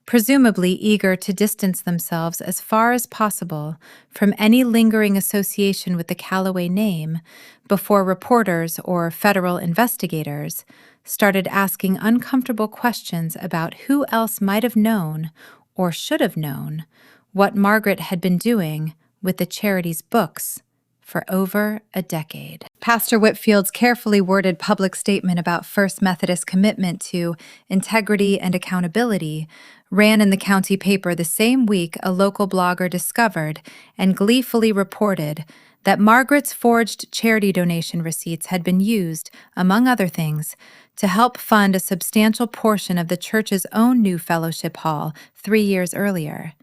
presumably eager to distance themselves as far as possible from any lingering association with the Callaway name before reporters or federal investigators started asking uncomfortable questions about who else might have known or should have known what Margaret had been doing with the charity's books for over a decade. Pastor Whitfield's carefully worded public statement about First Methodist commitment to integrity and accountability ran in the county paper the same week a local blogger discovered and gleefully reported that Margaret's forged charity donation receipts had been used, among other things, to help fund a substantial portion of the church's own new fellowship hall 3 years earlier,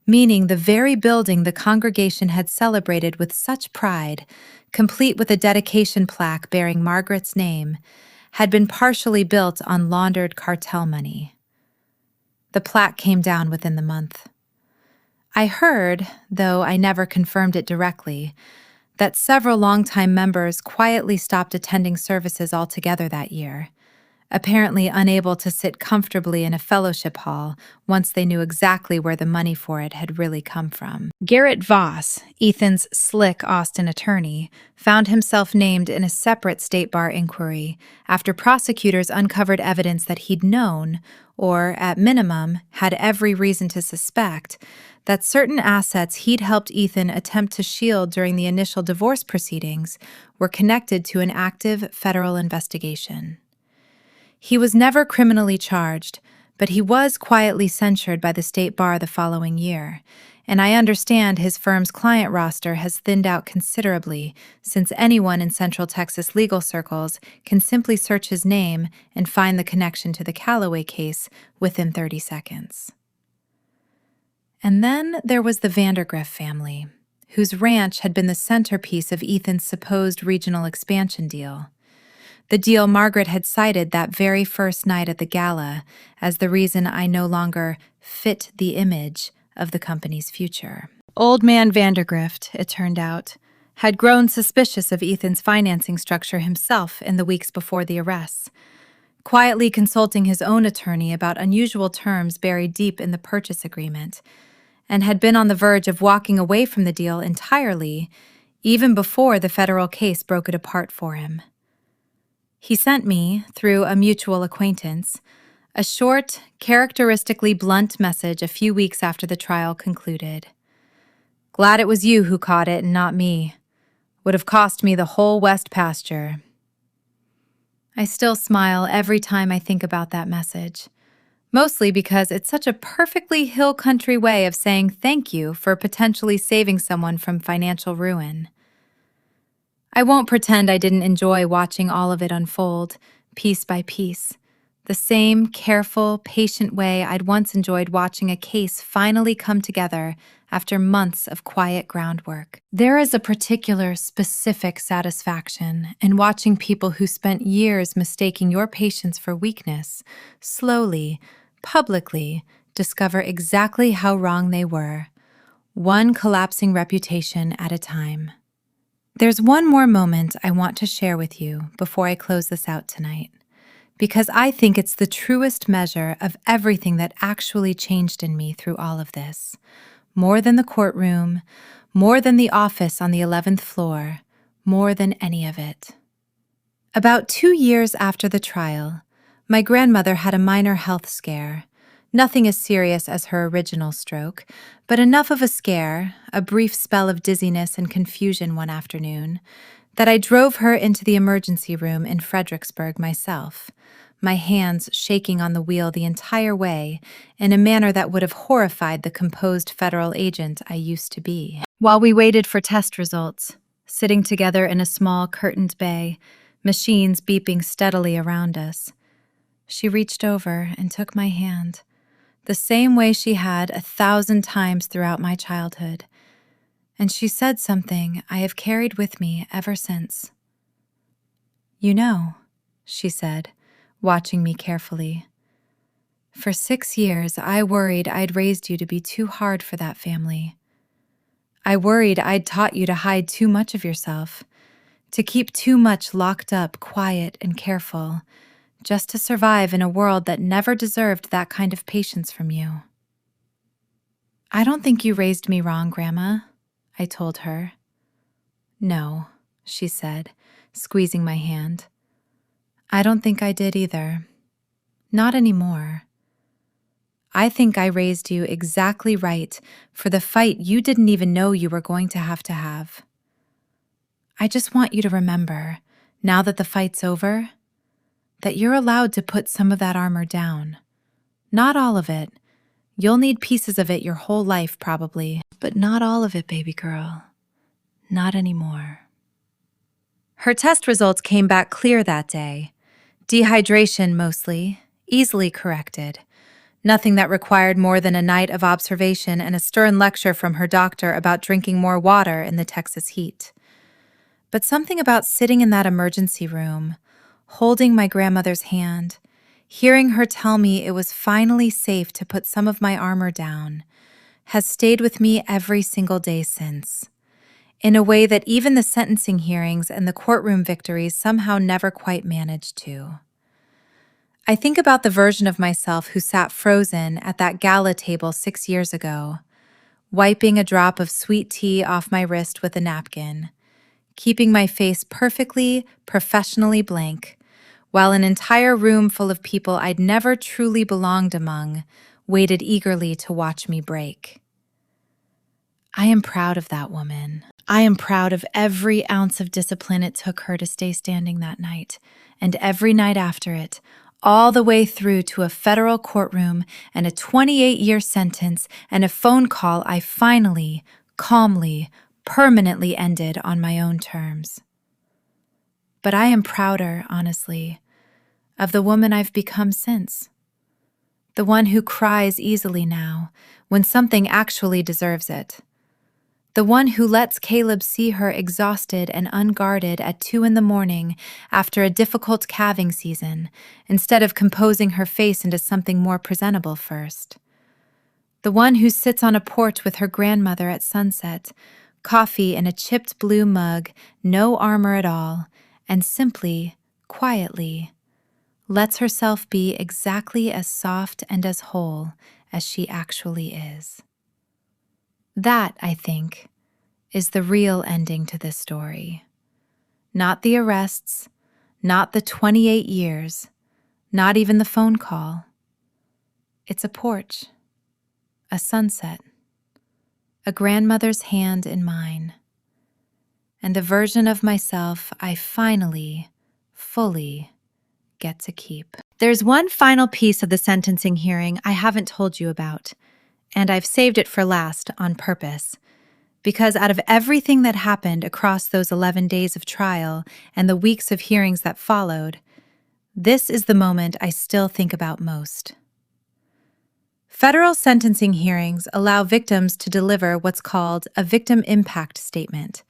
meaning the very building the congregation had celebrated with such pride, complete with a dedication plaque bearing Margaret's name, had been partially built on laundered cartel money. The plaque came down within the month. I heard, though I never confirmed it directly, that several longtime members quietly stopped attending services altogether that year, apparently unable to sit comfortably in a fellowship hall once they knew exactly where the money for it had really come from. Garrett Voss, Ethan's slick Austin attorney, found himself named in a separate state bar inquiry after prosecutors uncovered evidence that he'd known, or at minimum, had every reason to suspect, that certain assets he'd helped Ethan attempt to shield during the initial divorce proceedings were connected to an active federal investigation. He was never criminally charged, but he was quietly censured by the state bar the following year, and I understand his firm's client roster has thinned out considerably since anyone in Central Texas legal circles can simply search his name and find the connection to the Callaway case within 30 seconds. And then there was the Vandergriff family, whose ranch had been the centerpiece of Ethan's supposed regional expansion deal. the deal Margaret had cited that very first night at the gala as the reason I no longer fit the image of the company's future. Old man Vandergrift, it turned out, had grown suspicious of Ethan's financing structure himself in the weeks before the arrests, quietly consulting his own attorney about unusual terms buried deep in the purchase agreement, and had been on the verge of walking away from the deal entirely, even before the federal case broke it apart for him. He sent me, through a mutual acquaintance, a short, characteristically blunt message a few weeks after the trial concluded. "Glad it was you who caught it and not me. Would have cost me the whole West pasture." I still smile every time I think about that message, mostly because it's such a perfectly hill country way of saying thank you for potentially saving someone from financial ruin. I won't pretend I didn't enjoy watching all of it unfold, piece by piece, the same careful, patient way I'd once enjoyed watching a case finally come together after months of quiet groundwork. There is a particular, specific satisfaction in watching people who spent years mistaking your patience for weakness slowly, publicly, discover exactly how wrong they were, one collapsing reputation at a time. There's one more moment I want to share with you before I close this out tonight, because I think it's the truest measure of everything that actually changed in me through all of this. More than the courtroom, more than the office on the 11th floor, more than any of it. About 2 years after the trial, my grandmother had a minor health scare. Nothing as serious as her original stroke, but enough of a scare, a brief spell of dizziness and confusion one afternoon, that I drove her into the emergency room in Fredericksburg myself, my hands shaking on the wheel the entire way in a manner that would have horrified the composed federal agent I used to be. While we waited for test results, sitting together in a small curtained bay, machines beeping steadily around us, she reached over and took my hand, the same way she had 1,000 times throughout my childhood, and she said something I have carried with me ever since. "You know," she said, watching me carefully, "for 6 years I worried I'd raised you to be too hard for that family. I worried I'd taught you to hide too much of yourself, to keep too much locked up, quiet and careful, just to survive in a world that never deserved that kind of patience from you." "I don't think you raised me wrong, Grandma," I told her. "No," she said, squeezing my hand. "I don't think I did either. Not anymore. I think I raised you exactly right for the fight you didn't even know you were going to have. I just want you to remember, now that the fight's over, that you're allowed to put some of that armor down. Not all of it. You'll need pieces of it your whole life, probably, but not all of it, baby girl. Not anymore." Her test results came back clear that day. Dehydration mostly, easily corrected. Nothing that required more than a night of observation and a stern lecture from her doctor about drinking more water in the Texas heat. But something about sitting in that emergency room, holding my grandmother's hand, hearing her tell me it was finally safe to put some of my armor down, has stayed with me every single day since, in a way that even the sentencing hearings and the courtroom victories somehow never quite managed to. I think about the version of myself who sat frozen at that gala table 6 years ago, wiping a drop of sweet tea off my wrist with a napkin, keeping my face perfectly, professionally blank, while an entire room full of people I'd never truly belonged among waited eagerly to watch me break. I am proud of that woman. I am proud of every ounce of discipline it took her to stay standing that night, and every night after it, all the way through to a federal courtroom and a 28-year sentence and a phone call I finally, calmly, permanently ended on my own terms. But I am prouder, honestly, of the woman I've become since. The one who cries easily now when something actually deserves it. The one who lets Caleb see her exhausted and unguarded at 2 in the morning after a difficult calving season, instead of composing her face into something more presentable first. The one who sits on a porch with her grandmother at sunset, coffee in a chipped blue mug, no armor at all, and simply, quietly, lets herself be exactly as soft and as whole as she actually is. That, I think, is the real ending to this story. Not the arrests, not the 28 years, not even the phone call. It's a porch, a sunset, a grandmother's hand in mine, and a version of myself I finally, fully get to keep. There's one final piece of the sentencing hearing I haven't told you about, and I've saved it for last on purpose. Because out of everything that happened across those 11 days of trial and the weeks of hearings that followed, this is the moment I still think about most. Federal sentencing hearings allow victims to deliver what's called a victim impact statement,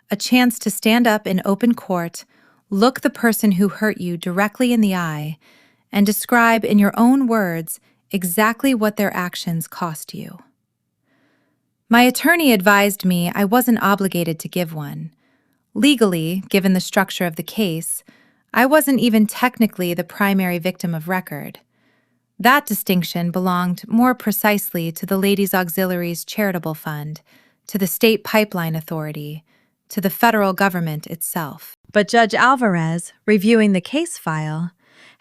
a chance to stand up in open court, look the person who hurt you directly in the eye, and describe in your own words exactly what their actions cost you. My attorney advised me I wasn't obligated to give one. Legally, given the structure of the case, I wasn't even technically the primary victim of record. That distinction belonged more precisely to the Ladies Auxiliaries Charitable Fund, to the State Pipeline Authority, to the federal government itself. But Judge Alvarez, reviewing the case file,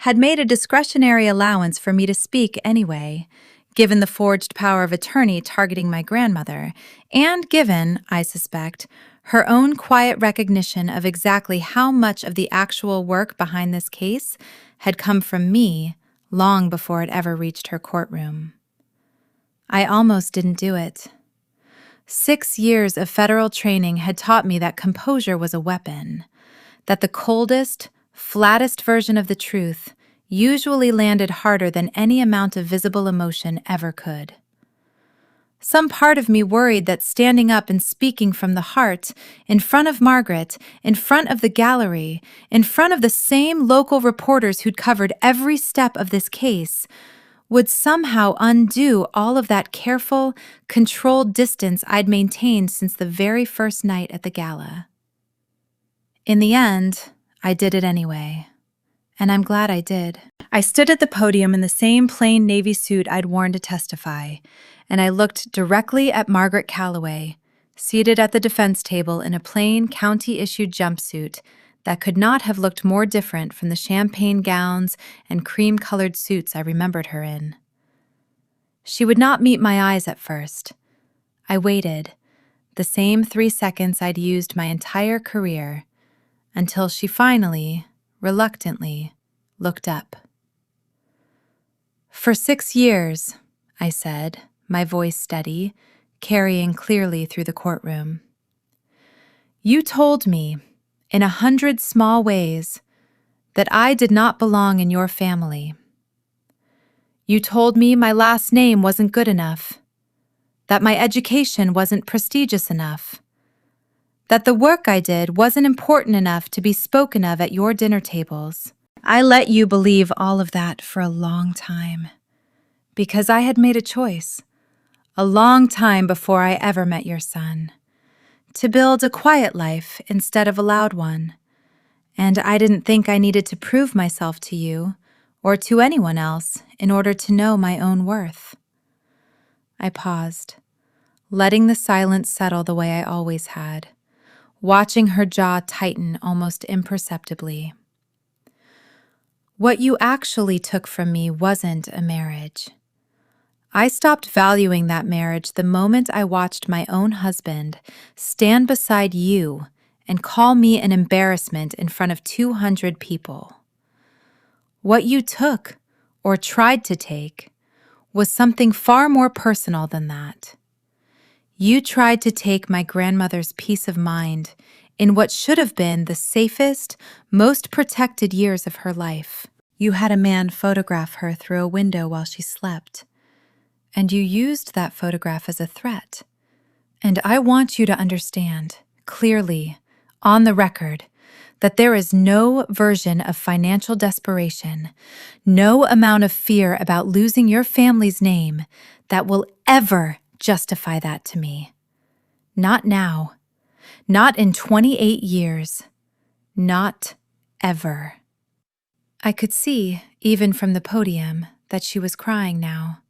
had made a discretionary allowance for me to speak anyway, given the forged power of attorney targeting my grandmother, and given, I suspect, her own quiet recognition of exactly how much of the actual work behind this case had come from me long before it ever reached her courtroom. I almost didn't do it. 6 years of federal training had taught me that composure was a weapon, that the coldest, flattest version of the truth usually landed harder than any amount of visible emotion ever could. Some part of me worried that standing up and speaking from the heart, in front of Margaret, in front of the gallery, in front of the same local reporters who'd covered every step of this case, would somehow undo all of that careful, controlled distance I'd maintained since the very first night at the gala. In the end, I did it anyway, and I'm glad I did. I stood at the podium in the same plain navy suit I'd worn to testify, and I looked directly at Margaret Calloway, seated at the defense table in a plain county-issued jumpsuit that could not have looked more different from the champagne gowns and cream-colored suits I remembered her in. She would not meet my eyes at first. I waited, the same 3 seconds I'd used my entire career, until she finally, reluctantly, looked up. "For 6 years," I said, my voice steady, carrying clearly through the courtroom. "You told me, in 100 small ways, that I did not belong in your family. You told me my last name wasn't good enough, that my education wasn't prestigious enough, that the work I did wasn't important enough to be spoken of at your dinner tables. I let you believe all of that for a long time, because I had made a choice, a long time before I ever met your son, to build a quiet life instead of a loud one, and I didn't think I needed to prove myself to you or to anyone else in order to know my own worth." I paused, letting the silence settle the way I always had, watching her jaw tighten almost imperceptibly. "What you actually took from me wasn't a marriage. I stopped valuing that marriage the moment I watched my own husband stand beside you and call me an embarrassment in front of 200 people. What you took, or tried to take, was something far more personal than that. You tried to take my grandmother's peace of mind in what should have been the safest, most protected years of her life. You had a man photograph her through a window while she slept, and you used that photograph as a threat, And I want you to understand, clearly, on the record, that there is no version of financial desperation, no amount of fear about losing your family's name that will ever justify that to me. Not now. Not in 28 years. Not ever. I could see, even from the podium, that she was crying now,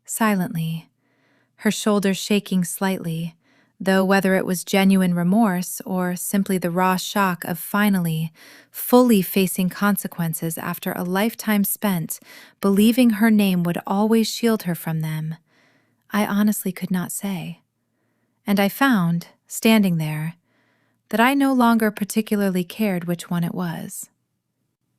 silently, her shoulders shaking slightly, though whether it was genuine remorse or simply the raw shock of finally, fully facing consequences after a lifetime spent believing her name would always shield her from them, I honestly could not say. And I found, standing there, that I no longer particularly cared which one it was.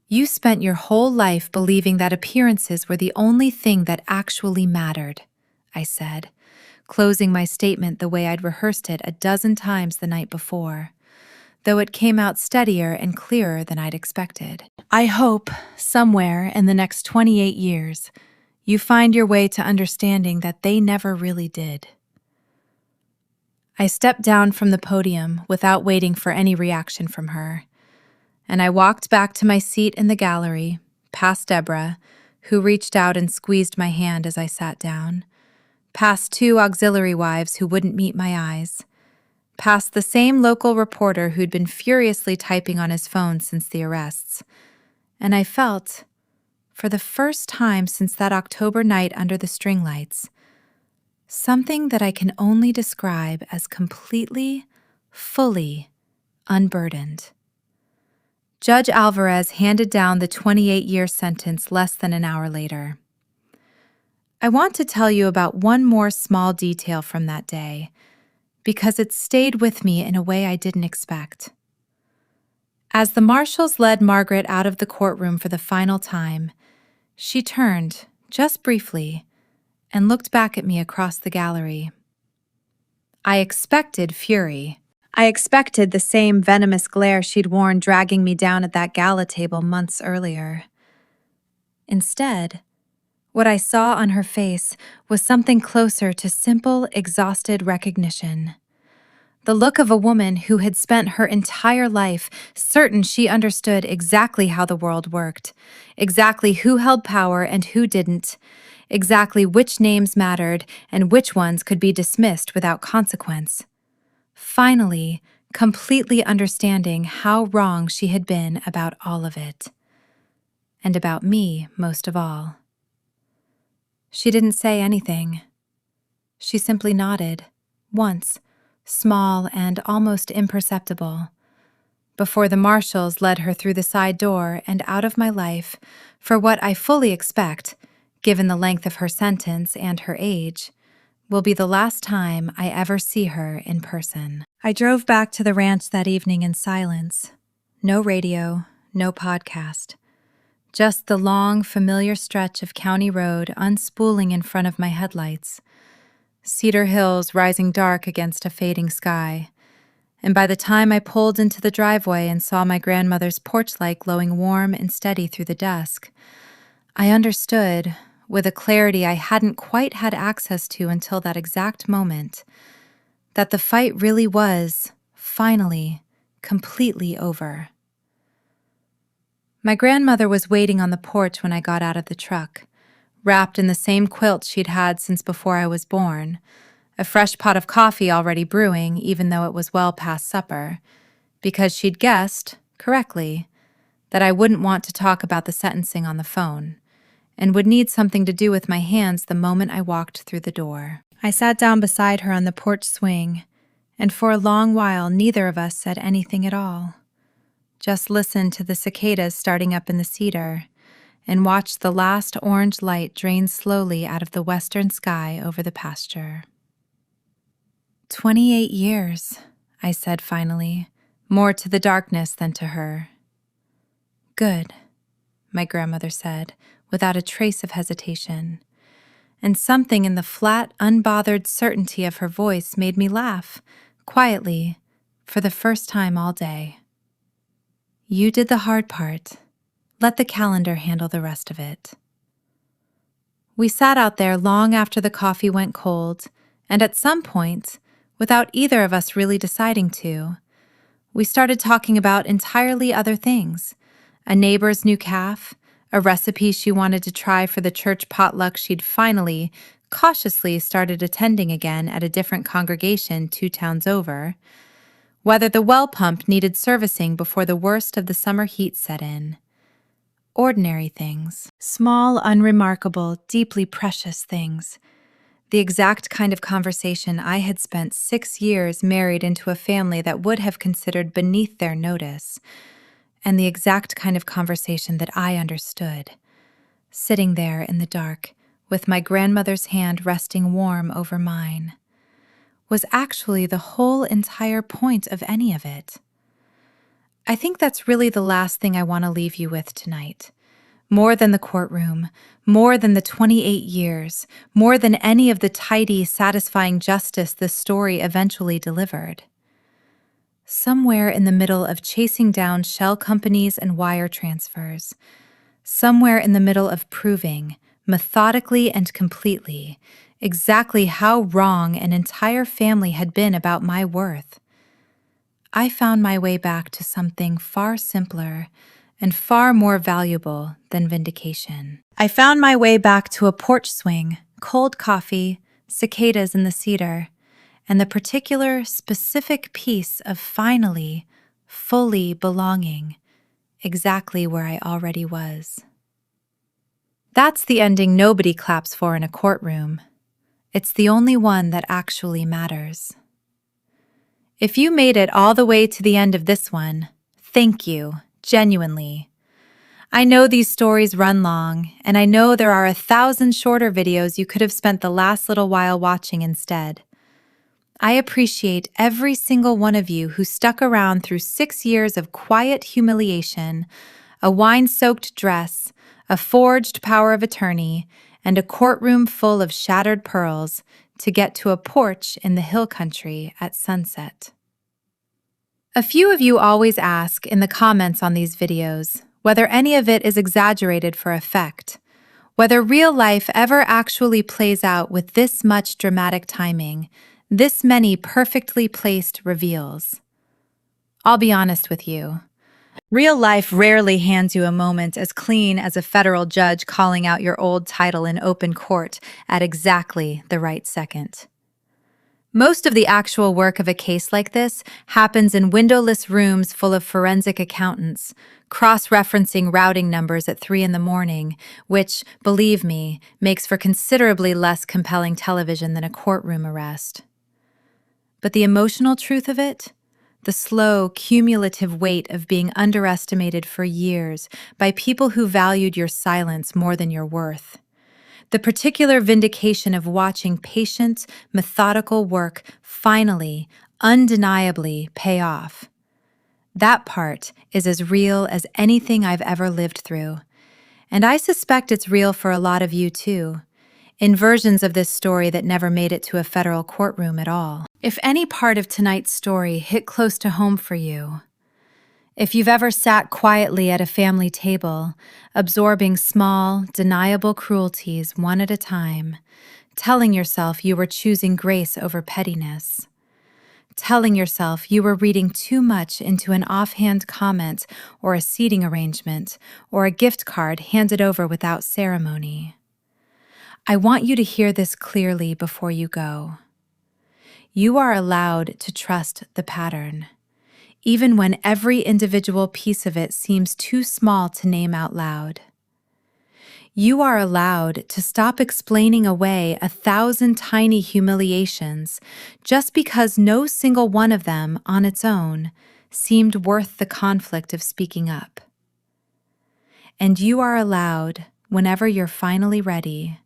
You spent your whole life believing that appearances were the only thing that actually mattered, I said, closing my statement the way I'd rehearsed it a dozen times the night before, though it came out steadier and clearer than I'd expected. I hope, somewhere in the next 28 years, you find your way to understanding that they never really did. I stepped down from the podium without waiting for any reaction from her, and I walked back to my seat in the gallery, past Deborah, who reached out and squeezed my hand as I sat down, past two auxiliary wives who wouldn't meet my eyes, past the same local reporter who'd been furiously typing on his phone since the arrests, and I felt, for the first time since that October night under the string lights, something that I can only describe as completely, fully unburdened. Judge Alvarez handed down the 28-year sentence less than an hour later. I want to tell you about one more small detail from that day, because it stayed with me in a way I didn't expect. As the marshals led Margaret out of the courtroom for the final time, she turned, just briefly, and looked back at me across the gallery. I expected fury. I expected the same venomous glare she'd worn dragging me down at that gala table months earlier. Instead, what I saw on her face was something closer to simple, exhausted recognition. The look of a woman who had spent her entire life certain she understood exactly how the world worked, exactly who held power and who didn't, exactly which names mattered and which ones could be dismissed without consequence. Finally, completely understanding how wrong she had been about all of it. And about me most of all. She didn't say anything. She simply nodded, once, small and almost imperceptible, before the marshals led her through the side door and out of my life for what I fully expect, given the length of her sentence and her age, will be the last time I ever see her in person. I drove back to the ranch that evening in silence. No radio, no podcast. Just the long, familiar stretch of county road unspooling in front of my headlights. Cedar Hills rising dark against a fading sky. And by the time I pulled into the driveway and saw my grandmother's porch light glowing warm and steady through the dusk, I understood, with a clarity I hadn't quite had access to until that exact moment, that the fight really was, finally, completely over. My grandmother was waiting on the porch when I got out of the truck, wrapped in the same quilt she'd had since before I was born, a fresh pot of coffee already brewing even though it was well past supper, because she'd guessed, correctly, that I wouldn't want to talk about the sentencing on the phone, and would need something to do with my hands the moment I walked through the door. I sat down beside her on the porch swing, and for a long while neither of us said anything at all. Just listened to the cicadas starting up in the cedar, and watched the last orange light drain slowly out of the western sky over the pasture. 28 years, I said finally, more to the darkness than to her. Good, my grandmother said, without a trace of hesitation, and something in the flat, unbothered certainty of her voice made me laugh, quietly, for the first time all day. You did the hard part. Let the calendar handle the rest of it. We sat out there long after the coffee went cold, and at some point, without either of us really deciding to. We started talking about entirely other things: a neighbor's new calf, a recipe she wanted to try for the church potluck she'd finally, cautiously started attending again at a different congregation 2 towns over, whether the well pump needed servicing before the worst of the summer heat set in. Ordinary things. Small, unremarkable, deeply precious things. The exact kind of conversation I had spent 6 years married into a family that would have considered beneath their notice, and the exact kind of conversation that I understood, sitting there in the dark with my grandmother's hand resting warm over mine, was actually the whole entire point of any of it. I think that's really the last thing I want to leave you with tonight. More than the courtroom, more than the 28 years, more than any of the tidy, satisfying justice this story eventually delivered. Somewhere in the middle of chasing down shell companies and wire transfers, somewhere in the middle of proving, methodically and completely, exactly how wrong an entire family had been about my worth, I found my way back to something far simpler and far more valuable than vindication. I found my way back to a porch swing, cold coffee, cicadas in the cedar, and the particular, specific piece of finally, fully belonging exactly where I already was. That's the ending nobody claps for in a courtroom. It's the only one that actually matters. If you made it all the way to the end of this one, thank you, genuinely. I know these stories run long, and I know there are 1,000 shorter videos you could have spent the last little while watching instead. I appreciate every single one of you who stuck around through 6 years of quiet humiliation, a wine-soaked dress, a forged power of attorney, and a courtroom full of shattered pearls to get to a porch in the hill country at sunset. A few of you always ask in the comments on these videos whether any of it is exaggerated for effect, whether real life ever actually plays out with this much dramatic timing, this many perfectly placed reveals. I'll be honest with you. Real life rarely hands you a moment as clean as a federal judge calling out your old title in open court at exactly the right second. Most of the actual work of a case like this happens in windowless rooms full of forensic accountants, cross-referencing routing numbers at 3 a.m, which, believe me, makes for considerably less compelling television than a courtroom arrest. But the emotional truth of it? The slow, cumulative weight of being underestimated for years by people who valued your silence more than your worth. The particular vindication of watching patient, methodical work finally, undeniably pay off. That part is as real as anything I've ever lived through. And I suspect it's real for a lot of you too, in versions of this story that never made it to a federal courtroom at all. If any part of tonight's story hit close to home for you, if you've ever sat quietly at a family table, absorbing small, deniable cruelties one at a time, telling yourself you were choosing grace over pettiness, telling yourself you were reading too much into an offhand comment or a seating arrangement or a gift card handed over without ceremony, I want you to hear this clearly before you go. You are allowed to trust the pattern, even when every individual piece of it seems too small to name out loud. You are allowed to stop explaining away 1,000 tiny humiliations just because no single one of them on its own seemed worth the conflict of speaking up. And you are allowed, whenever you're finally ready,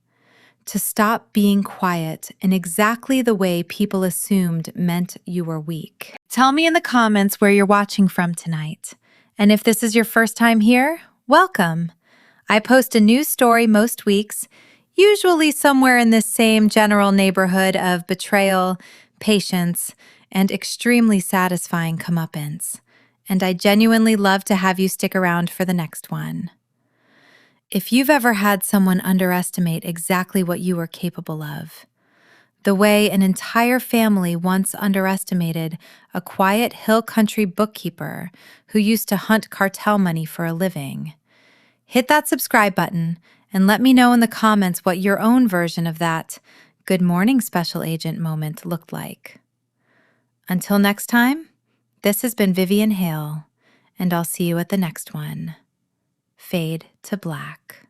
to stop being quiet in exactly the way people assumed meant you were weak. Tell me in the comments where you're watching from tonight. And if this is your first time here, welcome. I post a new story most weeks, usually somewhere in this same general neighborhood of betrayal, patience, and extremely satisfying comeuppance. And I genuinely love to have you stick around for the next one. If you've ever had someone underestimate exactly what you are capable of, the way an entire family once underestimated a quiet hill country bookkeeper who used to hunt cartel money for a living. Hit that subscribe button and let me know in the comments what your own version of that good morning special agent moment looked like. Until next time, this has been Vivian Hale, and I'll see you at the next one. Fade to black.